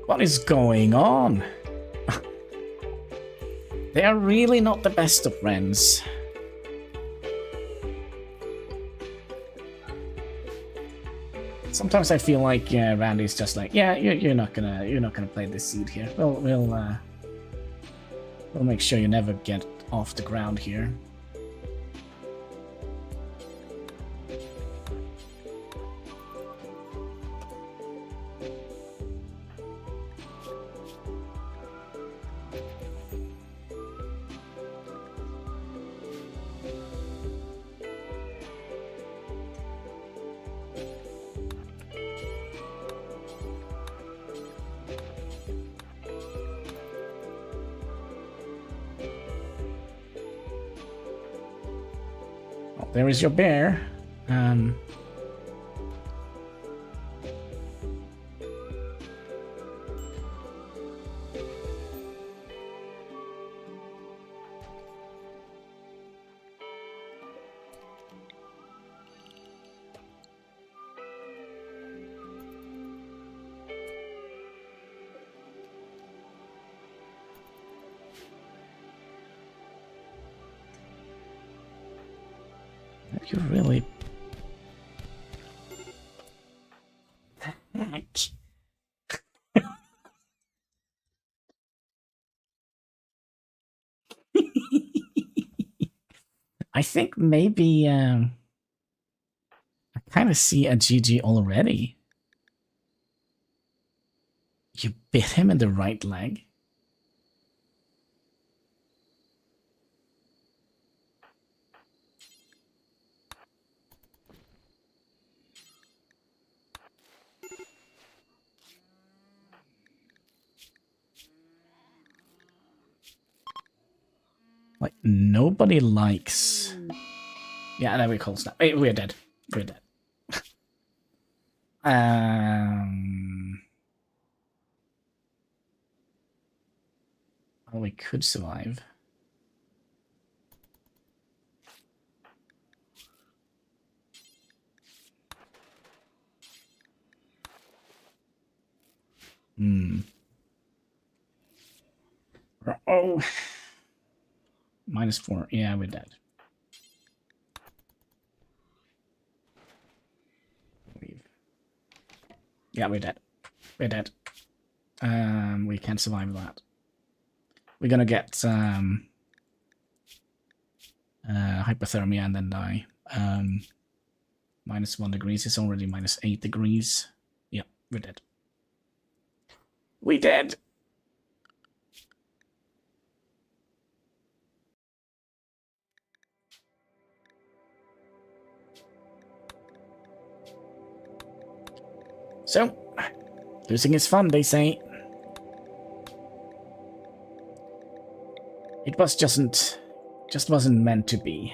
What is going on? They are really not the best of friends. Sometimes I feel like Randy's just like, yeah, you're not gonna play this seed here. We'll make sure you never get off the ground here. There is your bear. You really... Heck. I think maybe I kind of see a GG already. You bit him in the right leg. Like, nobody likes... Yeah, there we call snap. Hey, we're dead. We're dead. Well, we could survive. Oh. -4. Yeah, we're dead. Yeah, we're dead. We're dead. We can't survive that. We're gonna get hypothermia and then die. -1 degrees is already -8 degrees. Yeah, we're dead. We dead. So, losing is fun, they say. It just wasn't meant to be.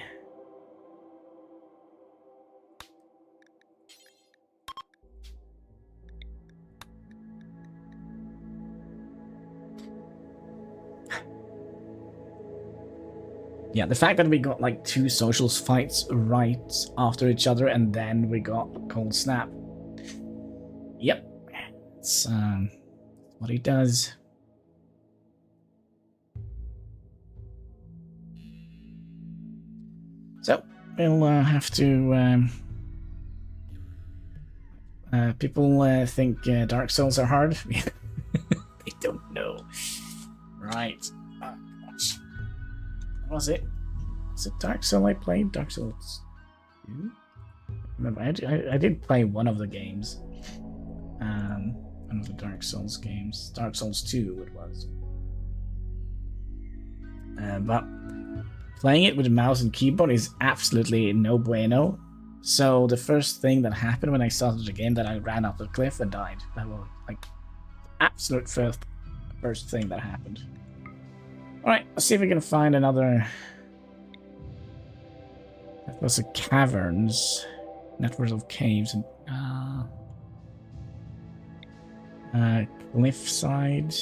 Yeah, the fact that we got like 2 socials fights right after each other and then we got a cold snap. Yep. It's what he does. So, we'll have to... people think Dark Souls are hard. They don't know. Right. What was it? Was it Dark Souls I played? Dark Souls 2? Remember, I did play one of the games. One of the Dark Souls games. Dark Souls 2 it was. But playing it with a mouse and keyboard is absolutely no bueno. So the first thing that happened when I started the game, that I ran off the cliff and died. That was like absolute first thing that happened. Alright, let's see if we can find another... That was a caverns. Network of caves and cliffside.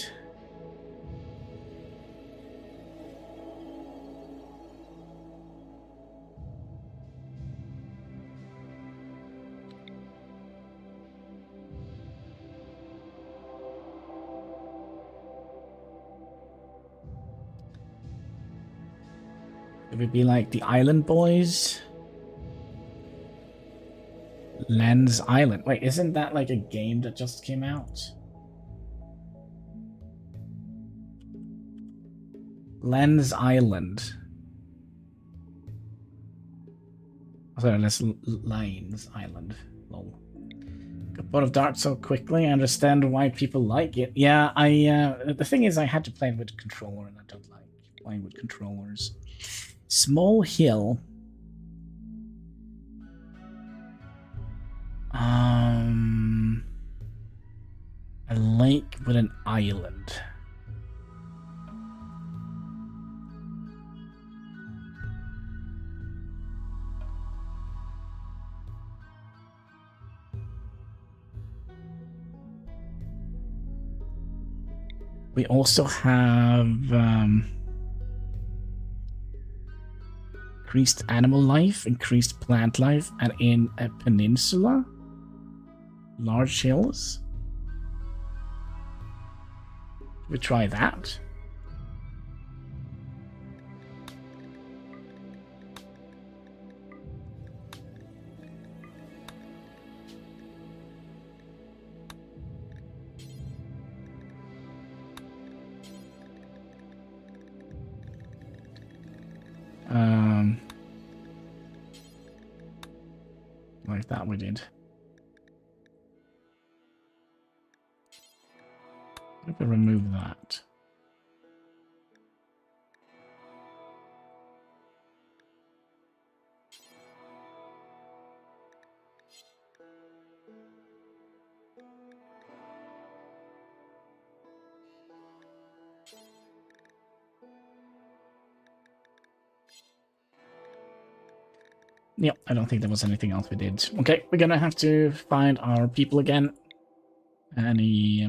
It would be like the Island Boys. Lens Island. Wait, isn't that like a game that just came out? Lens Island. Sorry, that's Lines Island. Lol. Got bored of Dark Souls quickly. I understand why people like it. Yeah, the thing is I had to play it with a controller and I don't like playing with controllers. Small hill. A lake with an island. We also have increased animal life, increased plant life, and in a peninsula, large hills. We try that. Like that we did. If we remove that. Yep, I don't think there was anything else we did. Okay, we're gonna have to find our people again. Any...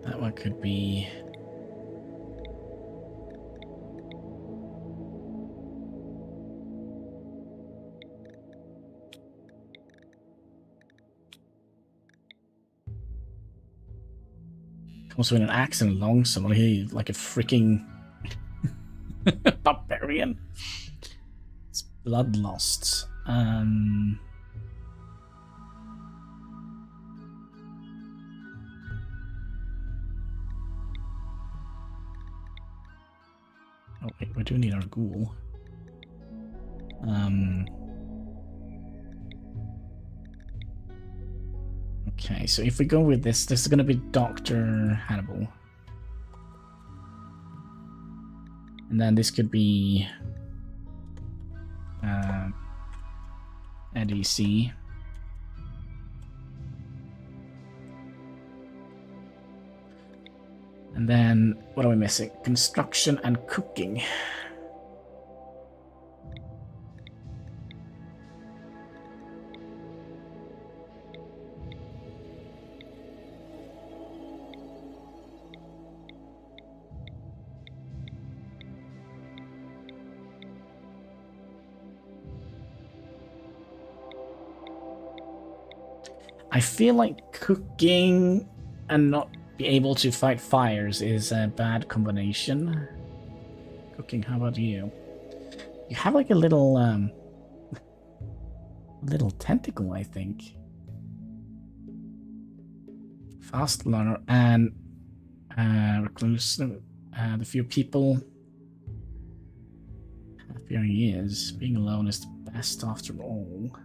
that one could be... comes with an axe and a longsword. He like a freaking barbarian. It's bloodlust. Oh wait, we do need our ghoul. Okay, so if we go with this is going to be Dr. Hannibal. And then this could be ADC. And then, what are we missing? Construction and cooking. I feel like cooking and not be able to fight fires is a bad combination. Cooking, how about you? You have like a little tentacle, I think. Fast learner and recluse. The few people, happier he is. Being alone is the best after all.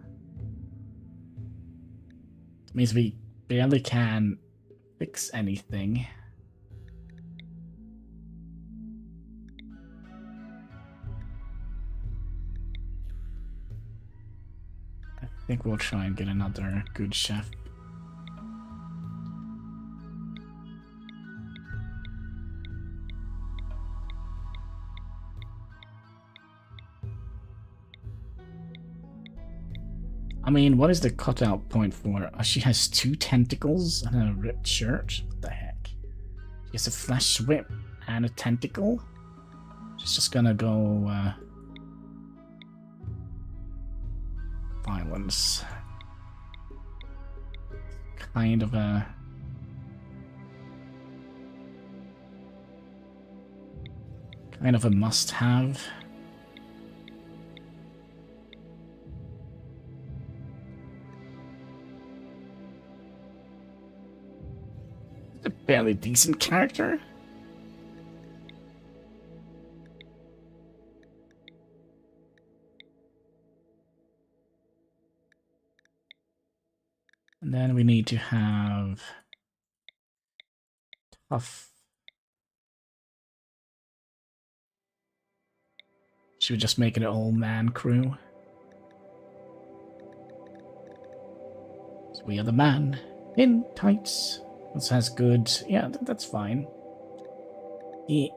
It means we barely can fix anything. I think we'll try and get another good chef. I mean, what is the cutout point for? She has 2 tentacles and a ripped shirt? What the heck? She has a flash whip and a tentacle? She's just gonna go, violence. Kind of a... kind of a must-have. A fairly decent character. And then we need to have tough. Should we just make it an all-man crew? So we are the man in tights. Also has good... yeah, that's fine. He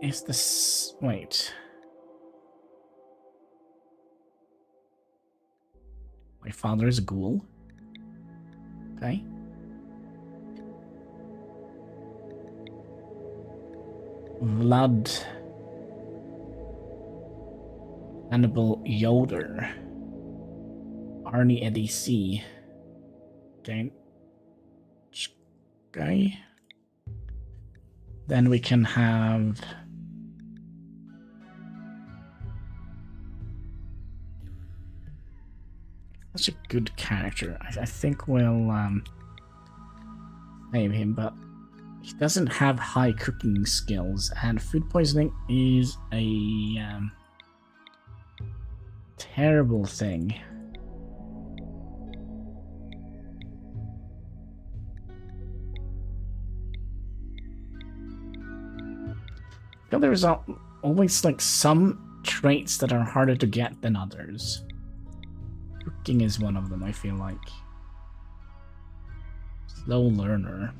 is this... wait. My father is a ghoul. Okay. Vlad. Hannibal Yoder. Arnie Eddie C. Okay. Okay. Then we can have... such a good character. I think we'll name him, but he doesn't have high cooking skills, and food poisoning is a terrible thing. I feel there's always like some traits that are harder to get than others. Cooking is one of them, I feel like. Slow learner.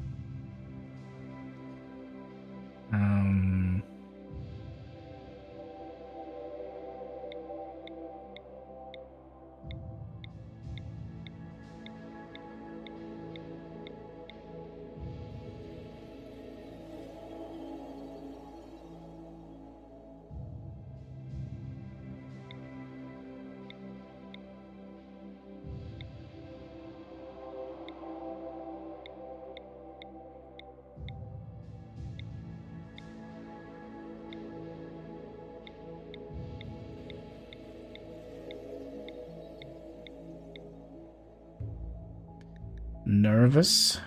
Nervous.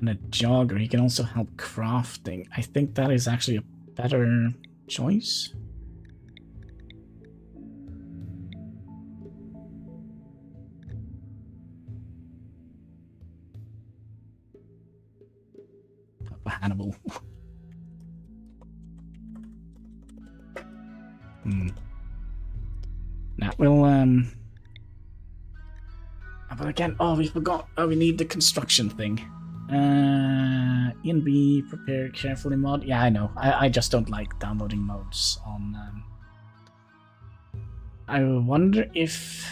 And a jogger. He can also help crafting. I think that is actually a better choice. Papa Hannibal. Now we'll but again, oh, we forgot. Oh, we need the construction thing. Ian B, prepare carefully mod. Yeah, I know. I just don't like downloading mods on. I wonder if.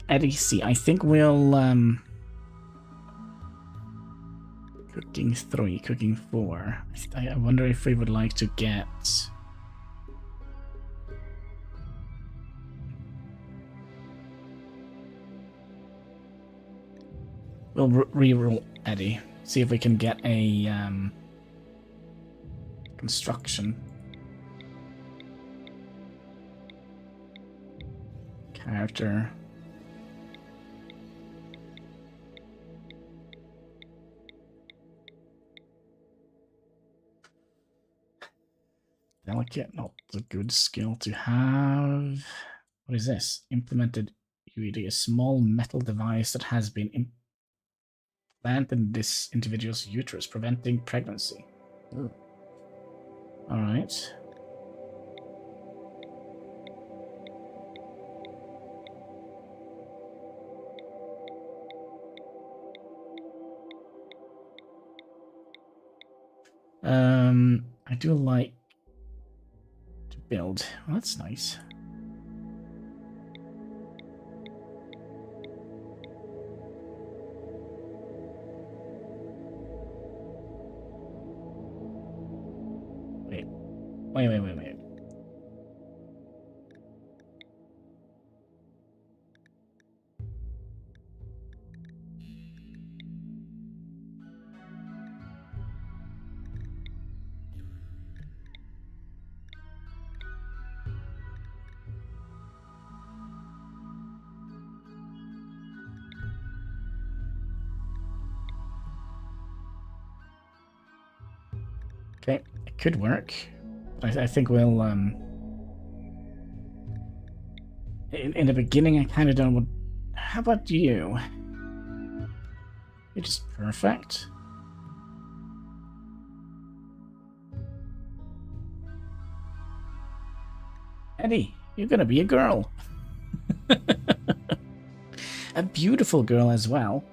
Eddie C. I think we'll Cooking 3, cooking 4. I wonder if we would like to get... We'll reroll Eddie. See if we can get a construction. Character. Delicate, not a good skill to have. What is this? Implemented UED, a small metal device that has been implanted in this individual's uterus, preventing pregnancy. Ooh. All right. I do like to build. Well, that's nice. Wait. Okay, it could work. I think we'll, in the beginning, I kind of don't want... How about you? You're just perfect. Eddie, you're gonna be a girl. A beautiful girl as well.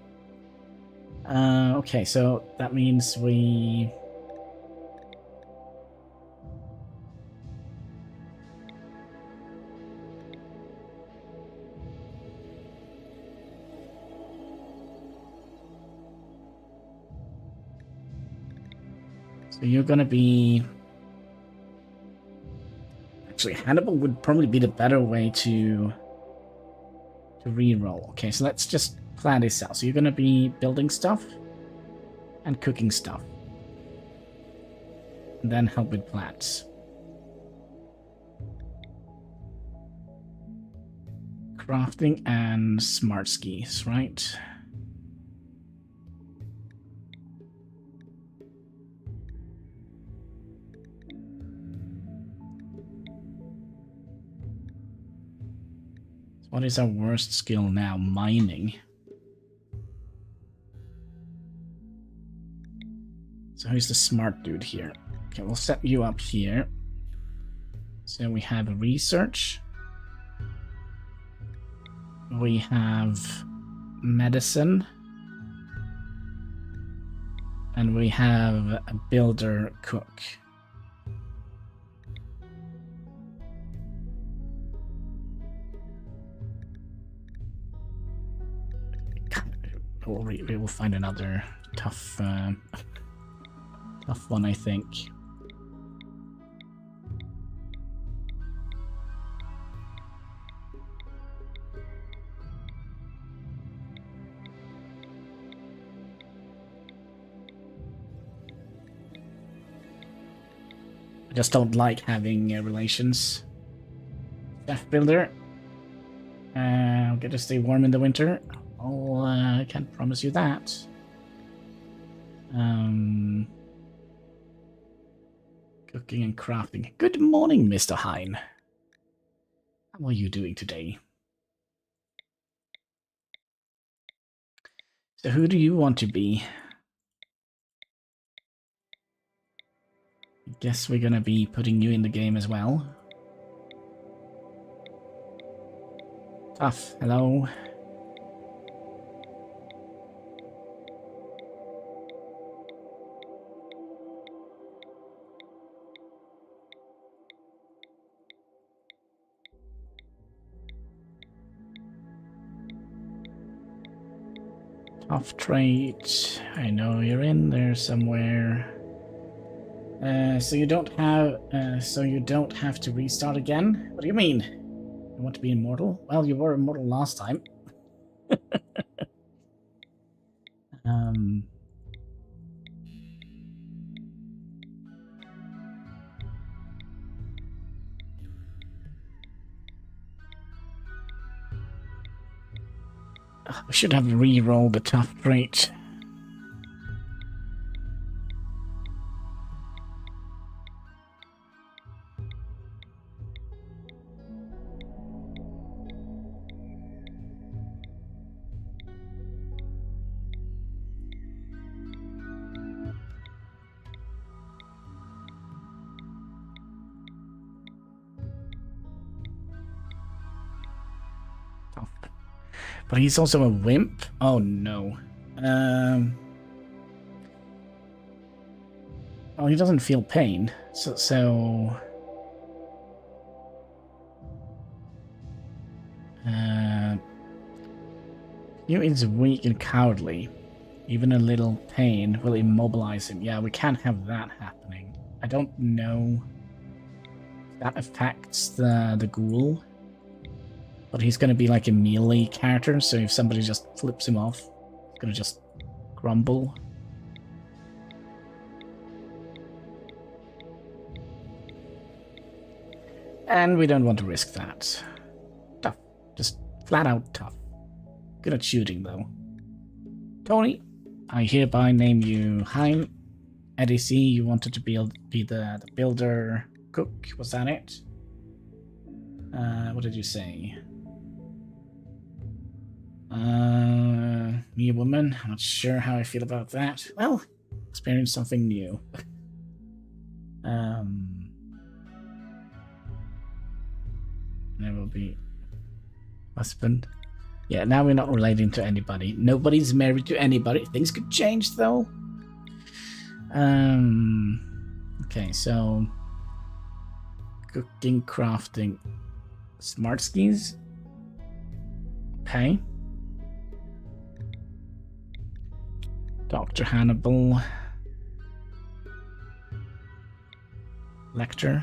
Okay, so that means we... So you're gonna be... Actually, Hannibal would probably be the better way to re-roll. Okay, so let's just plan this out. So you're gonna be building stuff and cooking stuff. And then help with plants. Crafting and smart skis, right? What is our worst skill now? Mining. So who's the smart dude here? Okay, we'll set you up here. So we have research. We have medicine. And we have a builder cook. We will find another tough one, I think. I just don't like having relations. Chef builder. I'll get to stay warm in the winter. I can't promise you that. Cooking and crafting. Good morning, Mr. Hein. How are you doing today? So who do you want to be? I guess we're gonna be putting you in the game as well. Tough, hello. Tough trait. I know you're in there somewhere. So you don't have to restart again? What do you mean? You want to be immortal? Well, you were immortal last time. We should have re-rolled the tough trait. But he's also a wimp? Oh no. Oh, he doesn't feel pain. So you is weak and cowardly. Even a little pain will immobilize him. Yeah, we can't have that happening. I don't know if that affects the ghoul. But he's going to be like a melee character, so if somebody just flips him off, he's going to just grumble. And we don't want to risk that. Tough. Just flat out tough. Good at shooting, though. Tony, I hereby name you Hein. EDC, you wanted to be the builder cook. Was that it? What did you say? Me a woman. I'm not sure how I feel about that. Well, experience something new. There will be husband. Yeah, now we're not relating to anybody. Nobody's married to anybody. Things could change though. Okay, so cooking, crafting, smart skis. Okay. Dr. Hannibal. Lecture.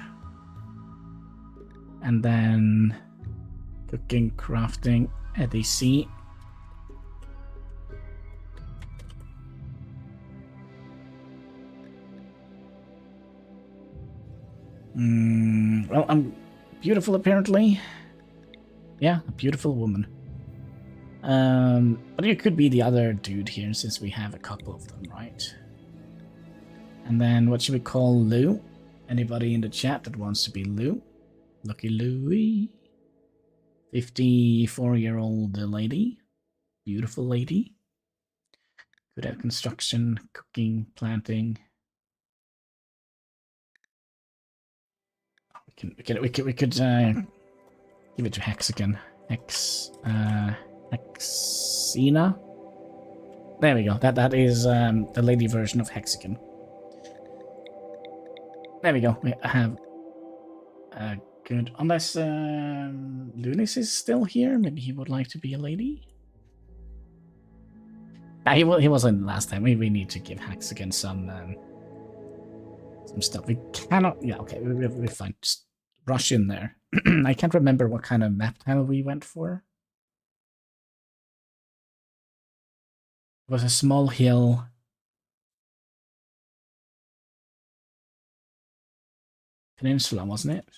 And then cooking, crafting, EDC. Well, I'm beautiful apparently. Yeah, a beautiful woman. But it could be the other dude here since we have a couple of them, right? And then what should we call Lou? Anybody in the chat that wants to be Lou? Lucky Louie. 54-year-old lady. Beautiful lady. Good at construction, cooking, planting. We could give it to Hexagon. Hexina. There we go. That is the lady version of Hexagon. There we go. We have good. Unless Lunis is still here, maybe he would like to be a lady. He wasn't last time. We need to give Hexagon some stuff. We cannot. Yeah, okay, we're fine. Just rush in there. I can't remember what kind of map tile we went for. It was a small hill. Peninsula, wasn't it?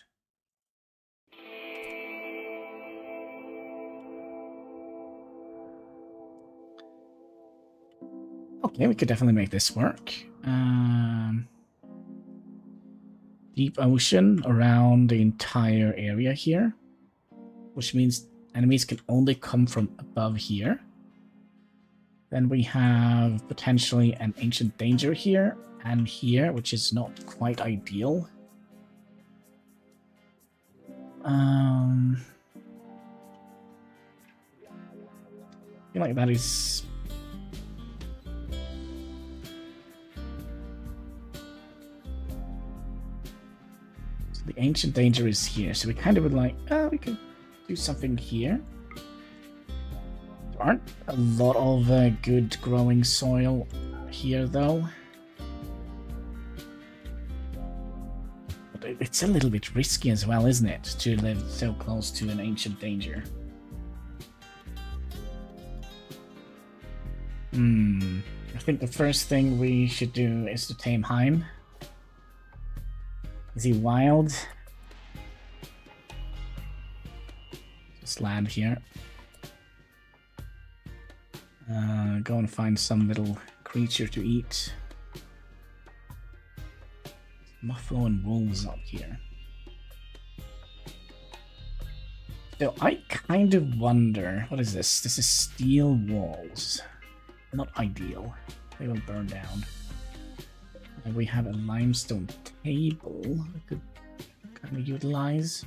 Okay, we could definitely make this work. Deep ocean around the entire area here, which means enemies can only come from above here. Then we have potentially an ancient danger here and here, which is not quite ideal. I feel like that is... So the ancient danger is here, so we kind of would like... we could do something here. Aren't a lot of good growing soil here, though. But it's a little bit risky as well, isn't it, to live so close to an ancient danger? I think the first thing we should do is to tame Heim. Is he wild? Just land here. Go and find some little creature to eat. Buffalo and wolves up here. So I kind of wonder, what is this? This is steel walls. Not ideal. They will burn down. And we have a limestone table we could kind of utilize.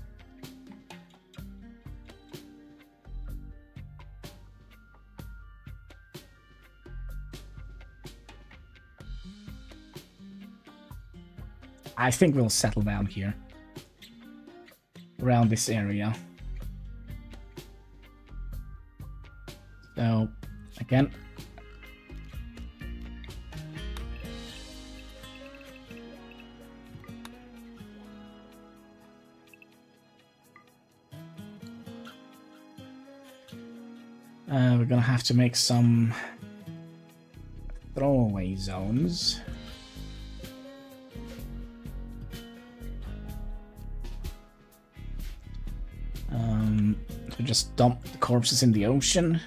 I think we'll settle down here. Around this area. So, again. We're gonna have to make some throwaway zones. To just dump the corpses in the ocean.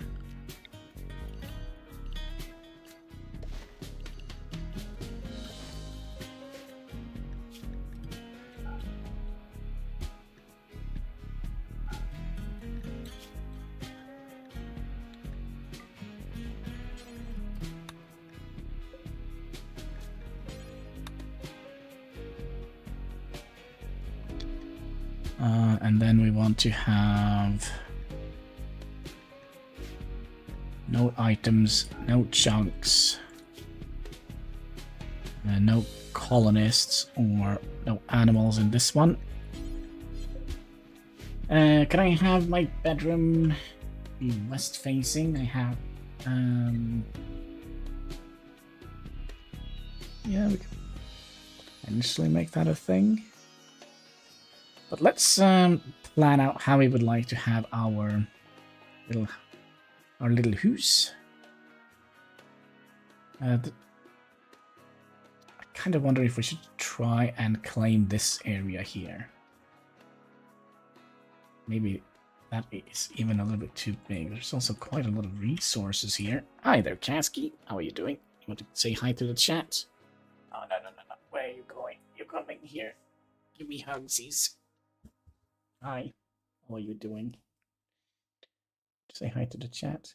And then we want to have no items, no chunks, no colonists or no animals in this one. Can I have my bedroom be west facing? I have yeah, we can initially make that a thing. But let's plan out how we would like to have our little house. I kind of wonder if we should try and claim this area here. Maybe that is even a little bit too big. There's also quite a lot of resources here. Hi there, Kasky. How are you doing? You want to say hi to the chat? Oh, no. Where are you going? You're coming here. Give me hugsies. Hi, how are you doing? Say hi to the chat.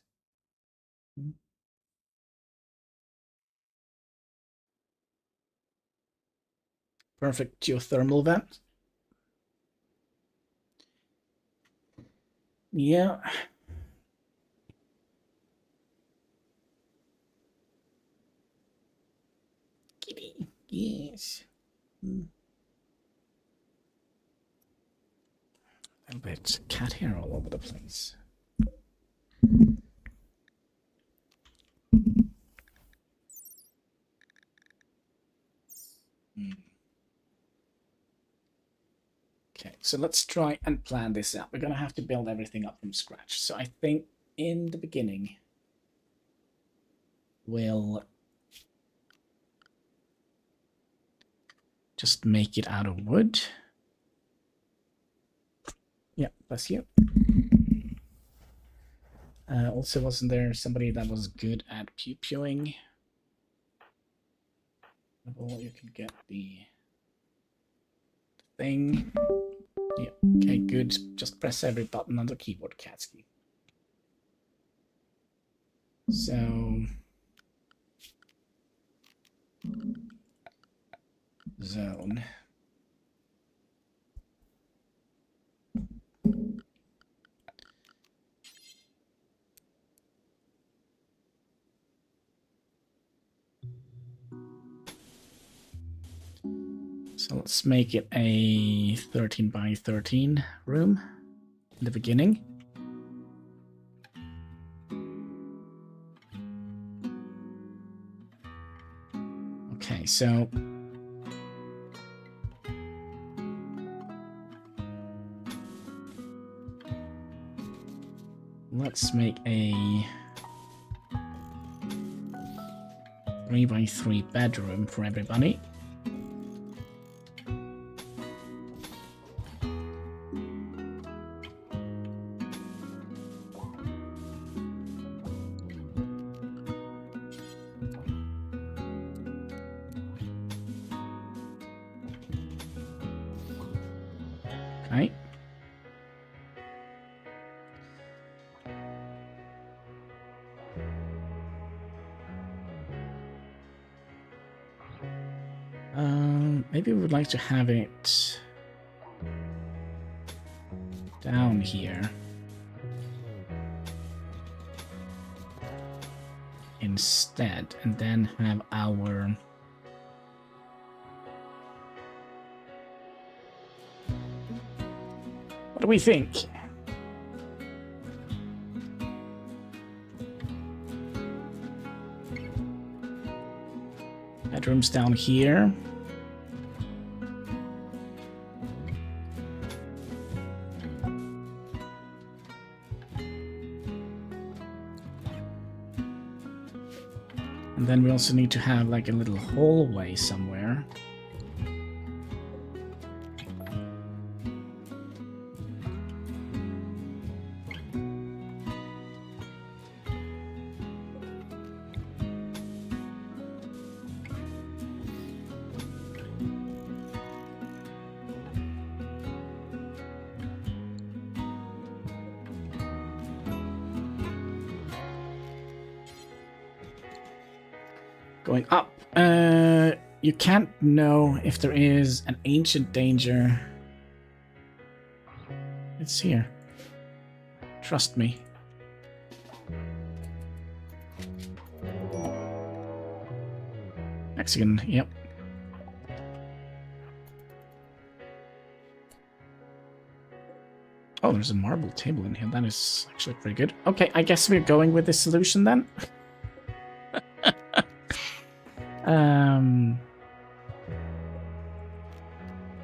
Perfect geothermal vent. Yeah. Kitty, yes. A bit cat hair all over the place. Okay, so let's try and plan this out. We're going to have to build everything up from scratch. So I think in the beginning, we'll just make it out of wood. Yeah, bless you. Also, wasn't there somebody that was good at pew-pewing? Well, you can get the thing. Yeah, okay, good. Just press every button on the keyboard, Katsky. So... zone. So let's make it a 13 by 13 room in the beginning. Okay, so let's make a 3x3 bedroom for everybody. Okay. Maybe we would like to have it down here instead, and then have our what do we think? Bedrooms down here. And then we also need to have like a little hallway somewhere. Going up. You can't know if there is an ancient danger. It's here. Trust me. Mexican, yep. Oh, there's a marble table in here. That is actually pretty good. Okay, I guess we're going with this solution then.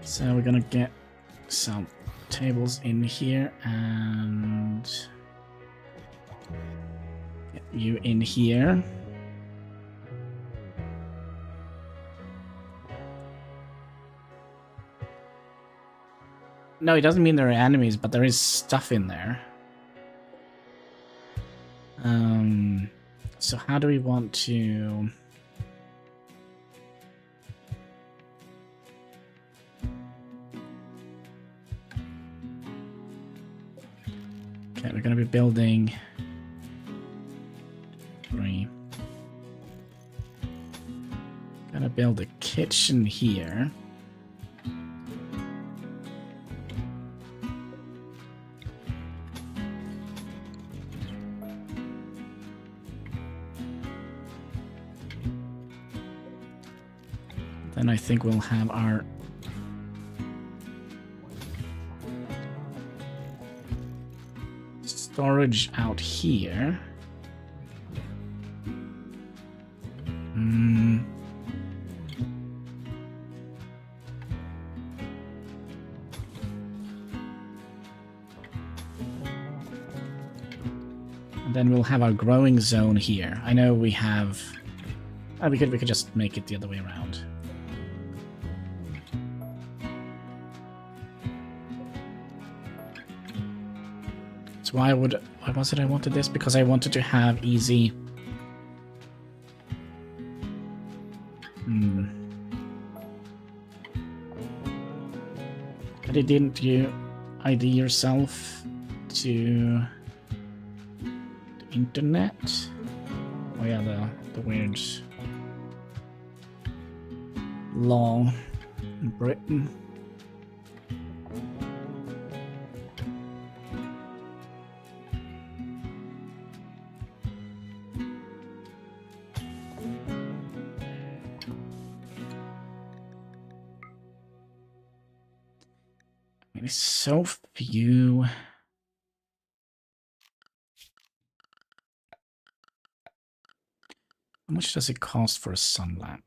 So we're gonna get some tables in here and get you in here. No, it doesn't mean there are enemies, but there is stuff in there. So how do we want to... Okay, we're going to be building 3. Gonna build a kitchen here. Then I think we'll have our storage out here. And then we'll have our growing zone here. I know we have... we could just make it the other way around. So why was it I wanted this? Because I wanted to have easy... But didn't you ID yourself to the internet? Oh yeah, the weird law in Britain. There's so few. How much does it cost for a sun lamp?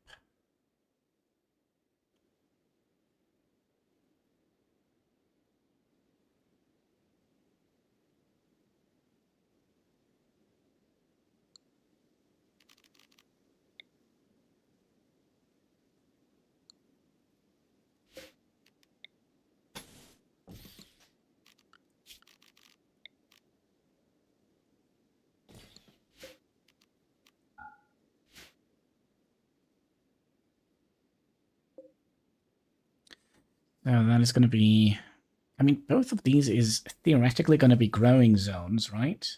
So that is going to be... I mean, both of these is theoretically going to be growing zones, right?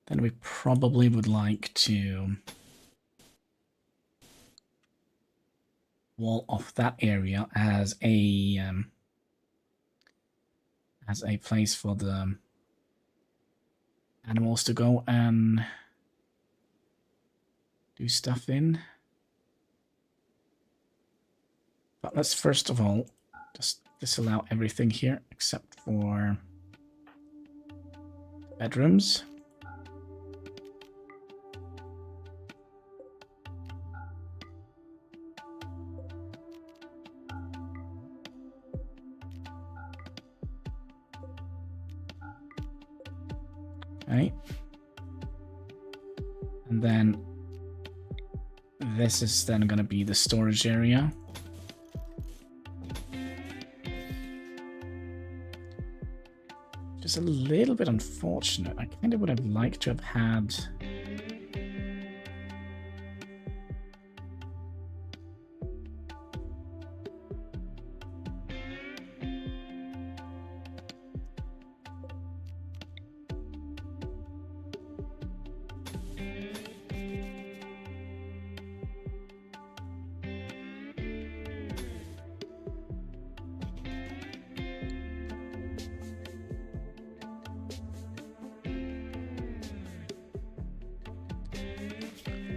Then we probably would like to wall off that area as a place for the animals to go and do stuff in. But let's first of all just disallow everything here except for bedrooms. Okay. And then this is then going to be the storage area. Just a little bit unfortunate. I kind of would have liked to have had...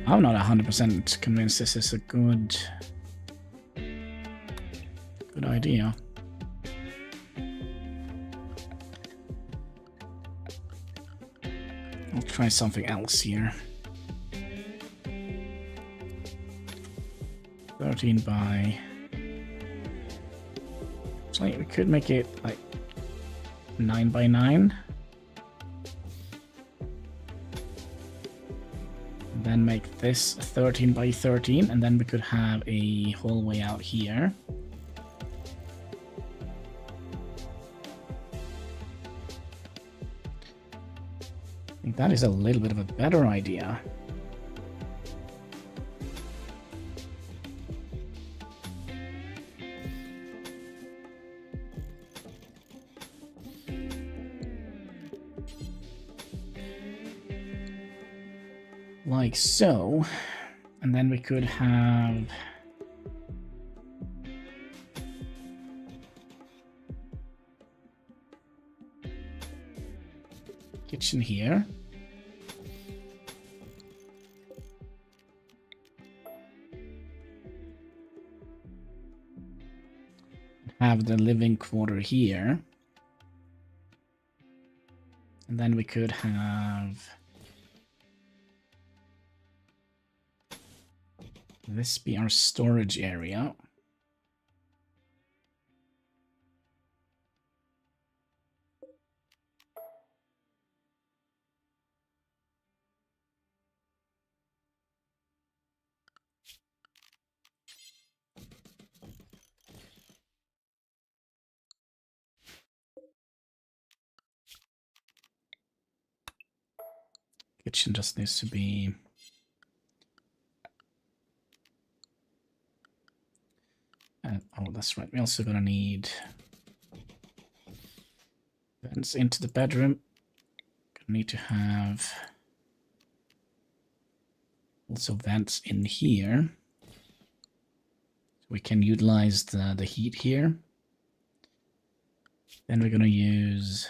I'm not 100% convinced this is a good idea. I'll try something else here. 13 by... Actually, we could make it like 9 by 9. Then make this 13 by 13, and then we could have a hallway out here. I think that is a little bit of a better idea. Like so, and then we could have kitchen here. Have the living quarter here. And then we could have this be our storage area. Kitchen just needs to be... oh, that's right. We're also gonna need vents into the bedroom. Gonna need to have also vents in here. So we can utilize the heat here. Then we're gonna use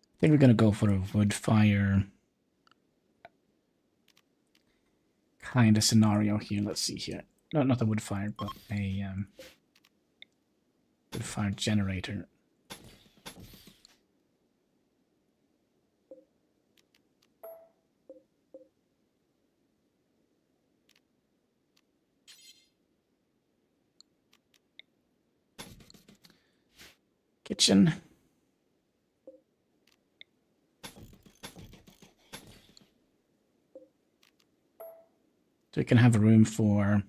I think we're going to go for a wood fire kind of scenario here. Let's see here. No, not a wood fire, but a wood fire generator. kitchen. So we can have a room for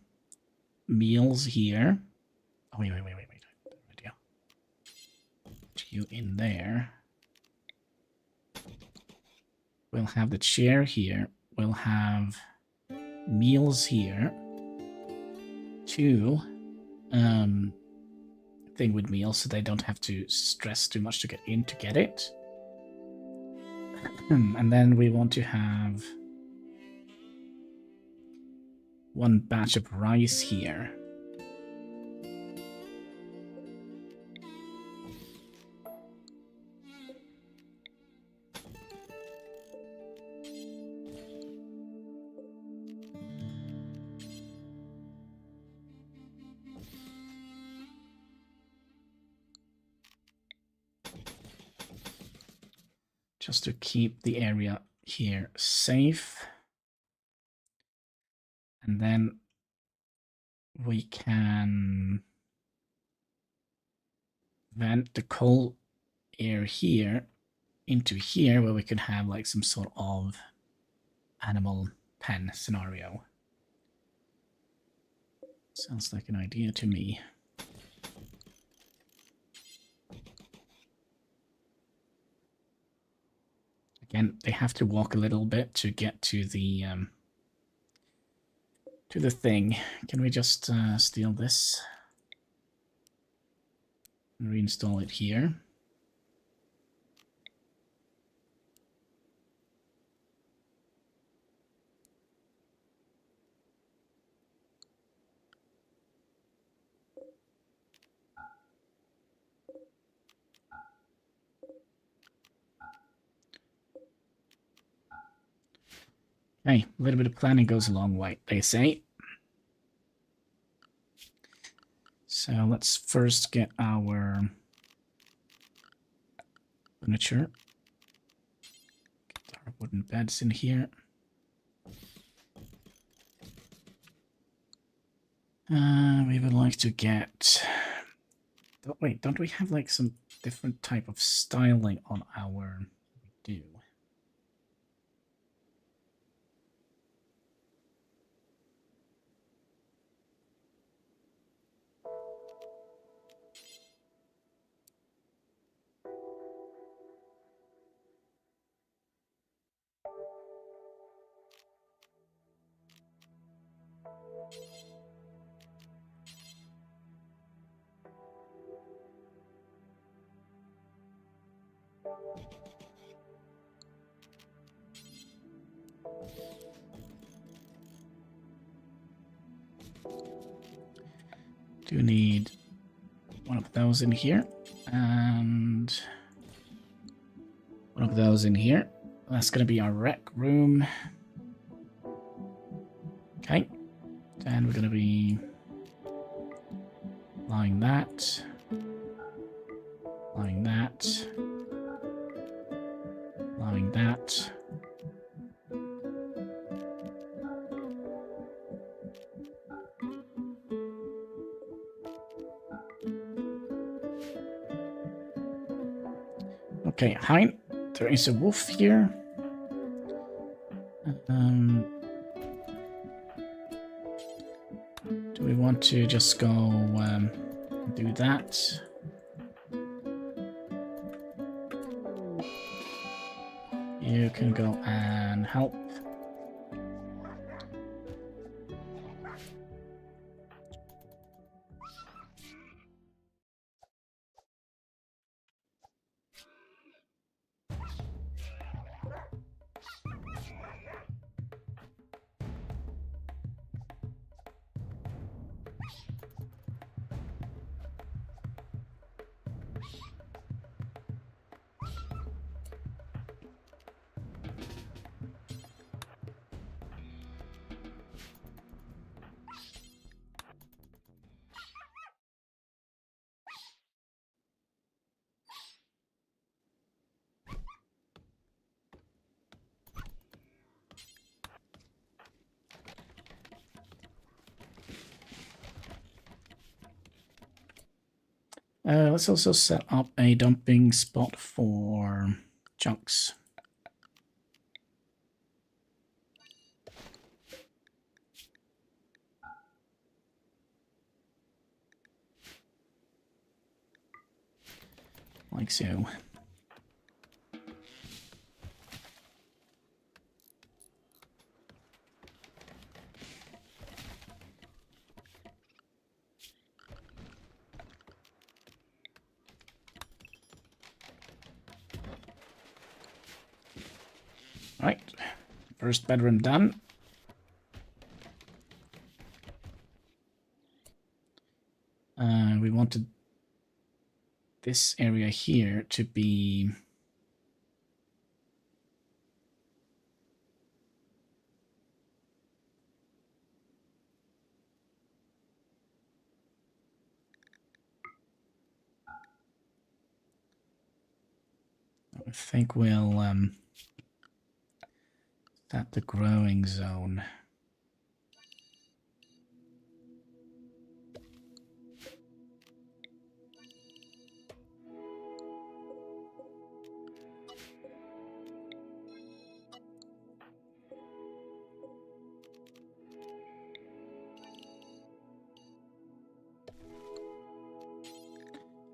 meals here. Oh, wait. Idea. Put you in there. We'll have the chair here. We'll have meals here. 2 thing with meals so they don't have to stress too much to get in to get it. And then we want to have 1 batch of rice here. Just to keep the area here safe. And then we can vent the cold air here into here where we could have like some sort of animal pen scenario. Sounds like an idea to me. Again, they have to walk a little bit to get to the thing. Can we just steal this and reinstall it here? Hey, a little bit of planning goes a long way, they say. So let's first get our furniture. Get our wooden beds in here. We would like to get... Wait, don't we have like some different type of styling on our... We do. Do need 1 of those in here, and 1 of those in here. That's going to be our rec room. Okay, and we're going to be lying that, lying that, lying that. Okay, hi. There is a wolf here. Do we want to just go do that? You can go and help. Let's also set up a dumping spot for chunks. Like so. Right, first bedroom done. We wanted this area here to be I think we'll set the growing zone.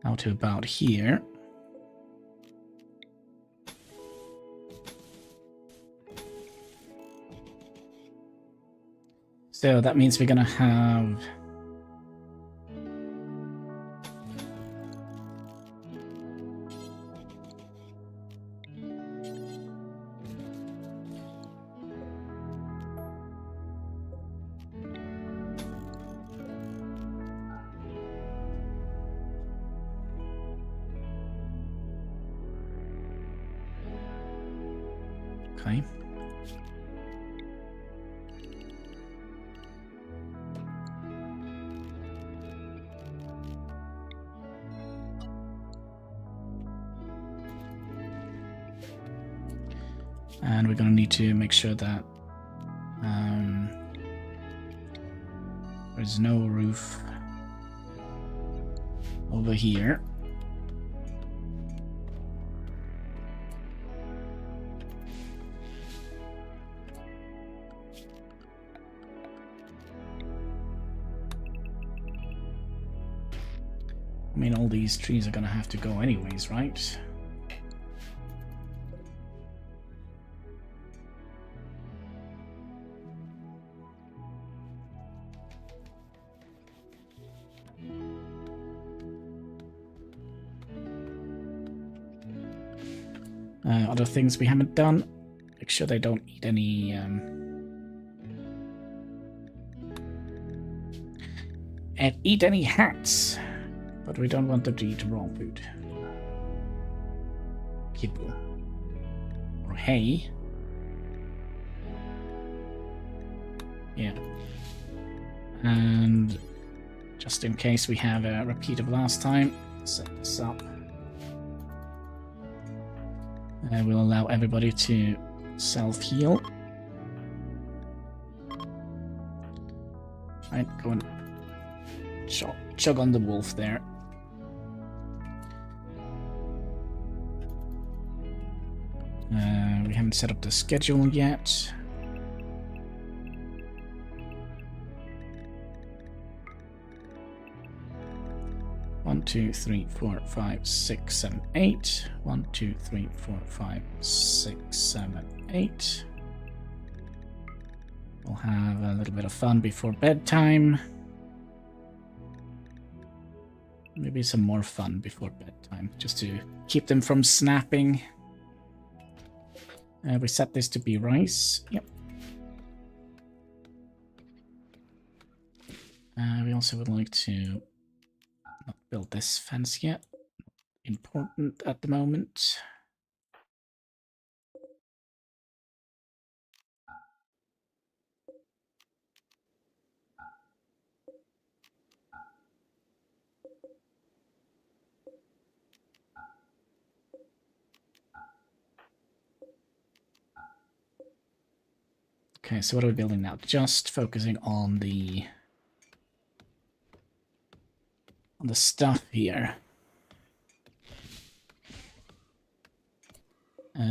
Out to about here. So that means we're gonna have okay. And we're going to need to make sure that there's no roof over here. I mean, all these trees are going to have to go anyways, right? Other things we haven't done. Make sure they don't eat any hats. But we don't want them to eat raw food. Kibble. Or hay. Yeah. And just in case we have a repeat of last time, set this up. We'll allow everybody to self-heal. Right, go and chug on the wolf there. We haven't set up the schedule yet. One, 2, 3, 4, 5, 6, 7, 8. 1, 2, 3, 4, 5, 6, 7, 8. We'll have a little bit of fun before bedtime. Maybe some more fun before bedtime, just to keep them from snapping. We set this to be rice. Yep. We also would like to not build this fence yet. Important at the moment. Okay, so what are we building now? Just focusing on the stuff here.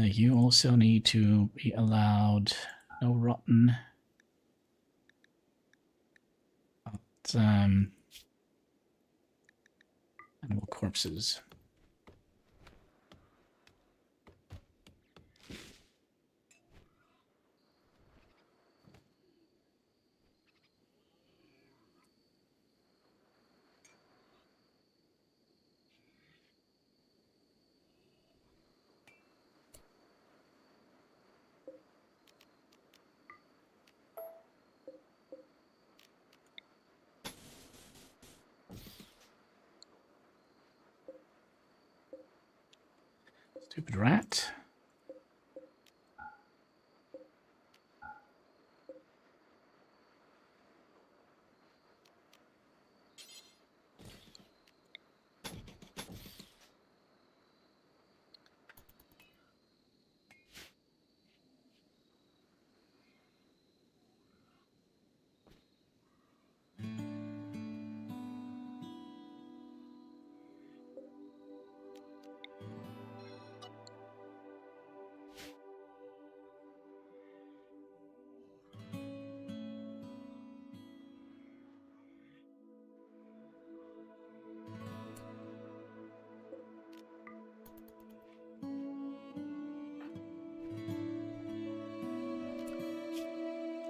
You also need to be allowed no rotten. But, animal corpses. Stupid rat.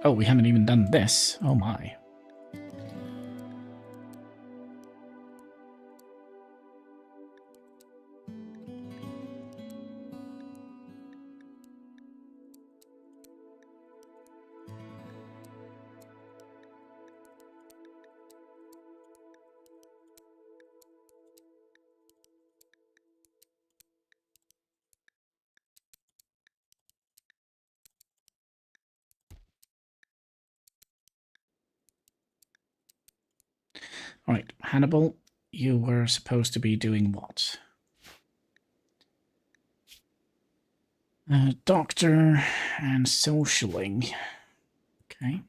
Oh, we haven't even done this. Oh my. All right, Hannibal, you were supposed to be doing what? Doctor and socialing. Okay.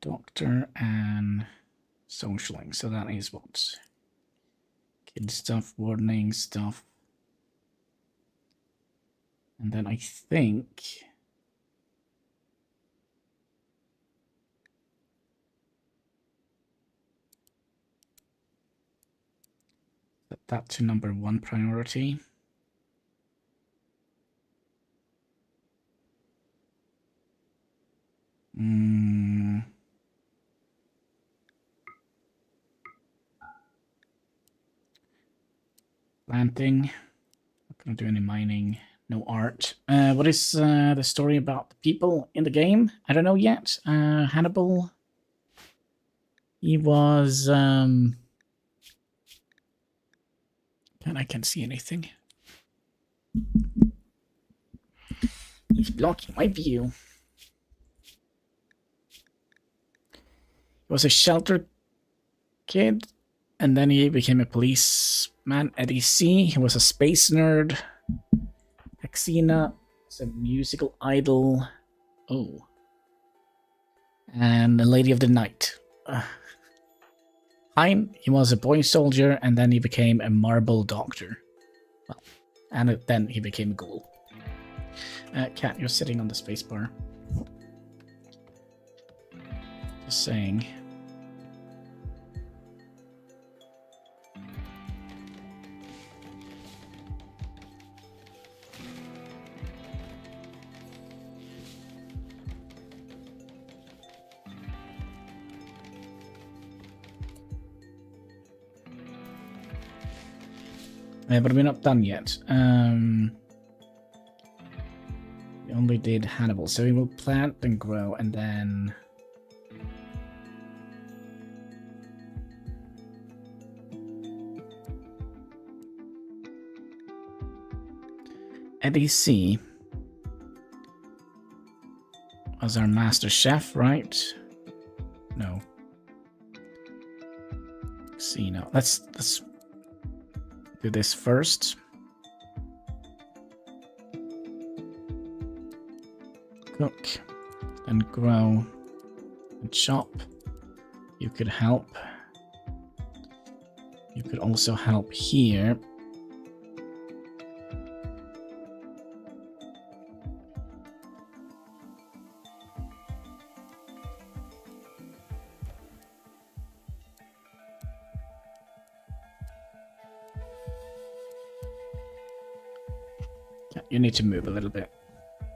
Doctor and socialing. So that is what? Kid stuff, warning stuff. And then I think that to number 1 priority. Planting. Not gonna do any mining. No art. What is the story about the people in the game? I don't know yet. Hannibal. He was. And I can't see anything. He's blocking my view. He was a shelter kid, and then he became a policeman at EC. He was a space nerd. Xena was a musical idol. Oh. And a lady of the night. Hein, he was a boy soldier, and then he became a marble doctor. Well, and then he became a ghoul. Cat, you're sitting on the spacebar. Just saying. But we're not done yet. We only did Hannibal, so we will plant and grow, and then Eddie C was our master chef, right? No. See, no. Let's do this first. Cook, then grow and chop. You could help. Could also help here. You need to move a little bit.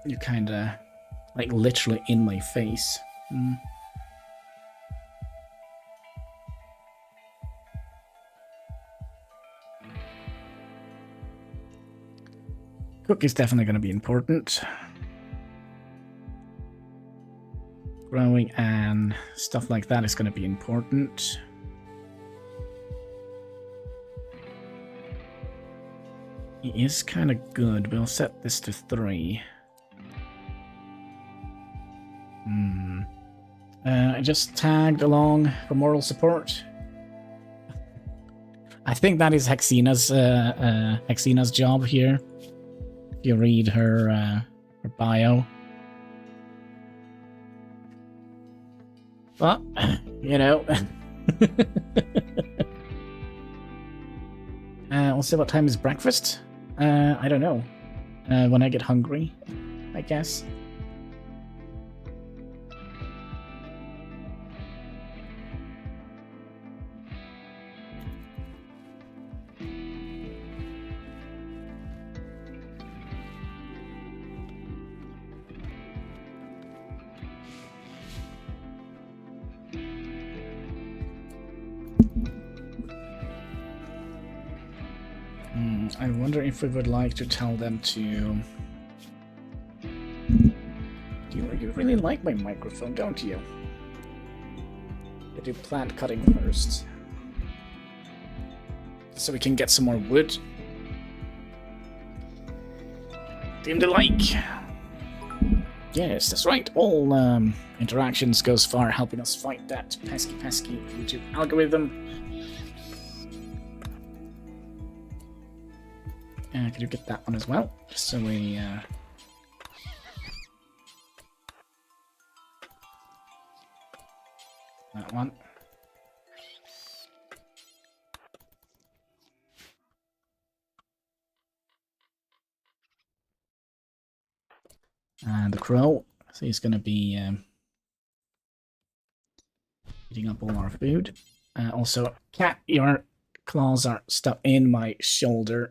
You're kind of, like, literally in my face. Cook is definitely going to be important. Growing and stuff like that is going to be important. He is kind of good. We'll set this to 3. I just tagged along for moral support. I think that is Hexina's job here. If you read her bio. But, you know. We'll see what time is breakfast. I don't know. When I get hungry, I guess. I wonder if we would like to tell them to... You really like my microphone, don't you? I do plant cutting first. So we can get some more wood. Deem the like. Yes, that's right. All interactions goes far, helping us fight that pesky YouTube algorithm. Could you get that one as well? Just so we... that one. And the crow. So he's going to be eating up all our food. Also, cat, your claws are stuck in my shoulder.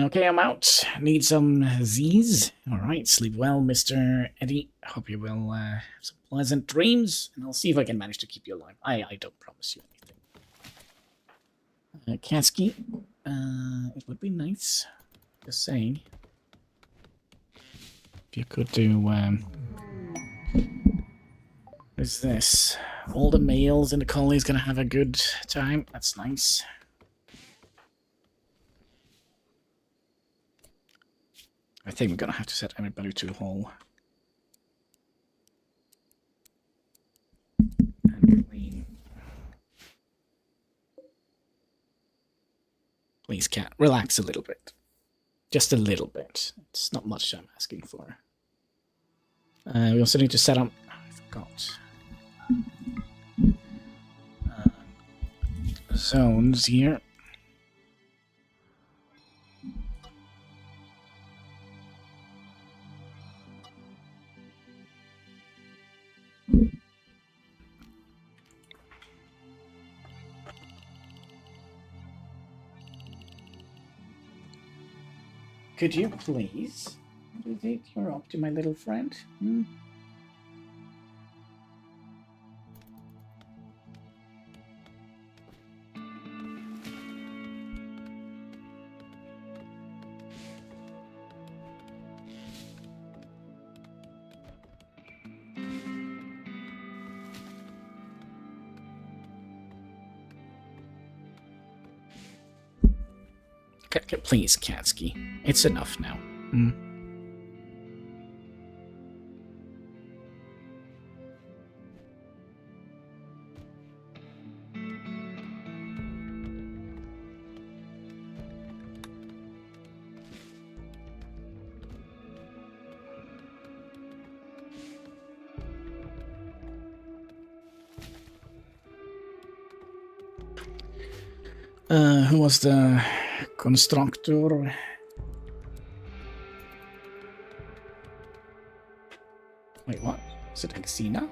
Okay, I'm out. Need some Z's. Alright, sleep well, Mr. Eddie. Hope you will have some pleasant dreams, and I'll see if I can manage to keep you alive. I don't promise you anything. Kasky, it would be nice, just saying, if you could do, what is this? All the males in the colony is gonna have a good time. That's nice. I think we're gonna have to set everybody to hall. And clean. Please, cat, relax a little bit. Just a little bit. It's not much I'm asking for. We also need to set up... I forgot. Zones here. Could you please take your up to my little friend? Please, Katsky. It's enough now. Hmm. Who was the constructor? Wait, what? Is it Exena?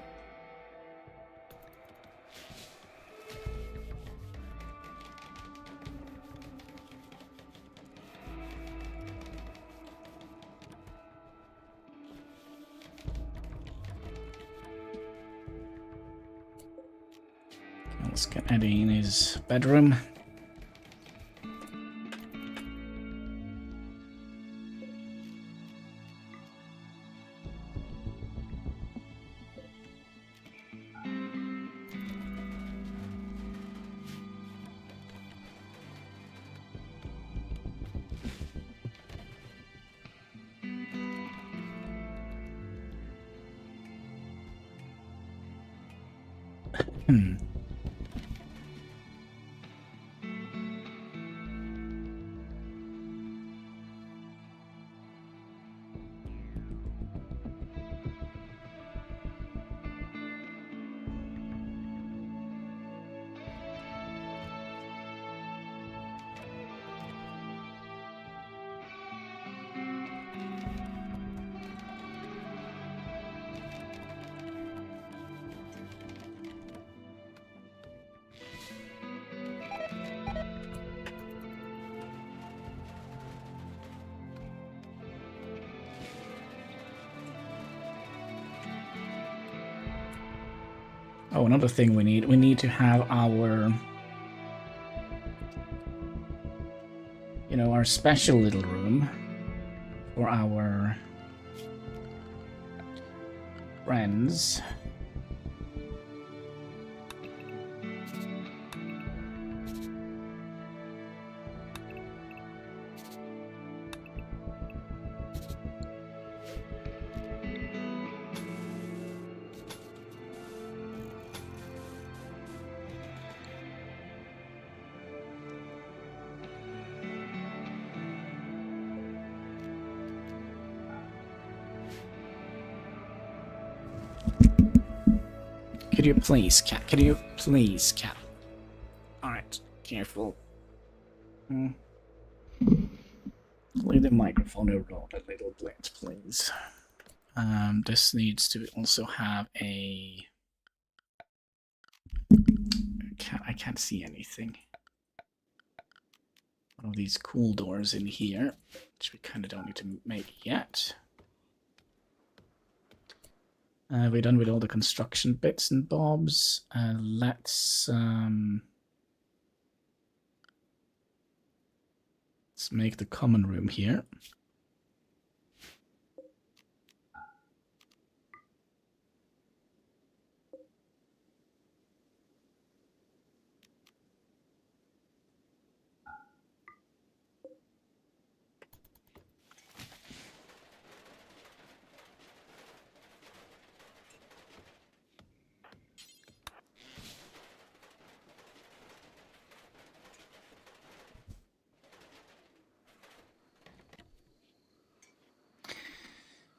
Let's get Eddie in his bedroom. Oh, another thing we need to have our, you know, our special little room for our friends. Could you please, cat? Could you please, cat? Alright, careful. Leave the microphone around a little bit, please. This needs to also have a... I can't see anything. One of these cool doors in here, which we kind of don't need to make yet. We're done with all the construction bits and bobs. Let's make the common room here.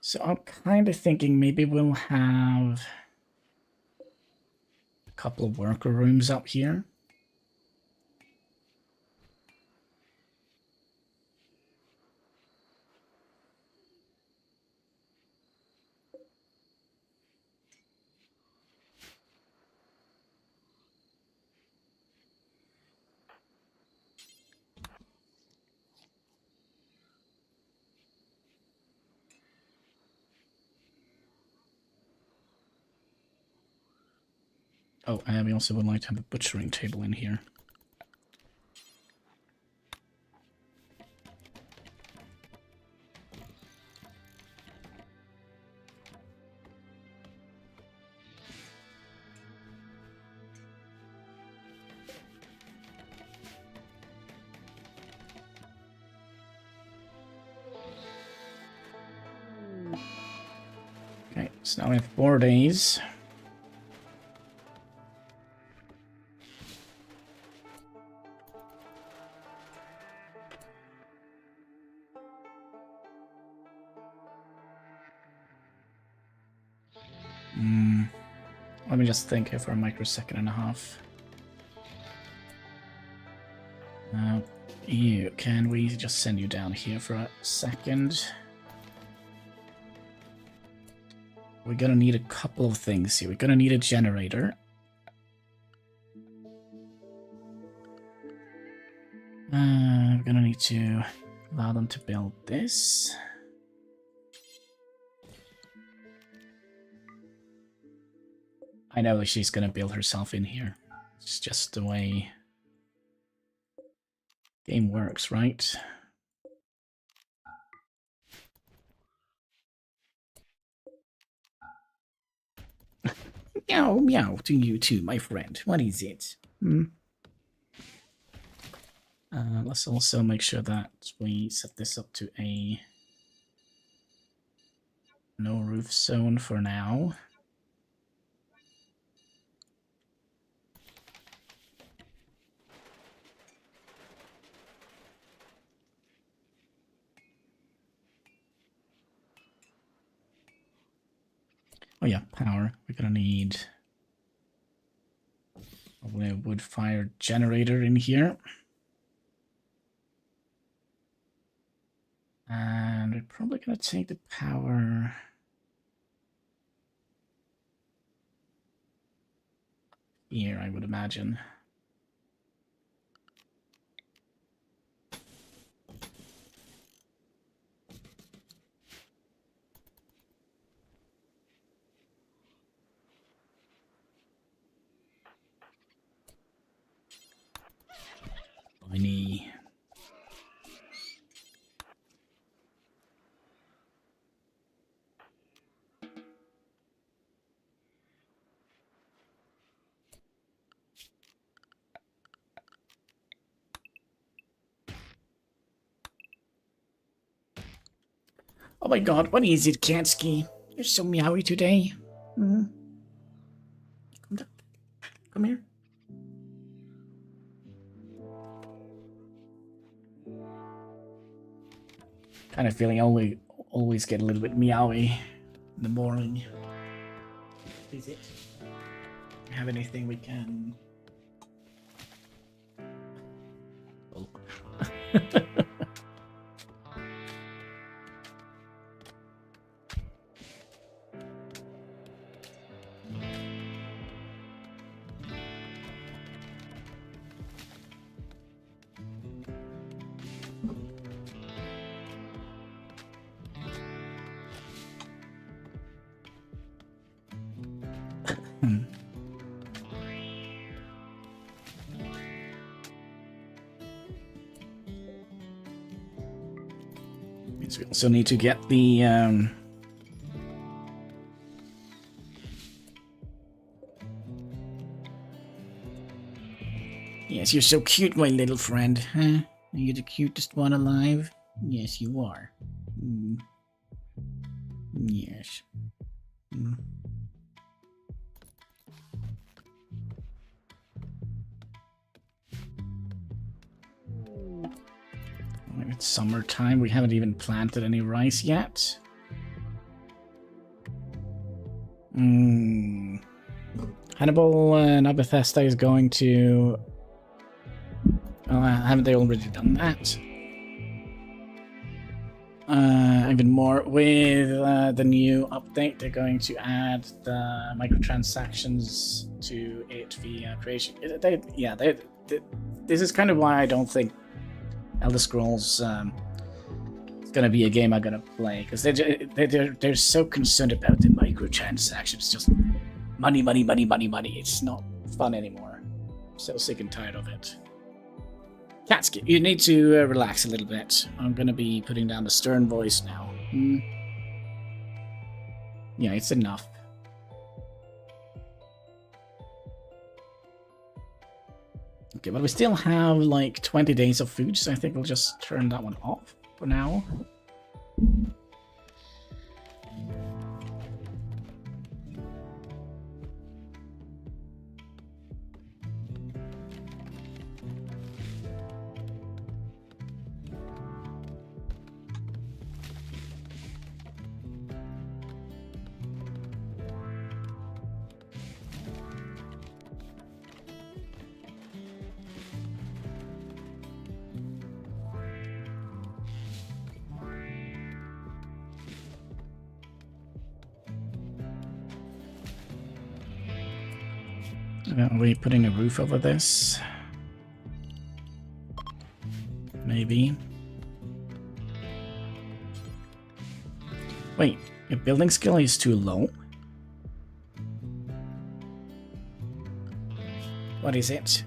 So I'm kind of thinking maybe we'll have a couple of worker rooms up here. Oh, and we also would like to have a butchering table in here. So now in 4 days. Let me just think here for a microsecond and a half. Can we just send you down here for a second? We're gonna need a couple of things here. We're gonna need a generator. We're gonna need to allow them to build this. I know that she's gonna build herself in here. It's just the way game works, right? Meow, meow to you too, my friend. What is it? Let's also make sure that we set this up to a no roof zone for now. Oh yeah, power. We're gonna need probably a wood-fired generator in here. And we're probably gonna take the power here, I would imagine. Tiny. Oh my god, what is it, Kansky? You're so meowy today. Come down. Come here. Kind of feeling I always get a little bit meowy in the morning. Is it? Have anything we can... Oh. So we also need to get the Yes, you're so cute, my little friend, huh? Are you the cutest one alive? Yes, you are. Yes. It's summertime. We haven't even planted any rice yet. Hannibal, not Bethesda, is going to... Oh, haven't they already done that? Even more, with the new update, they're going to add the microtransactions to it via creation. This is kind of why I don't think Elder Scrolls is gonna be a game I'm gonna play, because they're so concerned about the microtransactions. Just money, money, money, money, money. It's not fun anymore. I'm so sick and tired of it. Katsuki, you need to relax a little bit. I'm gonna be putting down the stern voice now. Yeah, it's enough. Okay, but we still have like 20 days of food, so I think we'll just turn that one off for now. Are we putting a roof over this? Maybe. Wait, your building skill is too low? What is it?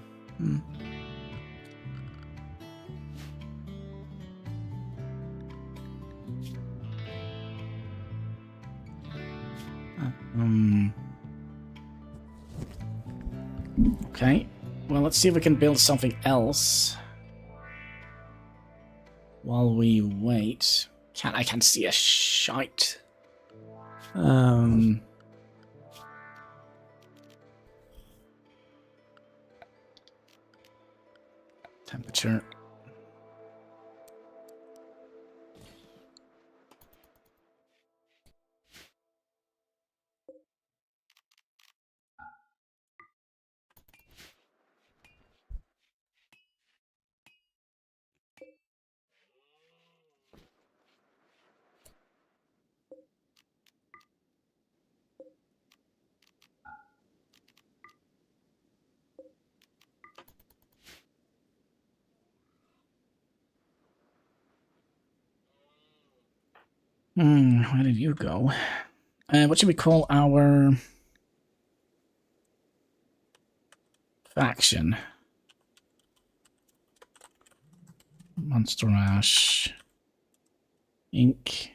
Okay, well, let's see if we can build something else while we wait. I can't see a shite. Temperature. Where did you go? What should we call our faction? Monster Ash Inc.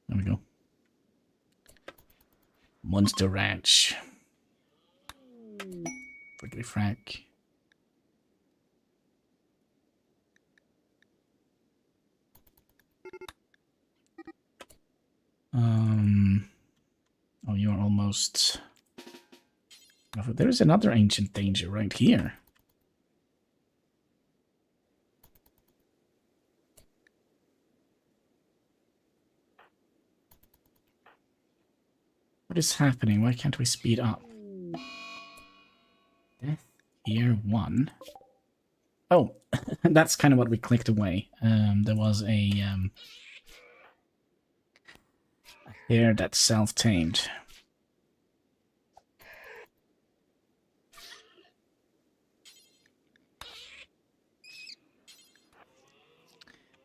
There we go. Monster Ranch. Frickly frack. Oh, you're almost... There's another ancient danger right here. What is happening? Why can't we speed up? Death Year 1. Oh, that's kind of what we clicked away. There was a hare that's self-tamed.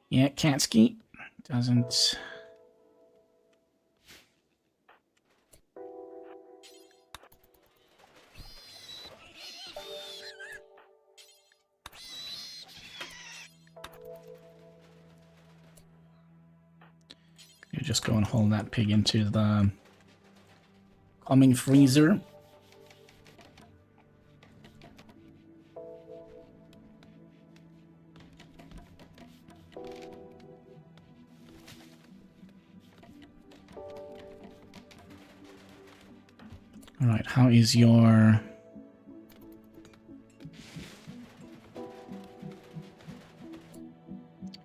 Yeah, Katsky doesn't... You just go and hold that pig into the coming freezer. All right, how is your...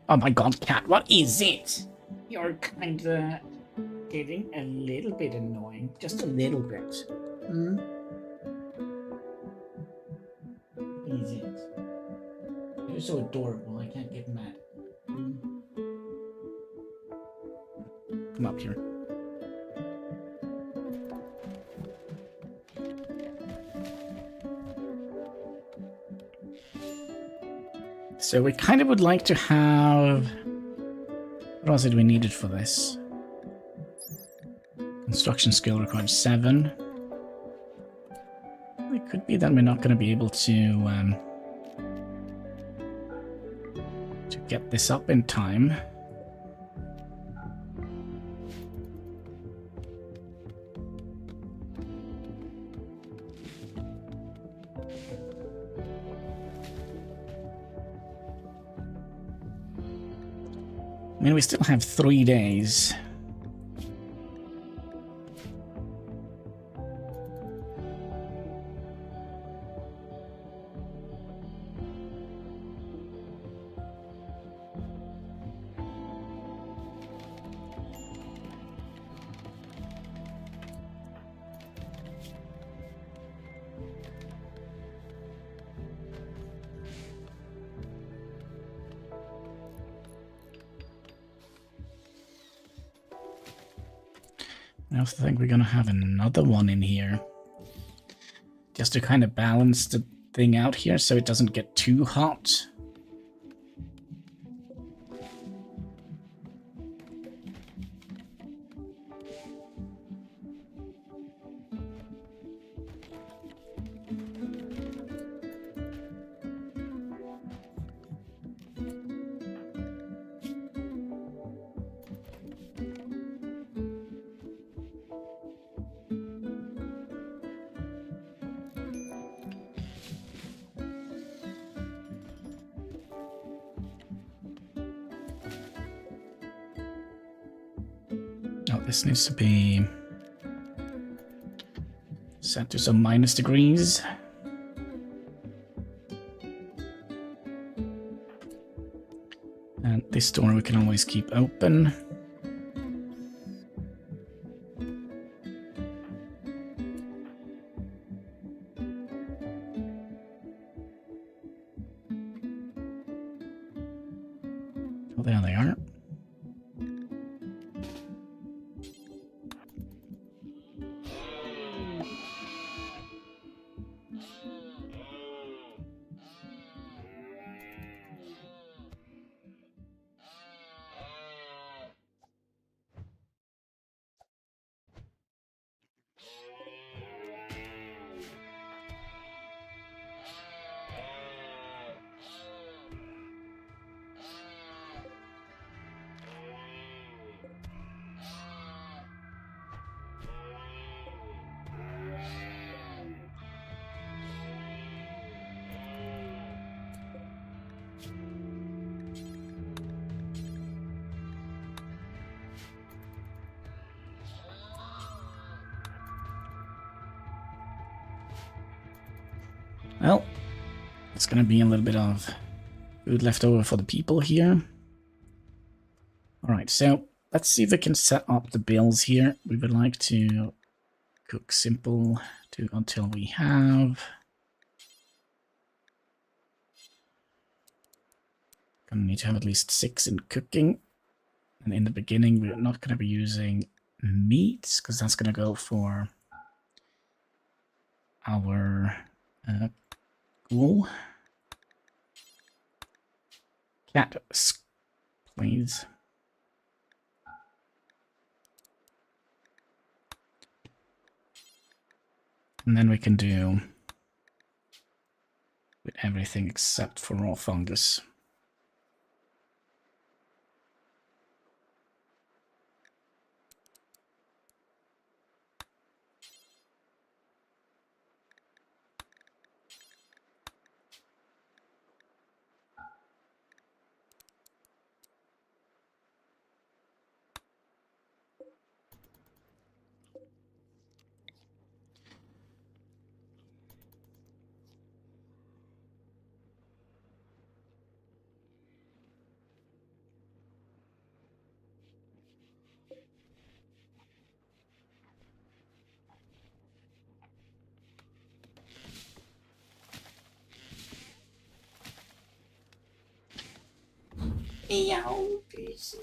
Oh my god, cat, what is it? You're kinda getting a little bit annoying. Just a little bit. What is it? You're so adorable, I can't get mad. Come up here. So we kind of would like to have... What was it we needed for this? Construction skill requires 7. It could be that we're not going to be able to get this up in time. I mean, we still have 3 days. I also think we're gonna have another one in here. Just to kind of balance the thing out here so it doesn't get too hot. Oh, this needs to be set to some minus degrees. And this door we can always keep open. Oh, there they are. Well, it's gonna be a little bit of food left over for the people here. Alright, so let's see if we can set up the bills here. We would like to cook simple until we have. Gonna need to have at least 6 in cooking. And in the beginning, we're not gonna be using meats because that's gonna go for our ghoul. Cat, please. And then we can do with everything except for raw fungus. Meow, busy.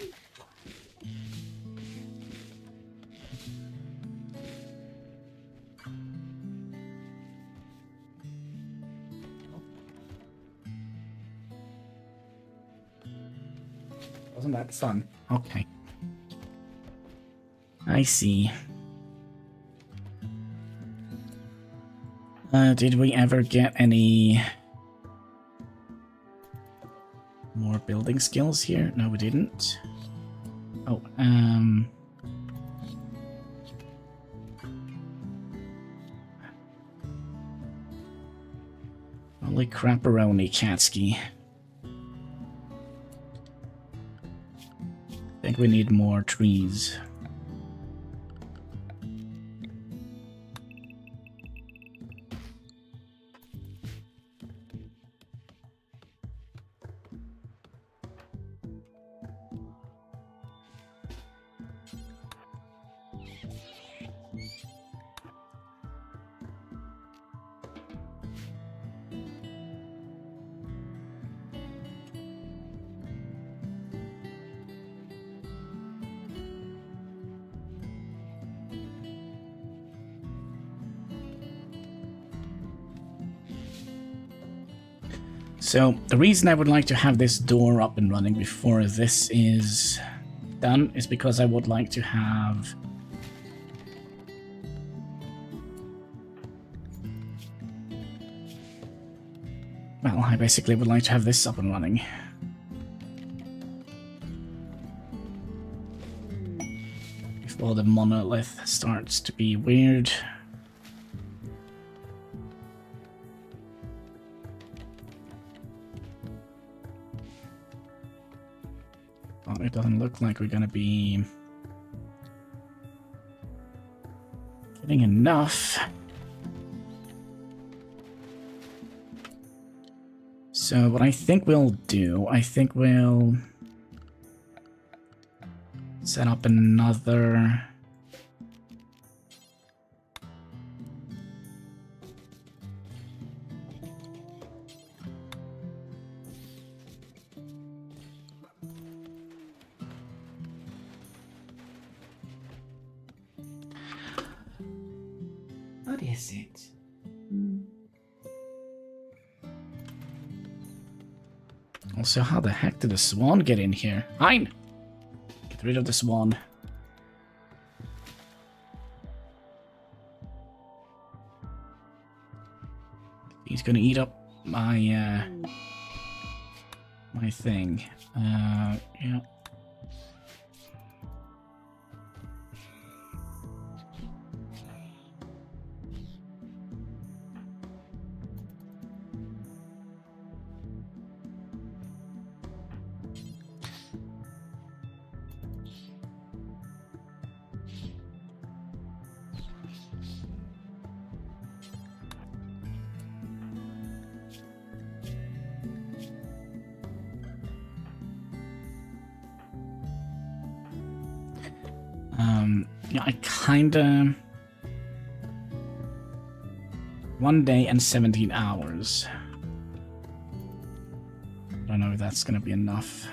Wasn't that fun? Okay. I see. Did we ever get any more building skills here? No, we didn't. Oh, holy crapperoni, Katsky. I think we need more trees. So the reason I would like to have this door up and running before this is done is because I would like to have well, I basically would like to have this up and running. Before the monolith starts to be weird. Well, it doesn't look like we're gonna be getting enough. So what I think we'll do, I think we'll set up another what is it? Also, how the heck did the swan get in here? Hein! Get rid of the swan. He's gonna eat up my, my thing. Yeah. Yeah, I kinda... 1 day and 17 hours. I don't know if that's gonna be enough.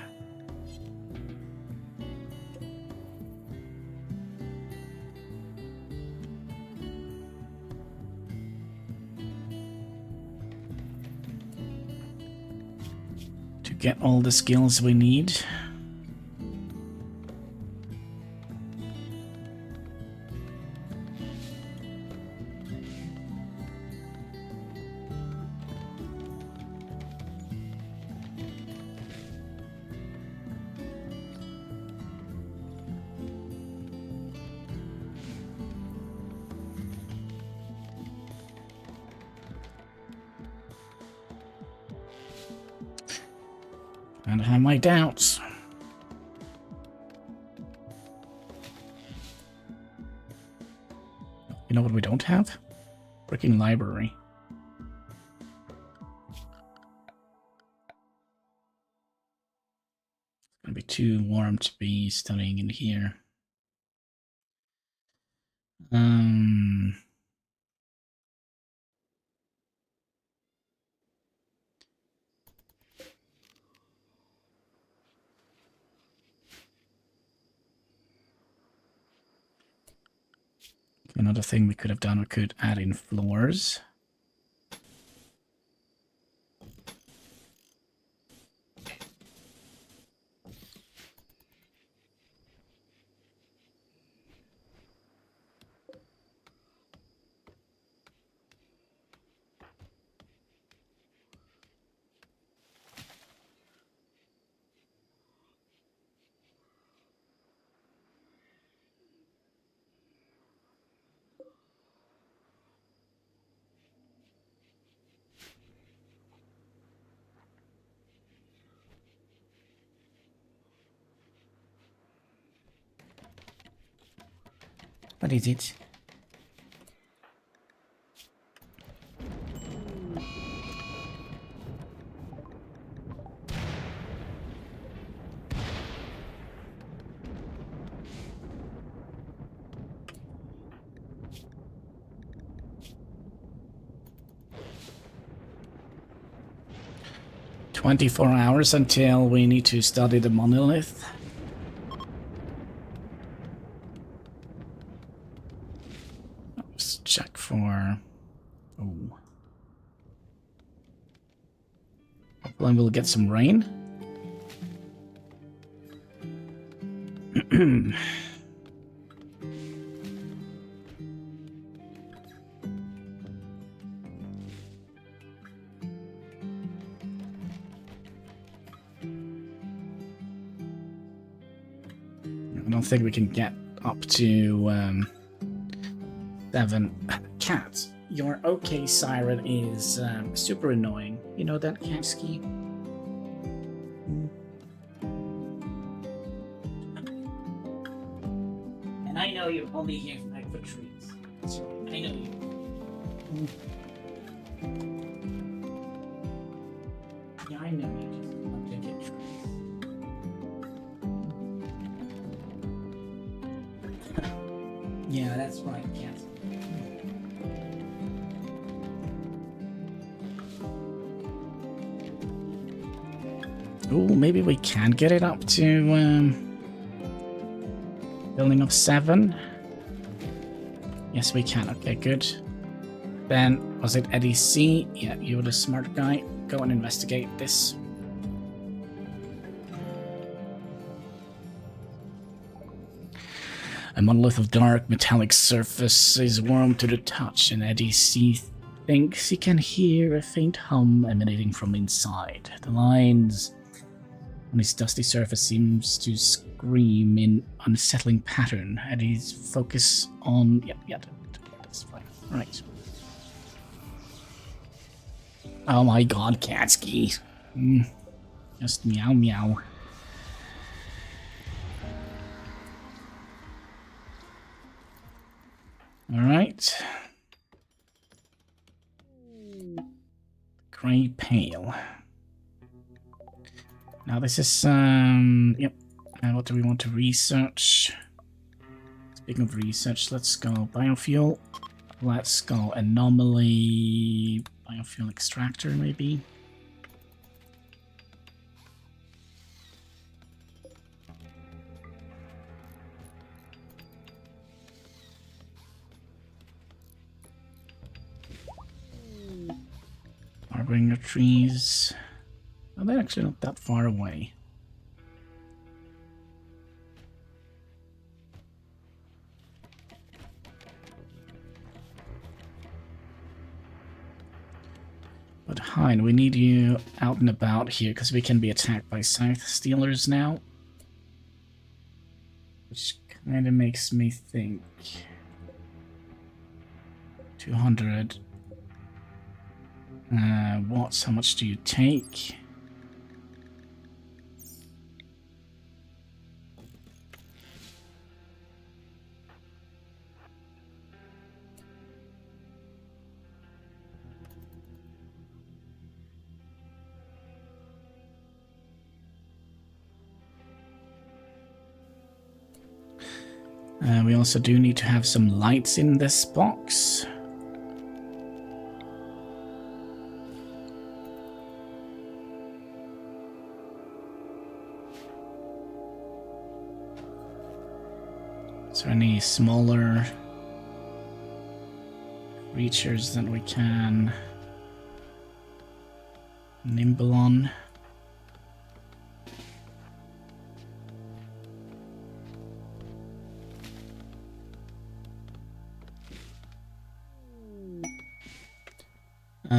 To get all the skills we need. And I have my doubts. You know what we don't have? Freaking library. It's gonna be too warm to be studying in here. Another thing we could have done, we could add in floors. What is it? "24 hours until we need to study the monolith." Let's check for... Oh. Hopefully we'll get some rain. I don't think we can get up to 7. Cat, your OK siren is super annoying. You know that, Katsky? And I know you're only here for treats. That's right, I know you. Yeah, I know you just love to get treats. Yeah, that's right, Cat. Oh, maybe we can get it up to building of 7. Yes, we can. Okay, good. Then, was it Eddie C? Yeah, you were the smart guy. Go and investigate this. A monolith of dark metallic surface is warm to the touch, and Eddie C thinks he can hear a faint hum emanating from inside. The lines on his dusty surface seems to scream in unsettling pattern. Eddie's focus on... Yeah, that's fine. Right. Oh my god, Katsky. Just meow meow. Alright. Grey Pale. Now this is, yep. What do we want to research? Speaking of research, let's go biofuel. Let's go anomaly biofuel extractor, maybe. Harbinger trees. Oh, they're actually not that far away. But Hein, we need you out and about here because we can be attacked by Scythe Stealers now. Which kind of makes me think. 200 watts, how much do you take? We also do need to have some lights in this box. Is there any smaller creatures that we can nimble on?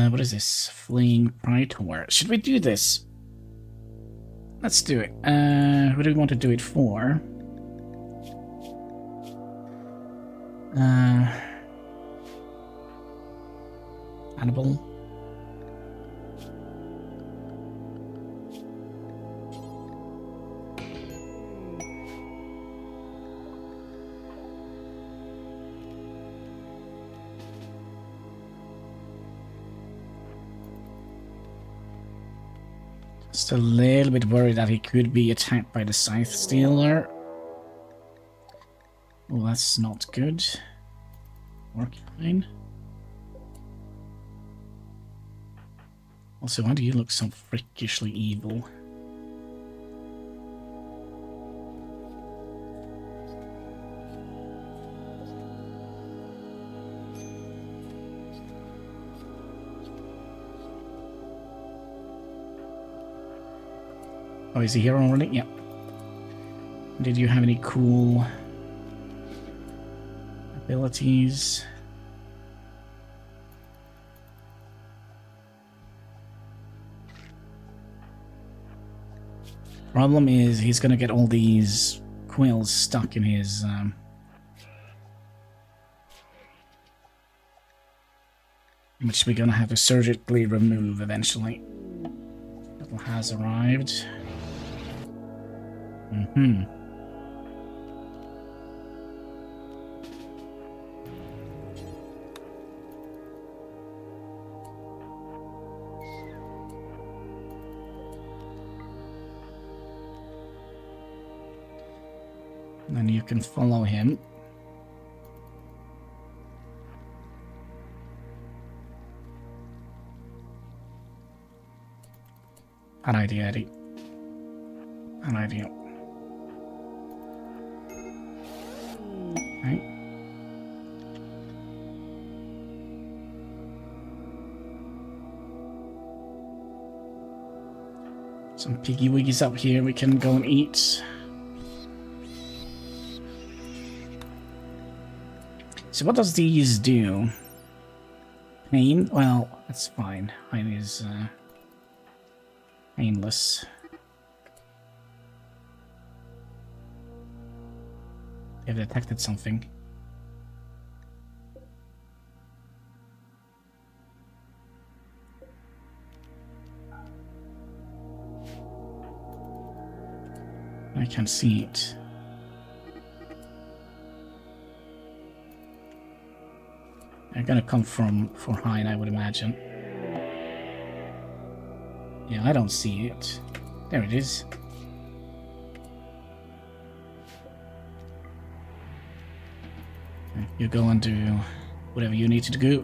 What is this? Fleeing Praetor. Should we do this? Let's do it. What do we want to do it for? Hannibal. Just a little bit worried that he could be attacked by the Scythe Stealer. Oh, that's not good. Orkine. Also, why do you look so freakishly evil? Oh, is he here already? Yeah. Did you have any cool abilities? Problem is, he's gonna get all these quills stuck in his which we're gonna have to surgically remove eventually. Battle has arrived. Then you can follow him. An idea, Eddie. An idea. Okay. Some piggy wiggies up here we can go and eat. So what does these do? Pain? Well, that's fine. Pain is painless. They've detected something. I can see it. They're gonna come for Hein, I would imagine. Yeah, I don't see it. There it is. You go and do whatever you need to do.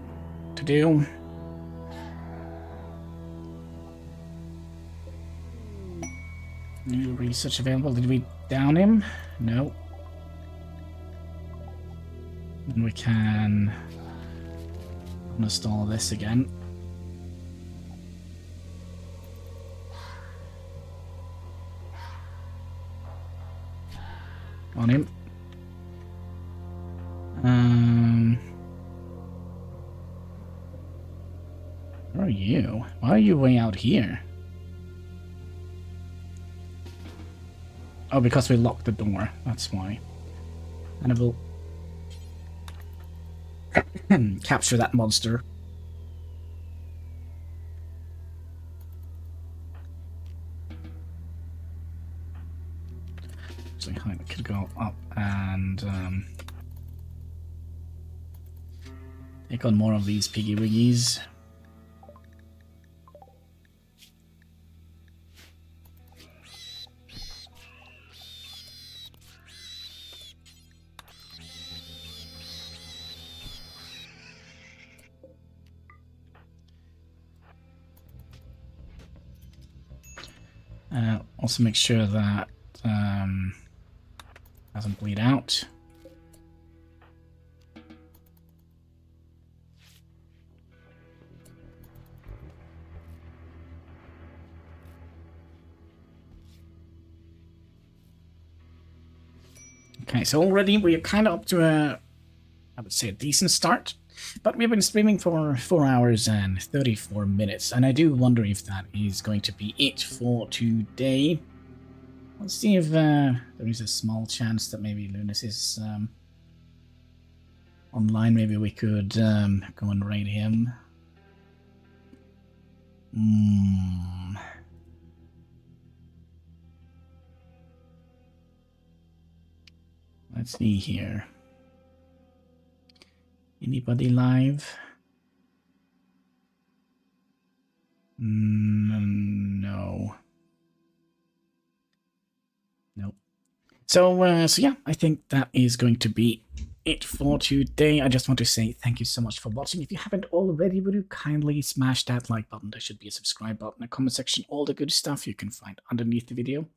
New research available. Did we down him? No. And we can uninstall this again. On him. Where are you? Why are you way out here? Oh, because we locked the door. That's why. Hannibal. Capture that monster. So I could go up and take on more of these piggy wiggies. Also make sure that doesn't bleed out. Okay, so already we are kind of up to I would say a decent start. But we've been streaming for 4 hours and 34 minutes, and I do wonder if that is going to be it for today. Let's see if there is a small chance that maybe Lunas is online. Maybe we could go and raid him. Let's see here. Anybody live? No. Nope. So yeah, I think that is going to be it for today. I just want to say thank you so much for watching. If you haven't already, would you kindly smash that like button? There should be a subscribe button, a comment section, all the good stuff you can find underneath the video.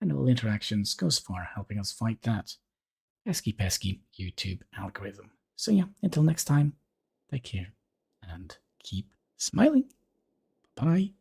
And all interactions goes far helping us fight that pesky YouTube algorithm. So yeah, until next time, take care and keep smiling. Bye.